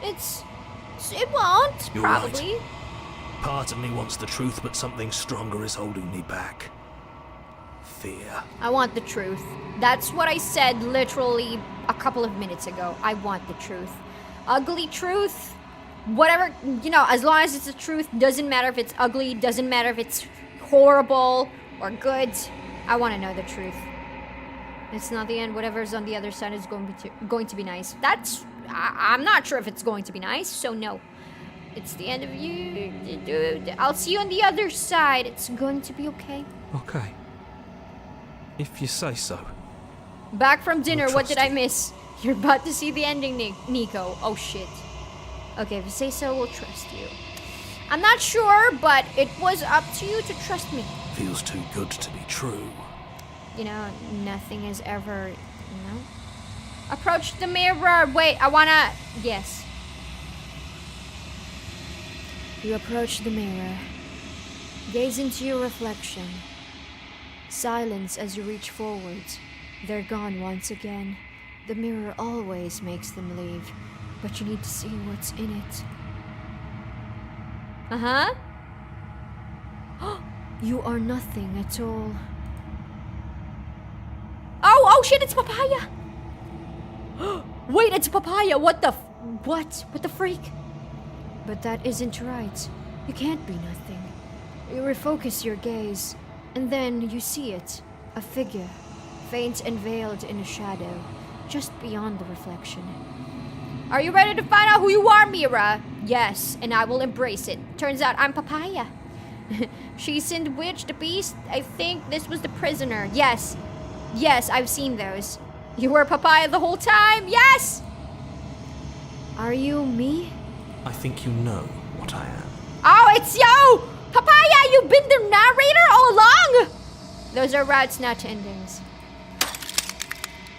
It won't, You're probably. right. Part of me wants the truth, but something stronger is holding me back. Fear. I want the truth. That's what I said literally a couple of minutes ago. I want the truth. Ugly truth. Whatever, as long as it's the truth, doesn't matter if it's ugly, doesn't matter if it's horrible or good. I want to know the truth. It's not the end. Whatever's on the other side is going to be nice. I'm not sure if it's going to be nice, so no. It's the end of you. I'll see you on the other side. It's going to be okay. Okay. If you say so. Back from dinner, We'll what did trust I you. miss? You're about to see the ending, Nico. Oh shit. Okay, if you say so, we'll trust you. I'm not sure, but it was up to you to trust me. Feels too good to be true. Nothing is ever, Approach the mirror. Wait, I wanna... Yes. You approach the mirror. Gaze into your reflection. Silence as you reach forwards. They're gone once again. The mirror always makes them leave, but you need to see what's in it. Uh-huh. You are nothing at all. Oh shit, it's papaya! Wait, it's papaya! What the freak? But that isn't right. You can't be nothing. You refocus your gaze, and then you see it. A figure, faint and veiled in a shadow, just beyond the reflection. Are you ready to find out who you are, Mira? Yes, and I will embrace it. Turns out I'm papaya. She sinned witch, the beast. I think this was the prisoner. Yes, I've seen those. You were papaya the whole time? Yes! Are you me? I think you know what I am. Oh, it's you! Papaya, you've been the narrator all along! Those are routes, not endings.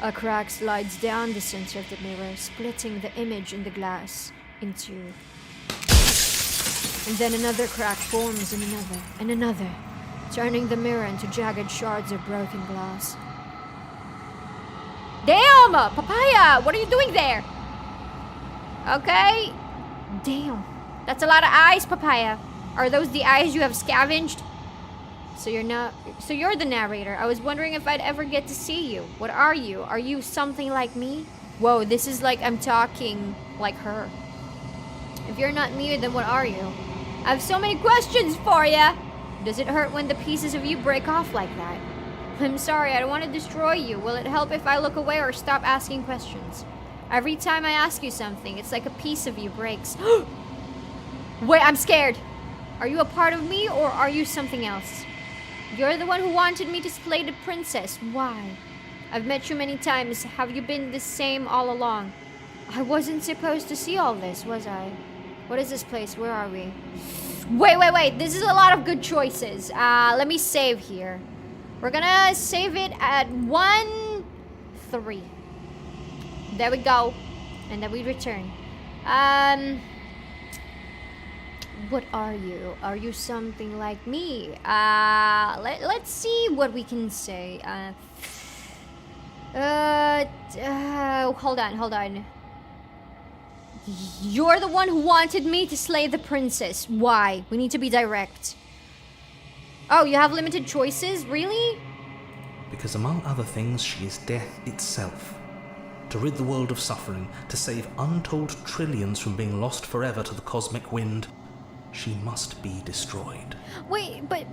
A crack slides down the center of the mirror, splitting the image in the glass in two. And then another crack forms, and another, turning the mirror into jagged shards of broken glass. Damn! Papaya! What are you doing there? Okay. Damn. That's a lot of eyes, Papaya. Are those the eyes you have scavenged? So you're the narrator. I was wondering if I'd ever get to see you. What are you? Are you something like me? Whoa, this is like I'm talking like her. If you're not me, then what are you? I have so many questions for ya. Does it hurt when the pieces of you break off like that? I'm sorry, I don't want to destroy you. Will it help if I look away or stop asking questions? Every time I ask you something, it's like a piece of you breaks. Wait, I'm scared. Are you a part of me or are you something else? You're the one who wanted me to slay the princess. Why? I've met you many times. Have you been the same all along? I wasn't supposed to see all this, was I? What is this place? Where are we? Wait. This is a lot of good choices. Let me save here. We're gonna save it at 1-3. There we go. And then we return. What are you? Are you something like me? Let's see what we can say. Hold on. You're the one who wanted me to slay the princess. Why? We need to be direct. Oh, you have limited choices? Really? Because among other things, she is death itself. To rid the world of suffering, to save untold trillions from being lost forever to the cosmic wind, she must be destroyed. Wait, but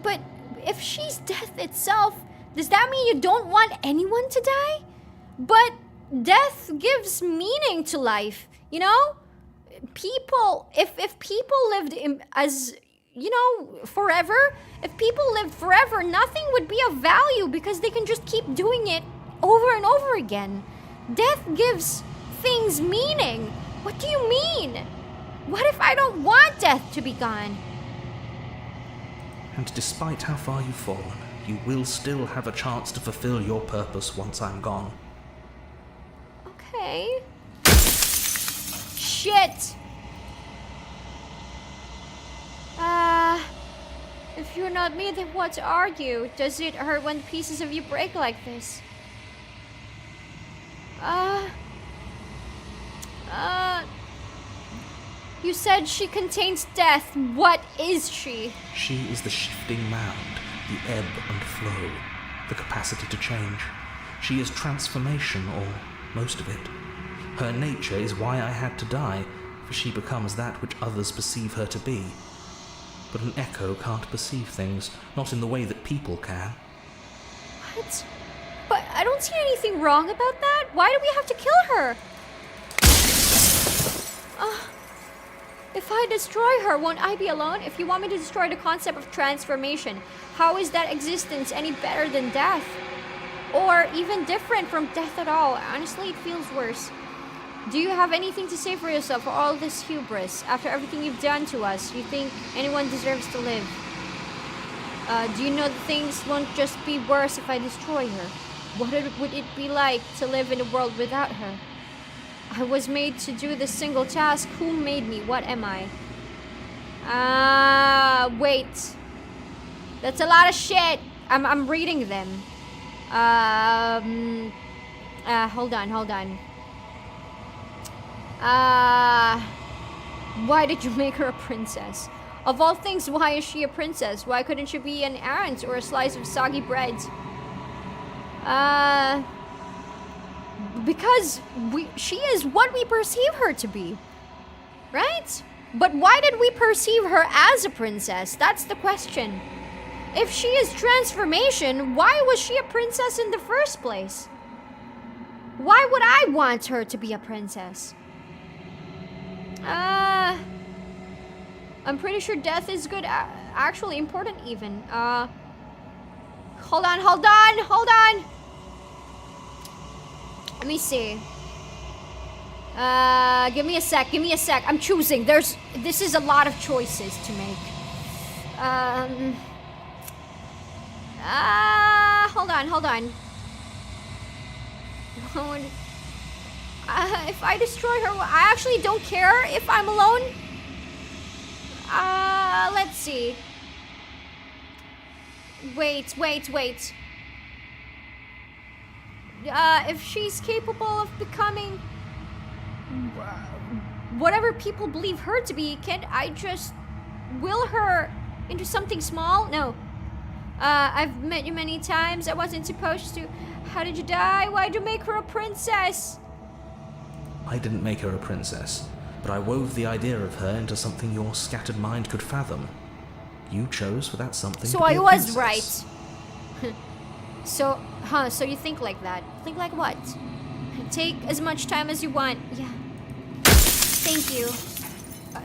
if she's death itself, does that mean you don't want anyone to die? But death gives meaning to life, you know? People, if people lived forever, if people lived forever, nothing would be of value because they can just keep doing it over and over again. Death gives things meaning. What do you mean? What if I don't want death to be gone? And despite how far you've fallen, you will still have a chance to fulfill your purpose once I'm gone. Okay. Shit! If If you're not me, then what are you? Does it hurt when pieces of you break like this? You said she contains death. What is she? She is the shifting mound, the ebb and flow, the capacity to change. She is transformation, or most of it. Her nature is why I had to die, for she becomes that which others perceive her to be. But an echo can't perceive things, not in the way that people can. What? But I don't see anything wrong about that. Why do we have to kill her? If I destroy her, won't I be alone? If you want me to destroy the concept of transformation, how is that existence any better than death? Or even different from death at all? Honestly, it feels worse. Do you have anything to say for yourself for all this hubris? After everything you've done to us, you think anyone deserves to live? Do you know that things won't just be worse if I destroy her? What would it be like to live in a world without her? I was made to do this single task. Who made me? What am I? Wait. That's a lot of shit. I'm reading them. Hold on. Why did you make her a princess? Of all things, why is she a princess? Why couldn't she be an errand or a slice of soggy bread? Because she is what we perceive her to be, right? But why did we perceive her as a princess? That's the question. If she is transformation, why was she a princess in the first place? Why would I want her to be a princess? I'm pretty sure death is good, actually important even. Hold on. Let me see. Give me a sec. I'm choosing. This is a lot of choices to make. Hold on. If I destroy her, I actually don't care if I'm alone. Let's see. Wait. If she's capable of becoming whatever people believe her to be, can't I just will her into something small? No. I've met you many times. I wasn't supposed to. How did you die? Why'd you make her a princess? I didn't make her a princess, but I wove the idea of her into something your scattered mind could fathom. You chose for that something. So to be I a was princess. right. So you think like that? Think like what? Take as much time as you want. Yeah. Thank you.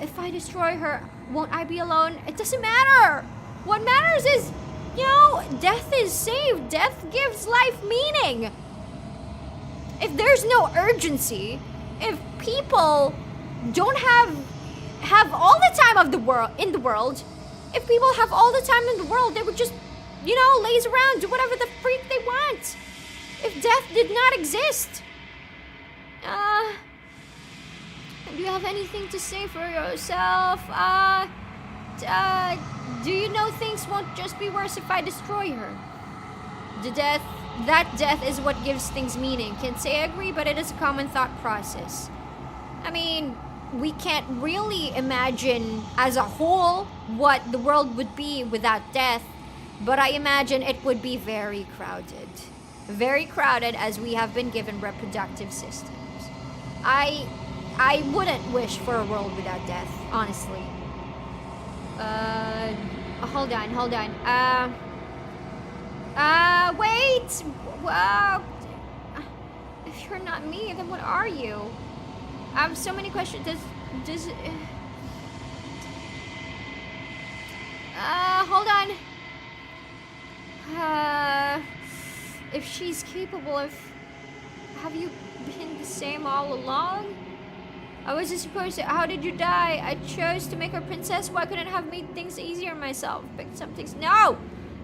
If I destroy her, won't I be alone? It doesn't matter. What matters is, death is saved. Death gives life meaning. If there's no urgency, if people don't have all the time of the world in the world, if people have all the time in the world, they would just, laze around, do whatever the freak they want. If death did not exist. Do you have anything to say for yourself? Do you know things won't just be worse if I destroy her? That death is what gives things meaning. Can't say I agree, but it is a common thought process. I mean, we can't really imagine as a whole what the world would be without death, but I imagine it would be very crowded. Very crowded, as we have been given reproductive systems. I wouldn't wish for a world without death, honestly. Hold on. Wait! If you're not me, then what are you? I have so many questions. Hold on. If she's capable of... Have you been the same all along? I wasn't supposed to... How did you die? I chose to make her princess. Why couldn't I have made things easier myself? Picked some things... No!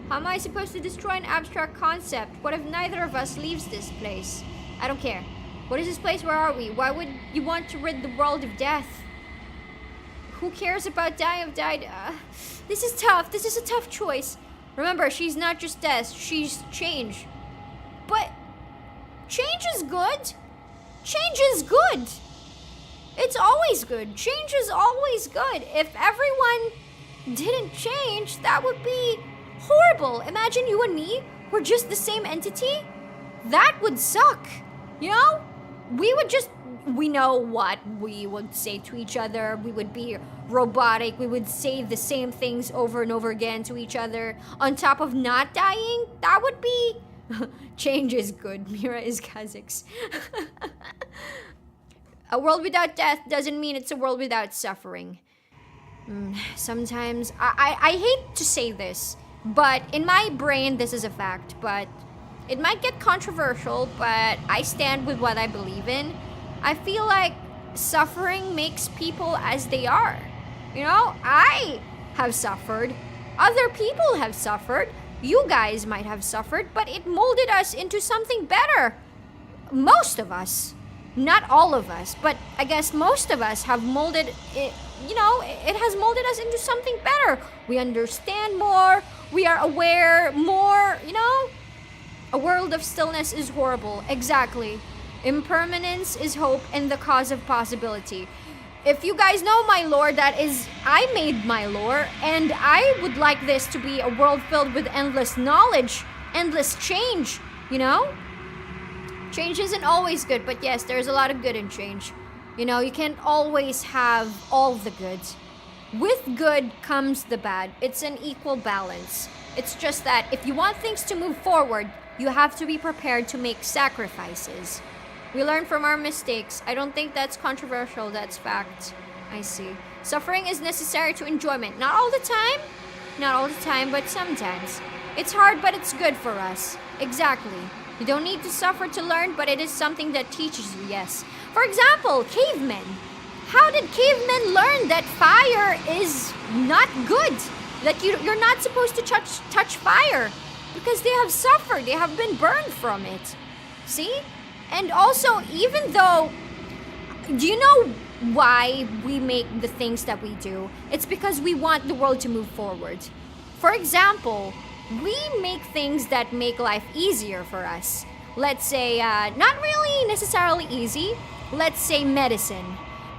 How am I supposed to destroy an abstract concept? What if neither of us leaves this place? I don't care. What is this place? Where are we? Why would you want to rid the world of death? Who cares about die of died? This is tough. This is a tough choice. Remember, she's not just death, she's change. But change is good. Change is good. It's always good. Change is always good. If everyone didn't change, that would be horrible. Imagine you and me were just the same entity. That would suck. You know? We know what we would say to each other. We would be robotic. We would say the same things over and over again to each other. On top of not dying, that would be... Change is good. Mira is Kazakhs. A world without death doesn't mean it's a world without suffering. Sometimes, I hate to say this, but in my brain this is a fact, but it might get controversial, but I stand with what I believe in. I feel like suffering makes people as they are. You know, I have suffered. Other people have suffered. You guys might have suffered, but it molded us into something better. Most of us. Not all of us, but I guess most of us have molded it, you know, it has molded us into something better. We understand more, we are aware more, you know? A world of stillness is horrible, exactly. Impermanence is hope and the cause of possibility. If you guys know my lore, that is, I made my lore, and I would like this to be a world filled with endless knowledge, endless change, you know? Change isn't always good, but yes, there's a lot of good in change. You know, you can't always have all the good. With good comes the bad. It's an equal balance. It's just that if you want things to move forward, you have to be prepared to make sacrifices. We learn from our mistakes. I don't think that's controversial, that's fact. I see. Suffering is necessary to enjoyment. Not all the time. Not all the time, but sometimes. It's hard, but it's good for us. Exactly. You don't need to suffer to learn, but it is something that teaches you, yes. For example, cavemen. How did cavemen learn that fire is not good? That you're not supposed to touch fire? Because they have suffered, they have been burned from it. See? And also, even though... Do you know why we make the things that we do? It's because we want the world to move forward. For example... we make things that make life easier for us. Let's say, not really necessarily easy. Let's say medicine.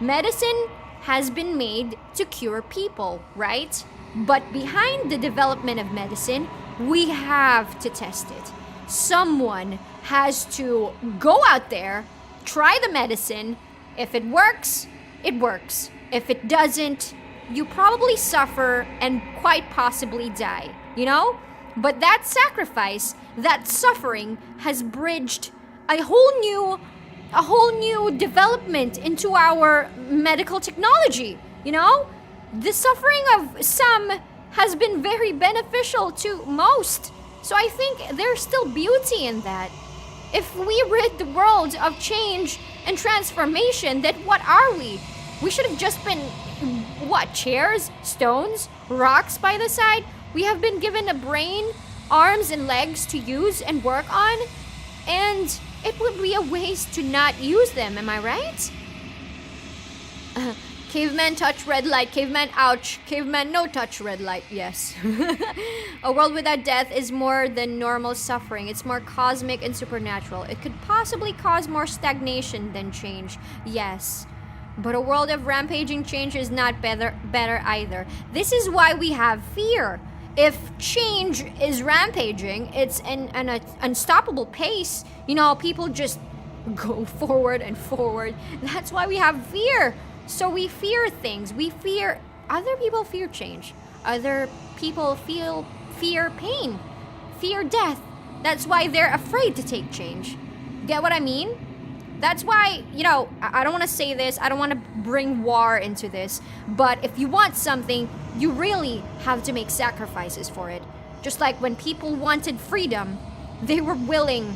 Medicine has been made to cure people, right? But behind the development of medicine, we have to test it. Someone has to go out there, try the medicine. If it works, it works. If it doesn't, you probably suffer and quite possibly die, you know? But that sacrifice, that suffering, has bridged a whole new development into our medical technology, you know? The suffering of some has been very beneficial to most. So I think there's still beauty in that. If we rid the world of change and transformation, then what are we? We should have just been, what, chairs, stones, rocks by the side? We have been given a brain, arms and legs to use and work on, and it would be a waste to not use them, am I right? Caveman touch red light, caveman ouch, caveman no touch red light, yes. A world without death is more than normal suffering, it's more cosmic and supernatural. It could possibly cause more stagnation than change, yes. But a world of rampaging change is not better either. This is why we have fear. If change is rampaging, it's an unstoppable pace. You know, people just go forward and forward. That's why we have fear. So we fear things. We fear... Other people fear change. Other people fear pain. Fear death. That's why they're afraid to take change. Get what I mean? That's why, you know, I don't want to say this. I don't want to bring war into this. But if you want something, you really have to make sacrifices for it. Just like when people wanted freedom, they were willing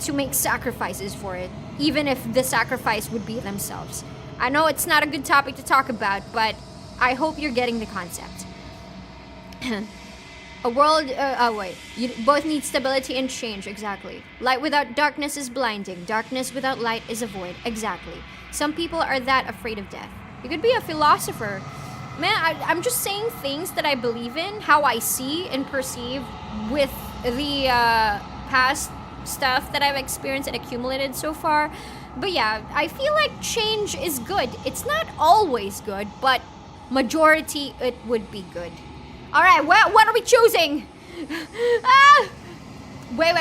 to make sacrifices for it, even if the sacrifice would be themselves. I know it's not a good topic to talk about, but I hope you're getting the concept. A world, you both need stability and change, exactly. Light without darkness is blinding. Darkness without light is a void, exactly. Some people are that afraid of death. You could be a philosopher. Man, I'm just saying things that I believe in, how I see and perceive with the past stuff that I've experienced and accumulated so far. But yeah, I feel like change is good. It's not always good, but majority it would be good. All right, what are we choosing? Wait.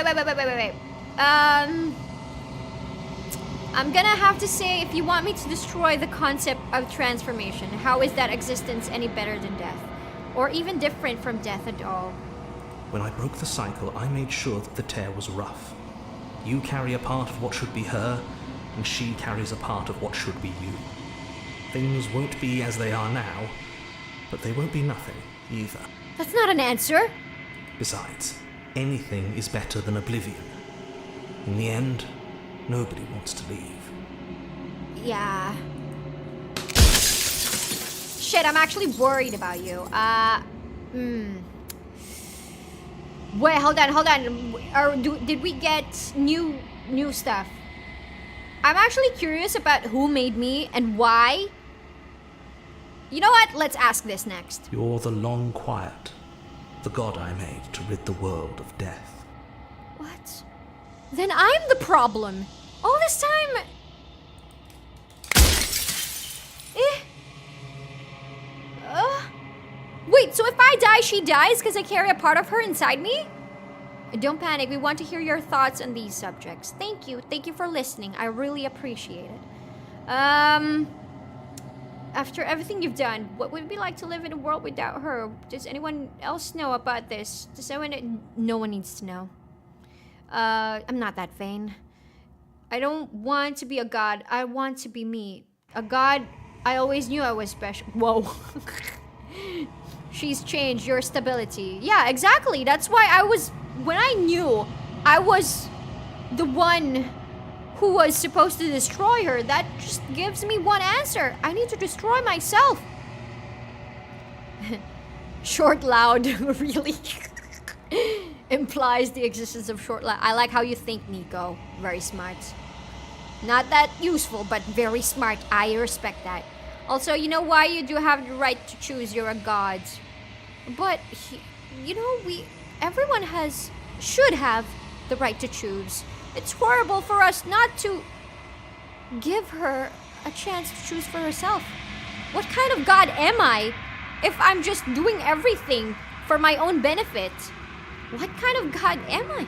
I'm gonna have to say, if you want me to destroy the concept of transformation, how is that existence any better than death? Or even different from death at all? When I broke the cycle, I made sure that the tear was rough. You carry a part of what should be her, and she carries a part of what should be you. Things won't be as they are now, but they won't be nothing either. That's not an answer. Besides, anything is better than oblivion. In the end, nobody wants to leave. Yeah. Shit, I'm actually worried about you. Wait, hold on. Did we get new stuff? I'm actually curious about who made me and why. You know what? Let's ask this next. You're the long quiet, the god I made to rid the world of death. What? Then I'm the problem. All this time... Wait, so if I die, she dies because I carry a part of her inside me? Don't panic. We want to hear your thoughts on these subjects. Thank you. Thank you for listening. I really appreciate it. After everything you've done, what would it be like to live in a world without her? Does anyone else know about this? No one needs to know. I'm not that vain. I don't want to be a god. I want to be me. A god, I always knew I was special. Whoa. She's changed your stability. Yeah, exactly. That's why when I knew I was the one who was supposed to destroy her, that just gives me one answer. I need to destroy myself. Short loud really implies the existence of short loud. I like how you think, Nico. Very smart. Not that useful, but very smart. I respect that. Also, you know why you do have the right to choose. You're a god. But, everyone should have the right to choose. It's horrible for us not to give her a chance to choose for herself. What kind of god am I if I'm just doing everything for my own benefit? What kind of god am I?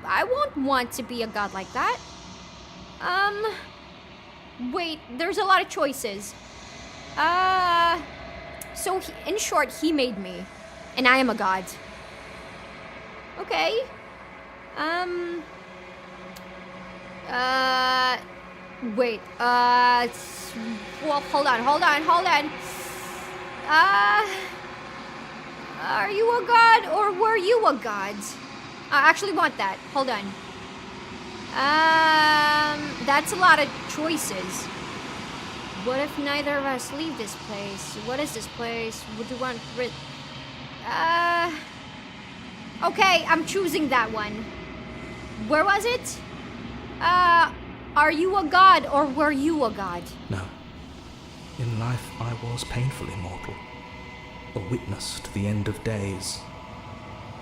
I won't want to be a god like that. Wait, there's a lot of choices. So in short, he made me, and I am a god. Okay. Wait, well, hold on. Are you a god, or were you a god? I actually want that. Hold on. That's a lot of choices. What if neither of us leave this place? What is this place? Would you want okay, I'm choosing that one. Where was it? Are you a god or were you a god? No. In life, I was painfully mortal. A witness to the end of days.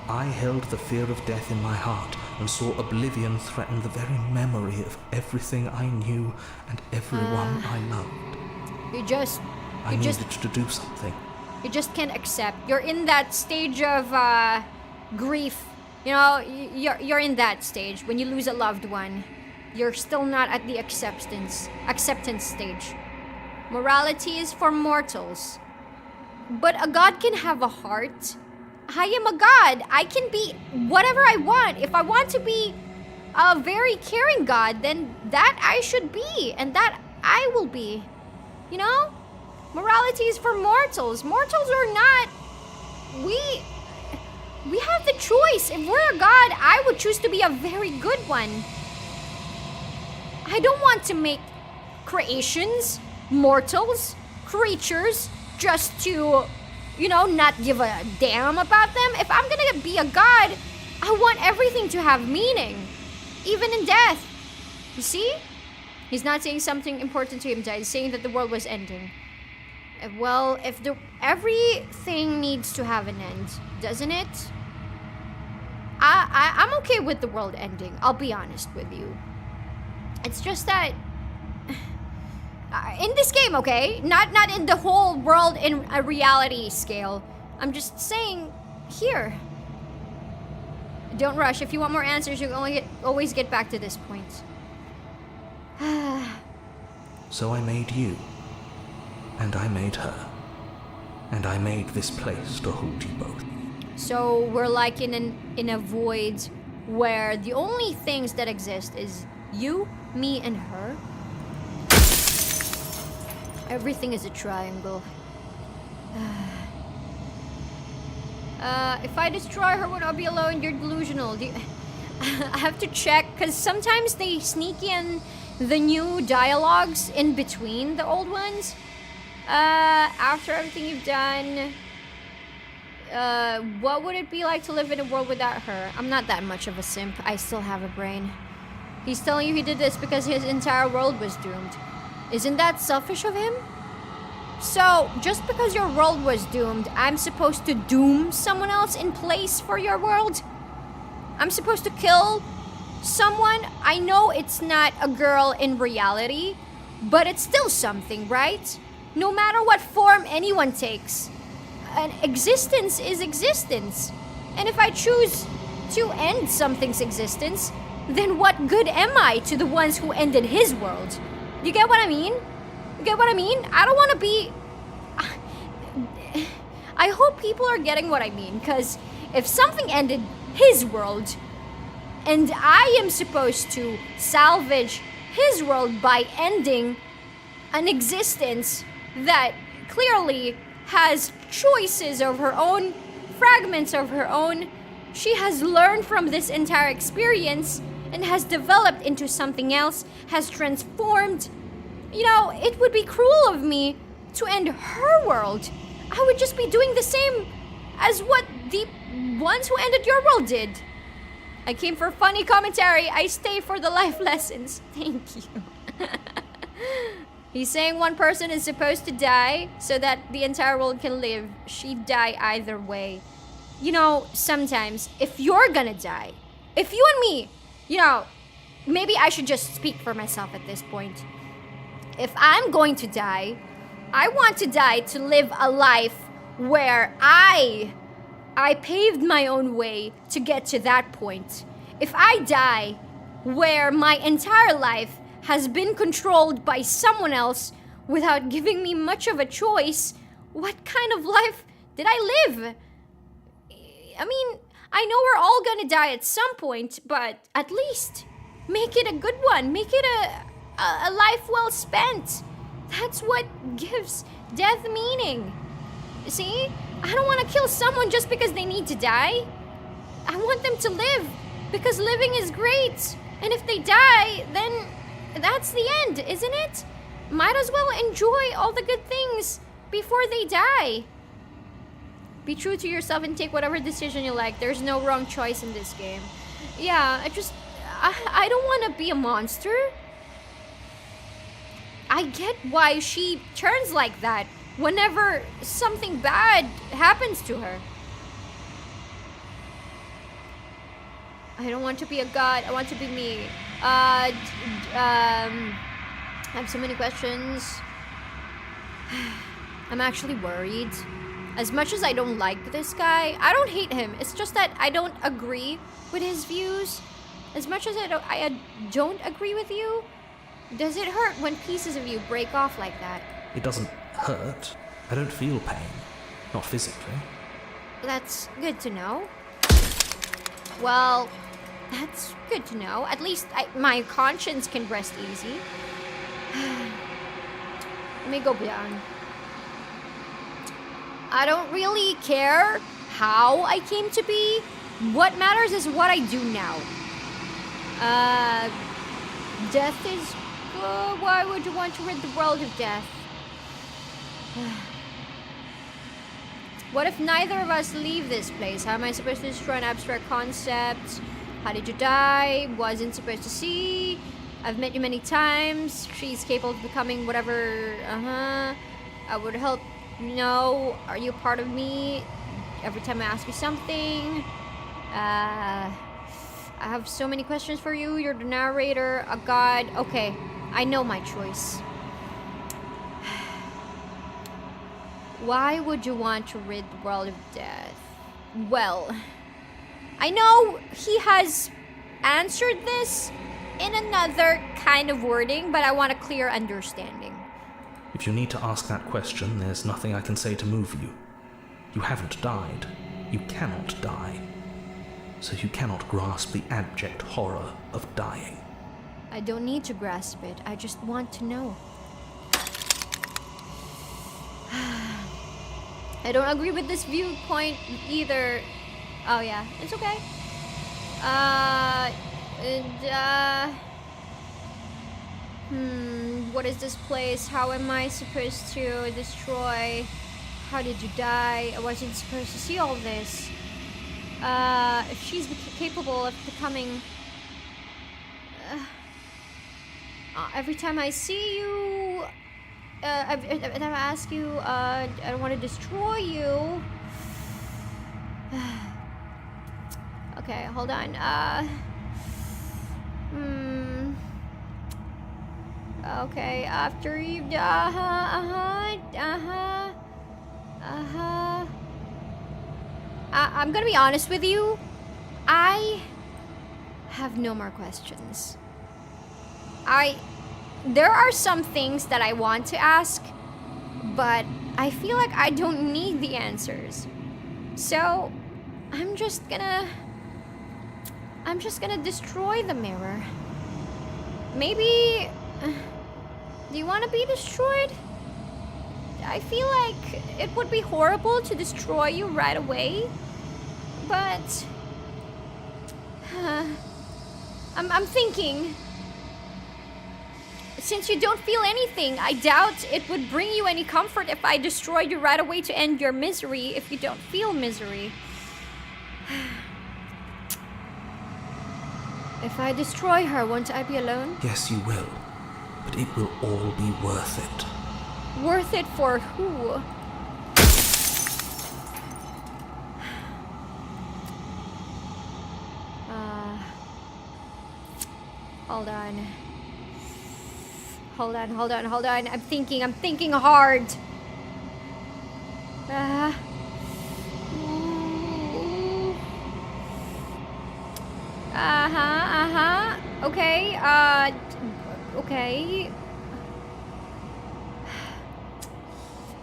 I held the fear of death in my heart and saw oblivion threaten the very memory of everything I knew and everyone I loved. I needed to do something. You just can't accept. You're in that stage of grief. You're in that stage when you lose a loved one. You're still not at the acceptance stage. Morality is for mortals. But a god can have a heart. I am a god. I can be whatever I want. If I want to be a very caring god, then that I should be, and that I will be. Morality is for mortals. Mortals are not. We have the choice. If we're a god, I would choose to be a very good one. I don't want to make creations, mortals, creatures, just to, not give a damn about them. If I'm gonna be a god, I want everything to have meaning, even in death. You see? He's not saying something important to him died. He's saying that the world was ending. Well, if everything needs to have an end, doesn't it? I'm okay with the world ending. I'll be honest with you. It's just that in this game, okay, not in the whole world in a reality scale. I'm just saying here. Don't rush. If you want more answers, you can always get back to this point. So I made you, and I made her, and I made this place to hold you both. So we're like in a void where the only things that exist is you, me, and her. Everything is a triangle. If I destroy her, would I be alone? You're delusional. I have to check, because sometimes they sneak in the new dialogues in between the old ones. After everything you've done, what would it be like to live in a world without her? I'm not that much of a simp. I still have a brain. He's telling you he did this because his entire world was doomed. Isn't that selfish of him? So, just because your world was doomed, I'm supposed to doom someone else in place for your world? I'm supposed to kill someone? I know it's not a girl in reality, but it's still something, right? No matter what form anyone takes, an existence is existence. And if I choose to end something's existence, then what good am I to the ones who ended his world? You get what I mean? You get what I mean? I don't want to be... I hope people are getting what I mean, because if something ended his world, and I am supposed to salvage his world by ending an existence that clearly has choices of her own, fragments of her own, she has learned from this entire experience and has developed into something else, has transformed. You know, it would be cruel of me to end her world. I would just be doing the same as what the ones who ended your world did. I came for funny commentary. I stay for the life lessons. Thank you. He's saying one person is supposed to die so that the entire world can live. She'd die either way. You know, sometimes, if you're gonna die, if you and me, you know, maybe I should just speak for myself at this point. If I'm going to die, I want to die to live a life where I paved my own way to get to that point. If I die where my entire life has been controlled by someone else without giving me much of a choice, what kind of life did I live? I mean, I know we're all gonna die at some point, but at least make it a good one. Make it a life well spent. That's what gives death meaning. See? I don't want to kill someone just because they need to die. I want them to live, because living is great. And if they die, then that's the end, isn't it? Might as well enjoy all the good things before they die. Be true to yourself and take whatever decision you like. There's no wrong choice in this game. Yeah, I don't want to be a monster. I get why she turns like that whenever something bad happens to her. I don't want to be a god. I want to be me. I have so many questions. I'm actually worried. As much as I don't like this guy, I don't hate him. It's just that I don't agree with his views. As much as I don't agree with you, does it hurt when pieces of you break off like that? It doesn't hurt. I don't feel pain. Not physically. That's good to know. Well, that's good to know. At least my conscience can rest easy. Let me go down. I don't really care how I came to be. What matters is what I do now. Death is... why would you want to rid the world of death? What if neither of us leave this place? How am I supposed to destroy an abstract concept? How did you die? Wasn't supposed to see. I've met you many times. She's capable of becoming whatever. I would help. No, are you a part of me? Every time I ask you something. I have so many questions for you. You're the narrator, a god. Okay, I know my choice. Why would you want to rid the world of death? Well, I know he has answered this in another kind of wording, but I want a clear understanding. If you need to ask that question, there's nothing I can say to move you. You haven't died. You cannot die. So you cannot grasp the abject horror of dying. I don't need to grasp it. I just want to know. I don't agree with this viewpoint either. Oh yeah, it's okay. What is this place? How am I supposed to destroy? How did you die? I wasn't supposed to see all this. If she's capable of becoming... every time I see you... every time I ask you, I don't want to destroy you. Okay, hold on. Okay, after you... I'm gonna be honest with you. I have no more questions. There are some things that I want to ask, but I feel like I don't need the answers. So, I'm just gonna destroy the mirror. Maybe... do you want to be destroyed? I feel like it would be horrible to destroy you right away, but I'm thinking, since you don't feel anything, I doubt it would bring you any comfort if I destroyed you right away to end your misery if you don't feel misery. If I destroy her, won't I be alone? Yes, you will. But it will all be worth it. Worth it for who? Hold on. Hold on. I'm thinking hard. Okay, okay.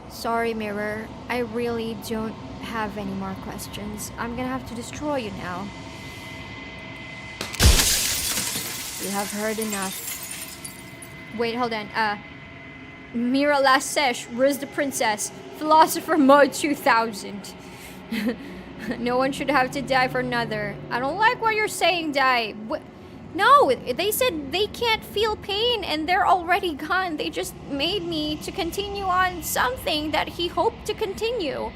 Sorry, Mirror. I really don't have any more questions. I'm gonna have to destroy you now. You have heard enough. Wait, hold on. Mira last sesh. Where's the princess? Philosopher mode 2000. No one should have to die for another. I don't like what you're saying, die. No, they said they can't feel pain and they're already gone. They just made me to continue on something that he hoped to continue.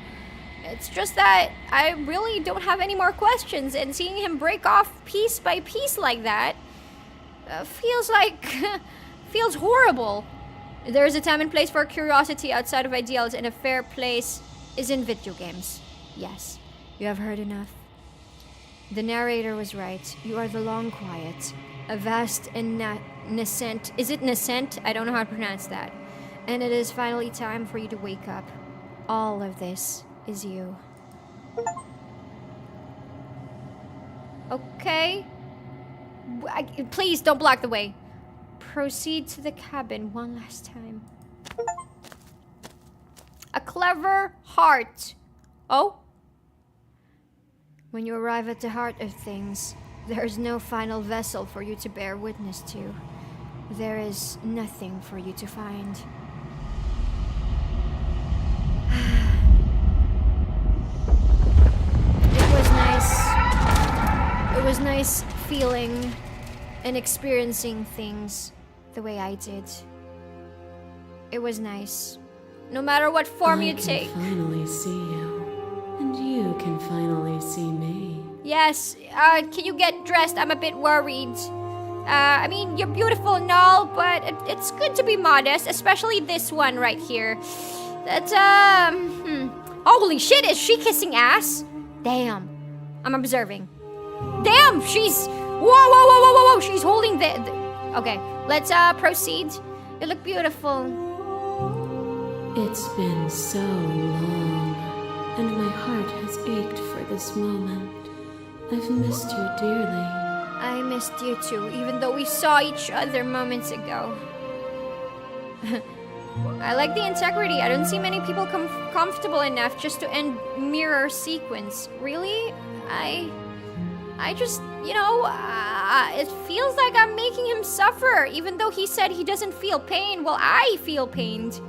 It's just that I really don't have any more questions, and seeing him break off piece by piece like that feels horrible. There's a time and place for curiosity outside of ideals, and a fair place is in video games. Yes, you have heard enough. The narrator was right. You are the long quiet. A vast and nascent... Is it nascent? I don't know how to pronounce that. And it is finally time for you to wake up. All of this is you. Okay. Please don't block the way. Proceed to the cabin one last time. A clever heart. Oh? When you arrive at the heart of things, there is no final vessel for you to bear witness to. There is nothing for you to find. It was nice feeling and experiencing things the way I did. It was nice. No matter what form you take. I can finally see you. And you can finally see me. Yes, can you get dressed? I'm a bit worried. I mean, you're beautiful and all, but it's good to be modest, especially this one right here. That's, Holy shit, is she kissing ass? Damn. I'm observing. Damn, she's... Whoa, she's holding the... Okay, let's, proceed. You look beautiful. It's been so long, and my heart has ached for this moment. I've missed you dearly. I missed you too, even though we saw each other moments ago. I like the integrity. I don't see many people comfortable enough just to end mirror sequence. Really? I just, you know, it feels like I'm making him suffer, even though he said he doesn't feel pain. Well, I feel pained.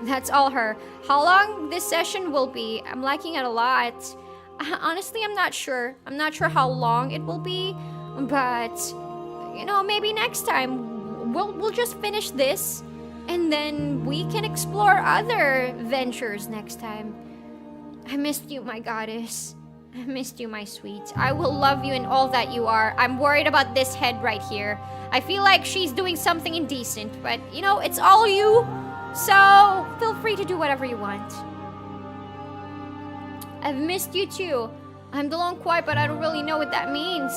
That's all her. How long this session will be? I'm liking it a lot. Honestly, I'm not sure. I'm not sure how long it will be, but, you know, maybe next time we'll just finish this, and then we can explore other ventures next time. I missed you, my goddess. I missed you, my sweet. I will love you in all that you are. I'm worried about this head right here. I feel like she's doing something indecent, but, you know, it's all you. So, feel free to do whatever you want. I've missed you too. I'm the lone quiet, but I don't really know what that means.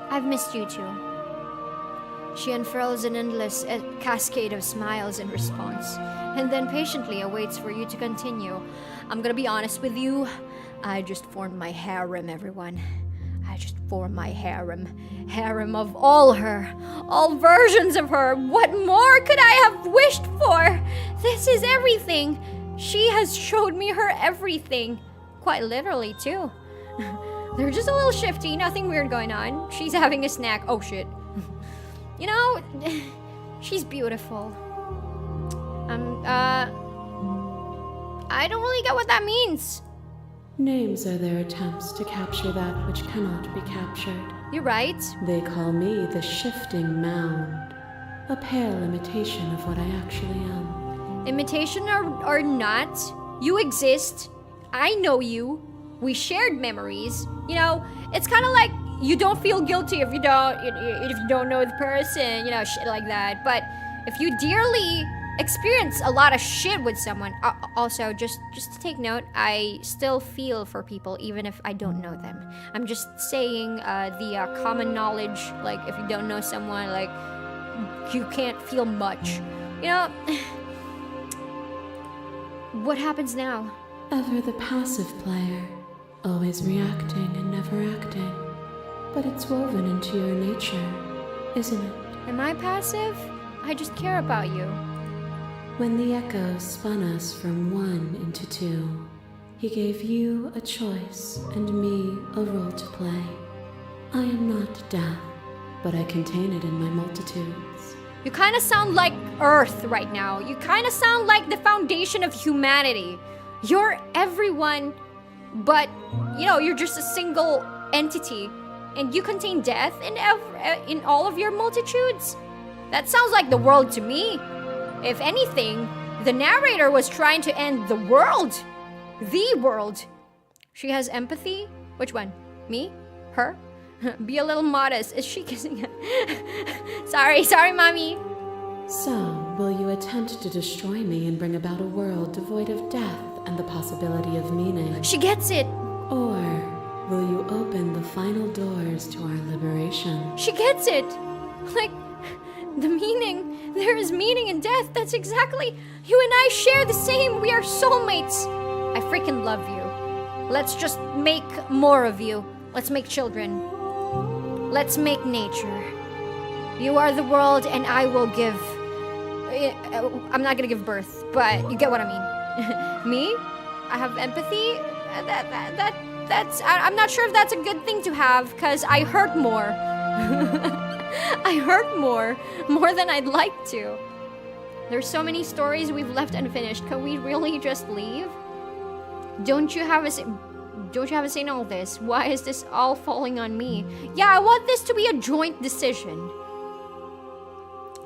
I've missed you too. She unfurls an endless cascade of smiles in response, and then patiently awaits for you to continue. I'm gonna be honest with you. I just formed my harem, everyone. I just formed my harem. Harem of all her. All versions of her. What more could I have wished for? This is everything. She has showed me her everything. Quite literally, too. They're just a little shifty. Nothing weird going on. She's having a snack. Oh, shit. You know, she's beautiful. I don't really get what that means. Names are their attempts to capture that which cannot be captured. You're right. They call me the shifting mound, a pale imitation of what I actually am. Imitation or not, you exist. I know you. We shared memories. You know, it's kind of like you don't feel guilty if you don't know the person, you know, shit like that. But if you dearly experience a lot of shit with someone, also just to take note, I still feel for people even if I don't know them. I'm just saying the common knowledge, like if you don't know someone, like you can't feel much. You know, what happens now? Ever the passive player, always reacting and never acting. But it's woven into your nature, isn't it? Am I passive? I just care about you. When the echo spun us from one into two, he gave you a choice and me a role to play. I am not death, but I contain it in my multitudes. You kind of sound like Earth right now. You kind of sound like the foundation of humanity. You're everyone, but, you know, you're just a single entity. And you contain death in all of your multitudes? That sounds like the world to me. If anything, the narrator was trying to end the world. The world. She has empathy? Which one? Me? Her? Be a little modest. Is she kissing? Sorry, mommy. So, will you attempt to destroy me and bring about a world devoid of death and the possibility of meaning? She gets it. Or will you open the final doors to our liberation? She gets it. Like, the meaning. There is meaning in death. That's exactly... You and I share the same. We are soulmates. I freaking love you. Let's just make more of you. Let's make children. Let's make nature. You are the world and I will give... I'm not gonna give birth, but you get what I mean. Me? I have empathy? That's... I'm not sure if that's a good thing to have, because I hurt more. I hurt more than I'd like to. There's so many stories we've left unfinished. Can we really just leave? Don't you have a say in all this? Why is this all falling on me? Yeah, I want this to be a joint decision.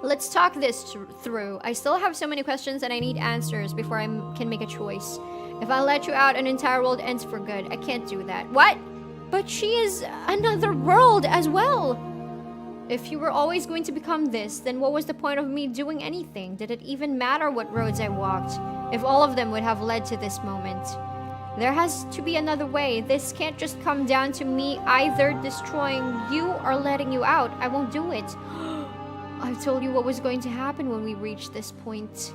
Let's talk this through. I still have so many questions and I need answers before I can make a choice. If I let you out, an entire world ends for good. I can't do that. What? But she is another world as well. If you were always going to become this, then what was the point of me doing anything? Did it even matter what roads I walked, if all of them would have led to this moment? There has to be another way. This can't just come down to me either destroying you or letting you out. I won't do it. I told you what was going to happen when we reached this point.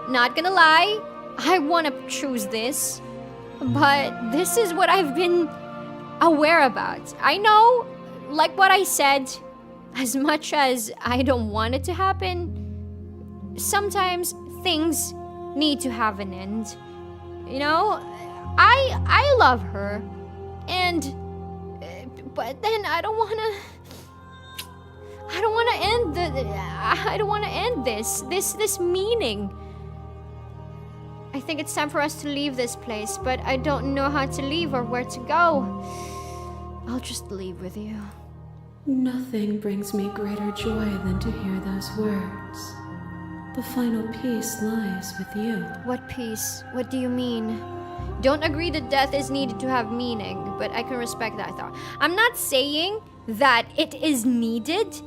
Not gonna lie, I want to choose this, but this is what I've been aware about. I know, like what I said, as much as I don't want it to happen, sometimes things need to have an end. You know, I love her, and but then I don't want to end this meaning. I think it's time for us to leave this place, but I don't know how to leave or where to go. I'll just leave with you. Nothing brings me greater joy than to hear those words. The final piece lies with you. What peace? What do you mean? Don't agree that death is needed to have meaning, but I can respect that thought. I'm not saying that it is needed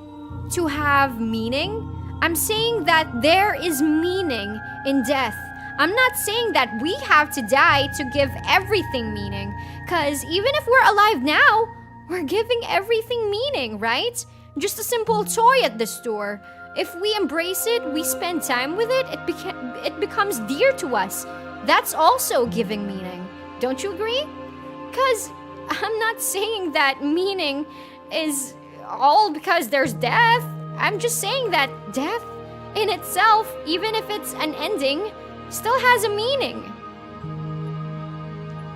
to have meaning. I'm saying that there is meaning in death. I'm not saying that we have to die to give everything meaning, because even if we're alive now, we're giving everything meaning, right? Just a simple toy at the store. If we embrace it, we spend time with it, it becomes dear to us. That's also giving meaning. Don't you agree? Because I'm not saying that meaning is all because there's death. I'm just saying that death in itself, even if it's an ending, still has a meaning.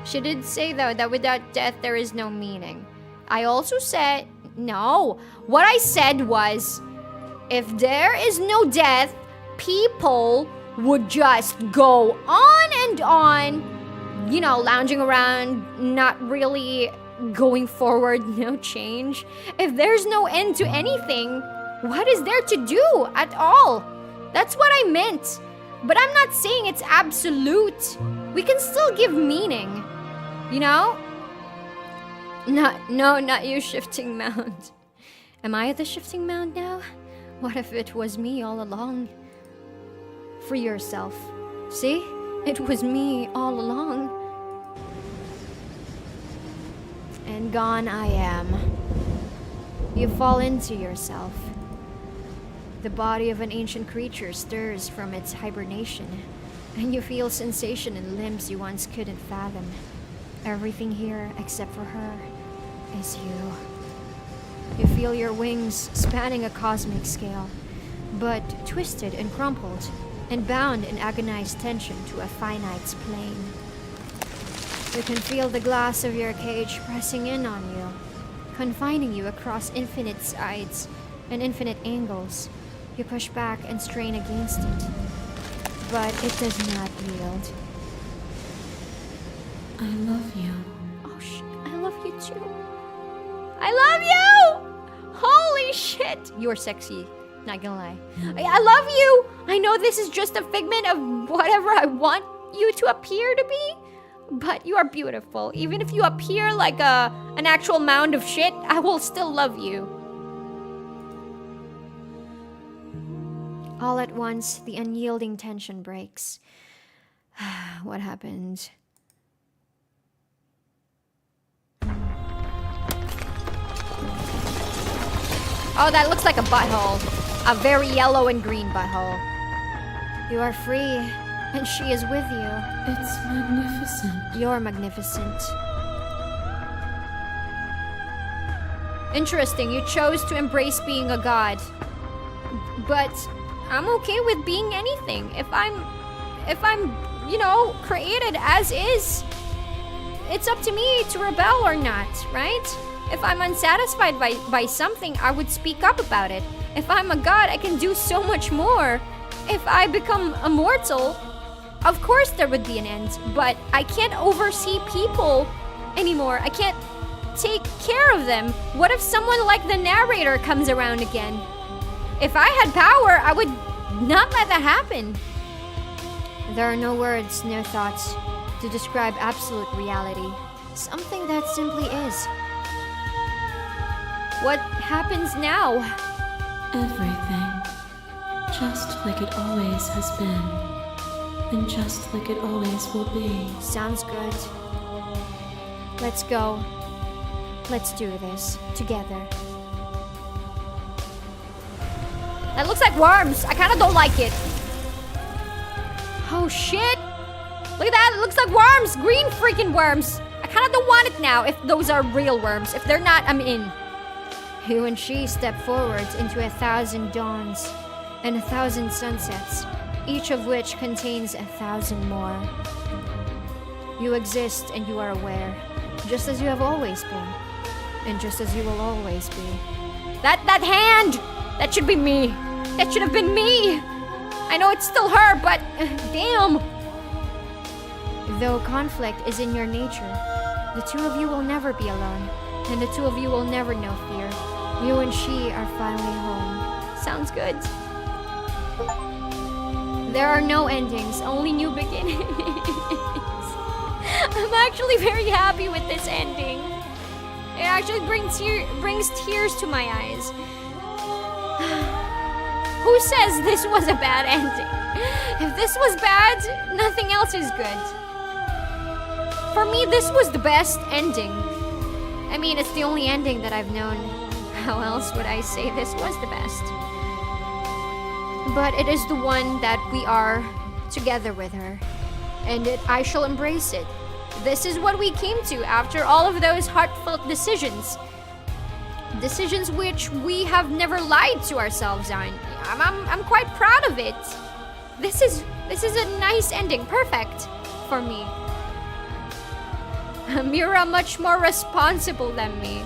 She did say, though, that without death there is no meaning. I also said, no. What I said was, if there is no death, people would just go on and on, you know, lounging around, not really going forward, no change. If there's no end to anything, what is there to do at all? That's what I meant. But I'm not saying it's absolute. We can still give meaning, you know? Not you, shifting mound. Am I the shifting mound now? What if it was me all along? Free yourself. See? It was me all along. And gone I am. You fall into yourself. The body of an ancient creature stirs from its hibernation, and you feel sensation in limbs you once couldn't fathom. Everything here, except for her, is you. You feel your wings spanning a cosmic scale, but twisted and crumpled, and bound in agonized tension to a finite's plane. You can feel the glass of your cage pressing in on you, confining you across infinite sides and infinite angles. You push back and strain against it, but it does not yield. I love you. Oh shit, I love you too. I love you! Holy shit! You're sexy, not gonna lie. I love you! I know this is just a figment of whatever I want you to appear to be, but you are beautiful. Even if you appear like an actual mound of shit, I will still love you. All at once, the unyielding tension breaks. What happened? Oh, that looks like a butthole. A very yellow and green butthole. You are free, and she is with you. It's magnificent. You're magnificent. Interesting, you chose to embrace being a god. But I'm okay with being anything. If I'm, you know, created as is, it's up to me to rebel or not, right? If I'm unsatisfied by something, I would speak up about it. If I'm a god, I can do so much more. If I become immortal, of course there would be an end, but I can't oversee people anymore. I can't take care of them. What if someone like the narrator comes around again? If I had power, I would not let that happen. There are no words, no thoughts to describe absolute reality. Something that simply is. What happens now? Everything. Just like it always has been. And just like it always will be. Sounds good. Let's go. Let's do this together. That looks like worms. I kind of don't like it. Oh shit. Look at that. It looks like worms. Green freaking worms. I kind of don't want it now if those are real worms. If they're not, I'm in. You and she step forwards into 1,000 dawns and 1,000 sunsets, each of which contains 1,000 more. You exist and you are aware, just as you have always been, and just as you will always be. That hand! That should be me. That should have been me. I know it's still her, but damn. Though conflict is in your nature, the two of you will never be alone, and the two of you will never know fear. You and she are finally home. Sounds good. There are no endings, only new beginnings. I'm actually very happy with this ending. It actually brings tears to my eyes. Who says this was a bad ending? If this was bad, nothing else is good. For me, this was the best ending. I mean, it's the only ending that I've known. How else would I say this was the best? But it is the one that we are together with her. And I shall embrace it. This is what we came to after all of those heartfelt decisions. Decisions which we have never lied to ourselves on. I'm quite proud of it. This is a nice ending, perfect for me. Mira much more responsible than me.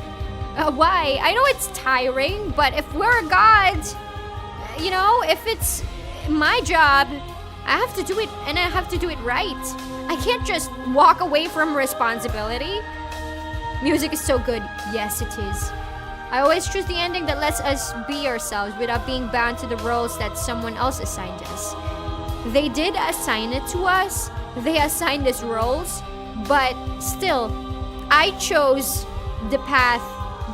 Why? I know it's tiring, but if we're a god, you know, if it's my job, I have to do it, and I have to do it right. I can't just walk away from responsibility. Music is so good. Yes, it is. I always choose the ending that lets us be ourselves without being bound to the roles that someone else assigned us. They did assign it to us. They assigned us roles, but still, I chose the path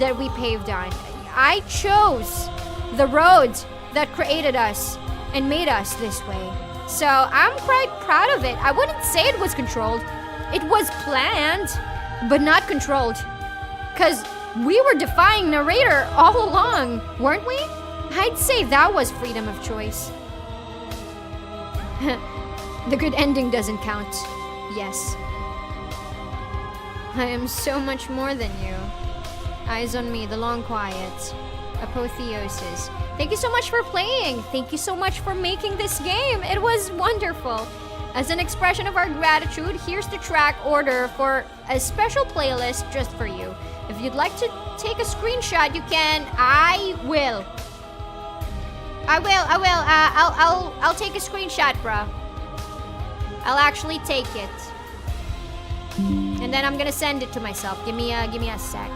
that we paved on. I chose the road that created us and made us this way. So I'm quite proud of it. I wouldn't say it was controlled. It was planned, but not controlled. Because we were defying narrator all along, weren't we? I'd say that was freedom of choice. The good ending doesn't count. Yes. I am so much more than you. Eyes on me, the long quiet. Apotheosis. Thank you so much for playing. Thank you so much for making this game. It was wonderful. As an expression of our gratitude, here's the track order for a special playlist just for you. If you'd like to take a screenshot, you can. I will. I'll take a screenshot, bruh. I'll actually take it. And then I'm gonna send it to myself. Give me a sec.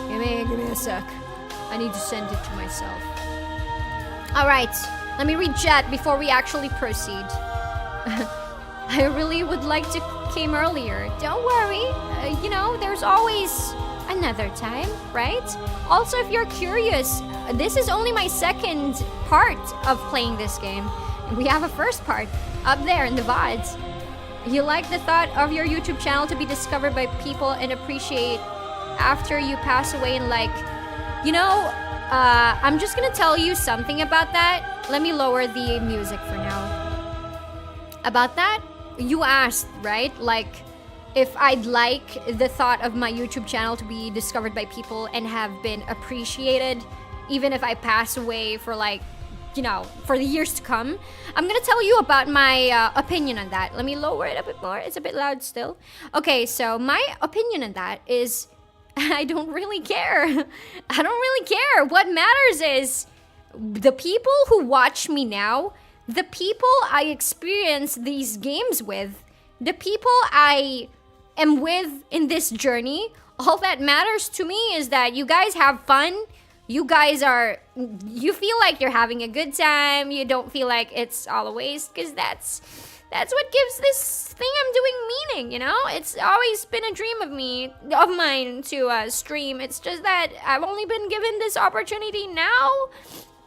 Give me a sec. I need to send it to myself. Alright, let me read chat before we actually proceed. I really would like to came earlier. Don't worry. You know, there's always another time, right? Also, if you're curious, this is only my second part of playing this game. We have a first part up there in the VODs. You like the thought of your YouTube channel to be discovered by people and appreciate after you pass away and like, you know, I'm just gonna tell you something about that. Let me lower the music for now. About that, you asked, right? Like, if I'd like the thought of my YouTube channel to be discovered by people and have been appreciated, even if I pass away for like, you know, for the years to come. I'm gonna tell you about my opinion on that. Let me lower it a bit more. It's a bit loud still. Okay, so my opinion on that is I don't really care. I don't really care. What matters is the people who watch me now, the people I experience these games with, the people I am with in this journey. All that matters to me is that you guys have fun. You feel like you're having a good time. You don't feel like it's all a waste, because that's That's what gives this thing I'm doing meaning, you know? It's always been a dream of mine to stream. It's just that I've only been given this opportunity now.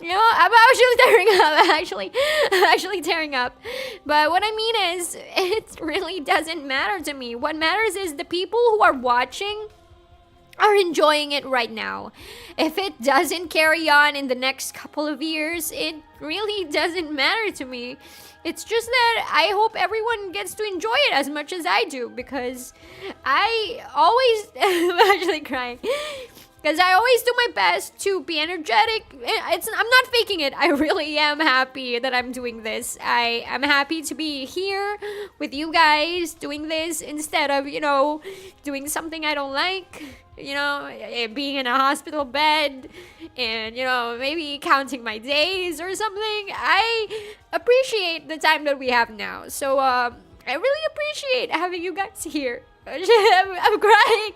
You know, I'm actually tearing up, I'm actually tearing up. But what I mean is, it really doesn't matter to me. What matters is the people who are watching are enjoying it right now. If it doesn't carry on in the next couple of years, it really doesn't matter to me. It's just that I hope everyone gets to enjoy it as much as I do, because I always, I'm actually crying. Because I always do my best to be energetic. I'm not faking it. I really am happy that I'm doing this. I'm happy to be here with you guys doing this instead of, you know, doing something I don't like. You know, being in a hospital bed and, you know, maybe counting my days or something. I appreciate the time that we have now. So, I really appreciate having you guys here. I'm crying.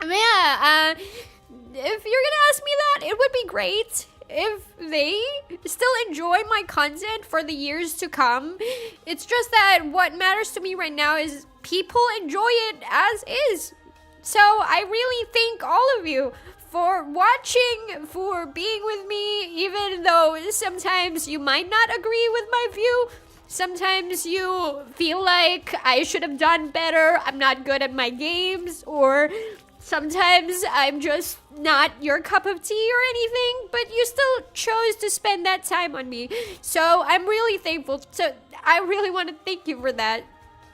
Yeah, if you're gonna ask me that, it would be great if they still enjoy my content for the years to come. It's just that what matters to me right now is people enjoy it as is. So I really thank all of you for watching, for being with me, even though sometimes you might not agree with my view. Sometimes you feel like I should have done better, I'm not good at my games, or sometimes I'm just not your cup of tea or anything, but you still chose to spend that time on me. So I'm really thankful. So I really want to thank you for that.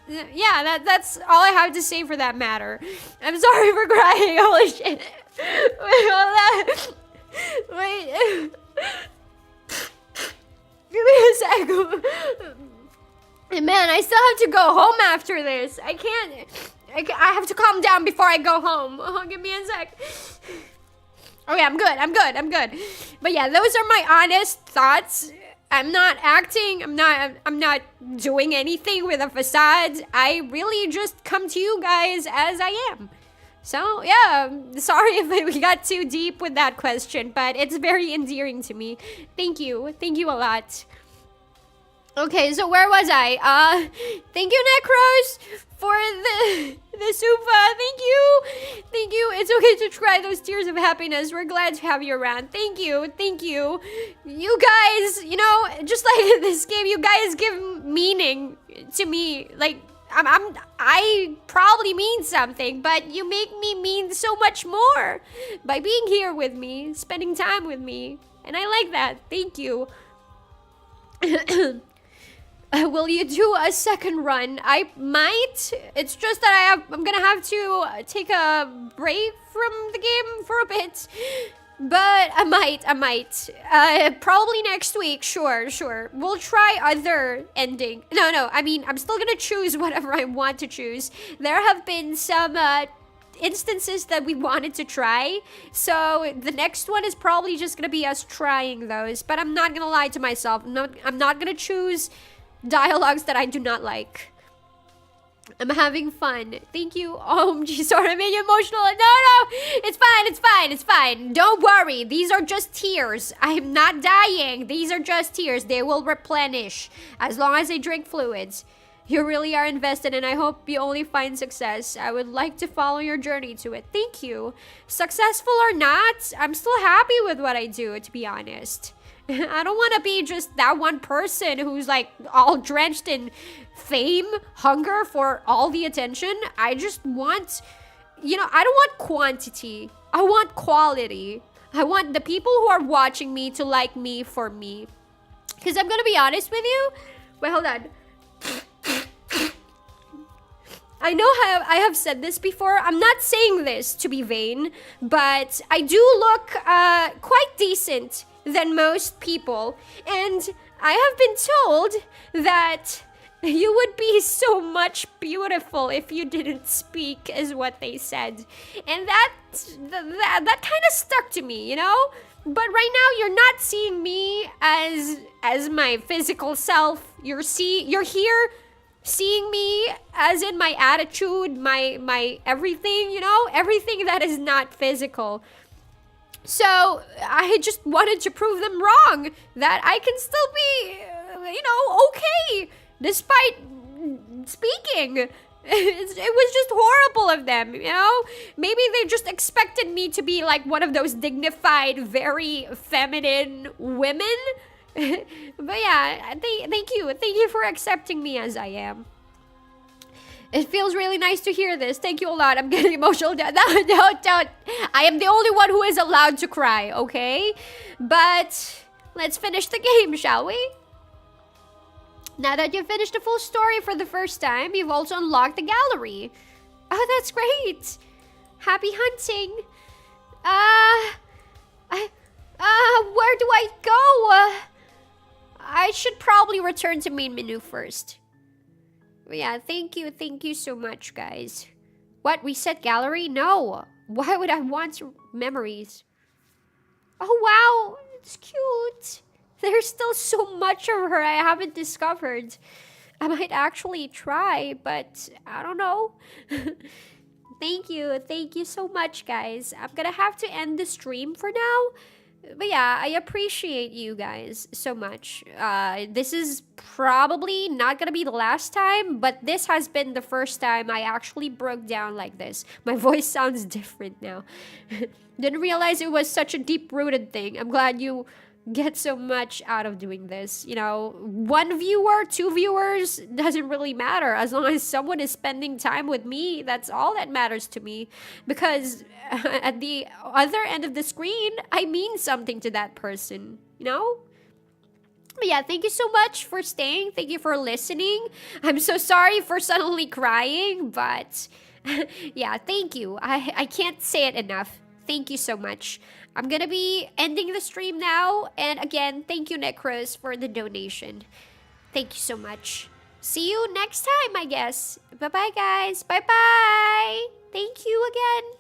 Yeah, that's all I have to say for that matter. I'm sorry for crying. Holy shit. Wait, hold on. Wait. Give me a sec. Man, I still have to go home after this. I can't. I have to calm down before I go home. Oh, give me a sec. Okay, I'm good. But yeah, those are my honest thoughts. I'm not acting. I'm not doing anything with a facade. I really just come to you guys as I am. So, yeah, sorry if we got too deep with that question, but it's very endearing to me. Thank you. Thank you a lot. Okay, so where was I? Thank you, Necros, for the sofa. Thank you. It's okay to cry those tears of happiness. We're glad to have you around. Thank you. You guys, you know, just like this game, you guys give meaning to me. Like, I probably mean something, but you make me mean so much more by being here with me, spending time with me, and I like that. Thank you. Will you do a second run? I might. It's just that I'm gonna have to take a break from the game for a bit. But I might. Probably next week, sure. We'll try other ending. No, I mean, I'm still gonna choose whatever I want to choose. There have been some instances that we wanted to try. So the next one is probably just gonna be us trying those. But I'm not gonna lie to myself. I'm not gonna choose dialogues that I do not like. I'm having fun. Thank you. Oh, geez, sorry, I made you emotional. No, it's fine. Don't worry. These are just tears. I am not dying. These are just tears. They will replenish as long as I drink fluids. You really are invested, and I hope you only find success. I would like to follow your journey to it. Thank you. Successful or not, I'm still happy with what I do, to be honest. I don't want to be just that one person who's like all drenched in fame, hunger for all the attention. I just want, you know, I don't want quantity. I want quality. I want the people who are watching me to like me for me. Because I'm going to be honest with you. Wait, hold on. I know I have said this before. I'm not saying this to be vain, but I do look quite decent than most people, and I have been told that you would be so much beautiful if you didn't speak, is what they said, and that kind of stuck to me, you know. But right now you're not seeing me as my physical self. You're here seeing me as in my attitude, my everything, you know, everything that is not physical. So I just wanted to prove them wrong, that I can still be, you know, okay despite speaking. It was just horrible of them, you know? Maybe they just expected me to be like one of those dignified, very feminine women. But yeah, thank you. Thank you for accepting me as I am. It feels really nice to hear this. Thank you a lot. I'm getting emotional. Don't. I am the only one who is allowed to cry, okay? But let's finish the game, shall we? Now that you've finished the full story for the first time, you've also unlocked the gallery. Oh, that's great. Happy hunting. Where do I go? I should probably return to main menu first. Yeah, thank you so much, guys. What, reset gallery? No. Why would I want memories? Oh, wow, it's cute. There's still so much of her I haven't discovered. I might actually try, but I don't know. Thank you so much, guys. I'm gonna have to end the stream for now. But yeah, I appreciate you guys so much. This is probably not gonna be the last time, but this has been the first time I actually broke down like this. My voice sounds different now. Didn't realize it was such a deep-rooted thing. I'm glad you get so much out of doing this. You know, 1 viewer, 2 viewers, doesn't really matter. As long as someone is spending time with me, that's all that matters to me. Because at the other end of the screen, I mean something to that person, you know? But yeah, thank you so much for staying. Thank you for listening. I'm so sorry for suddenly crying, but yeah, thank you. I can't say it enough. Thank you so much. I'm gonna be ending the stream now. And again, thank you, Necros, for the donation. Thank you so much. See you next time, I guess. Bye-bye, guys. Bye-bye. Thank you again.